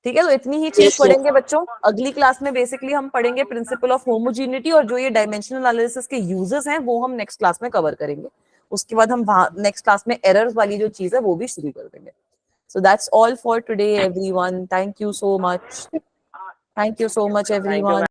ठीक है, तो इतनी ही चीज पढ़ेंगे बच्चों। अगली क्लास में बेसिकली हम पढ़ेंगे प्रिंसिपल ऑफ होमोजीनिटी, और जो ये डायमेंशनल एनालिसिस के यूजेस हैं वो हम नेक्स्ट क्लास में कवर करेंगे। उसके बाद हम नेक्स्ट क्लास में एरर्स वाली जो चीज है वो भी शुरू कर देंगे। So that's all for today everyone. Thank you so much, thank you so much everyone.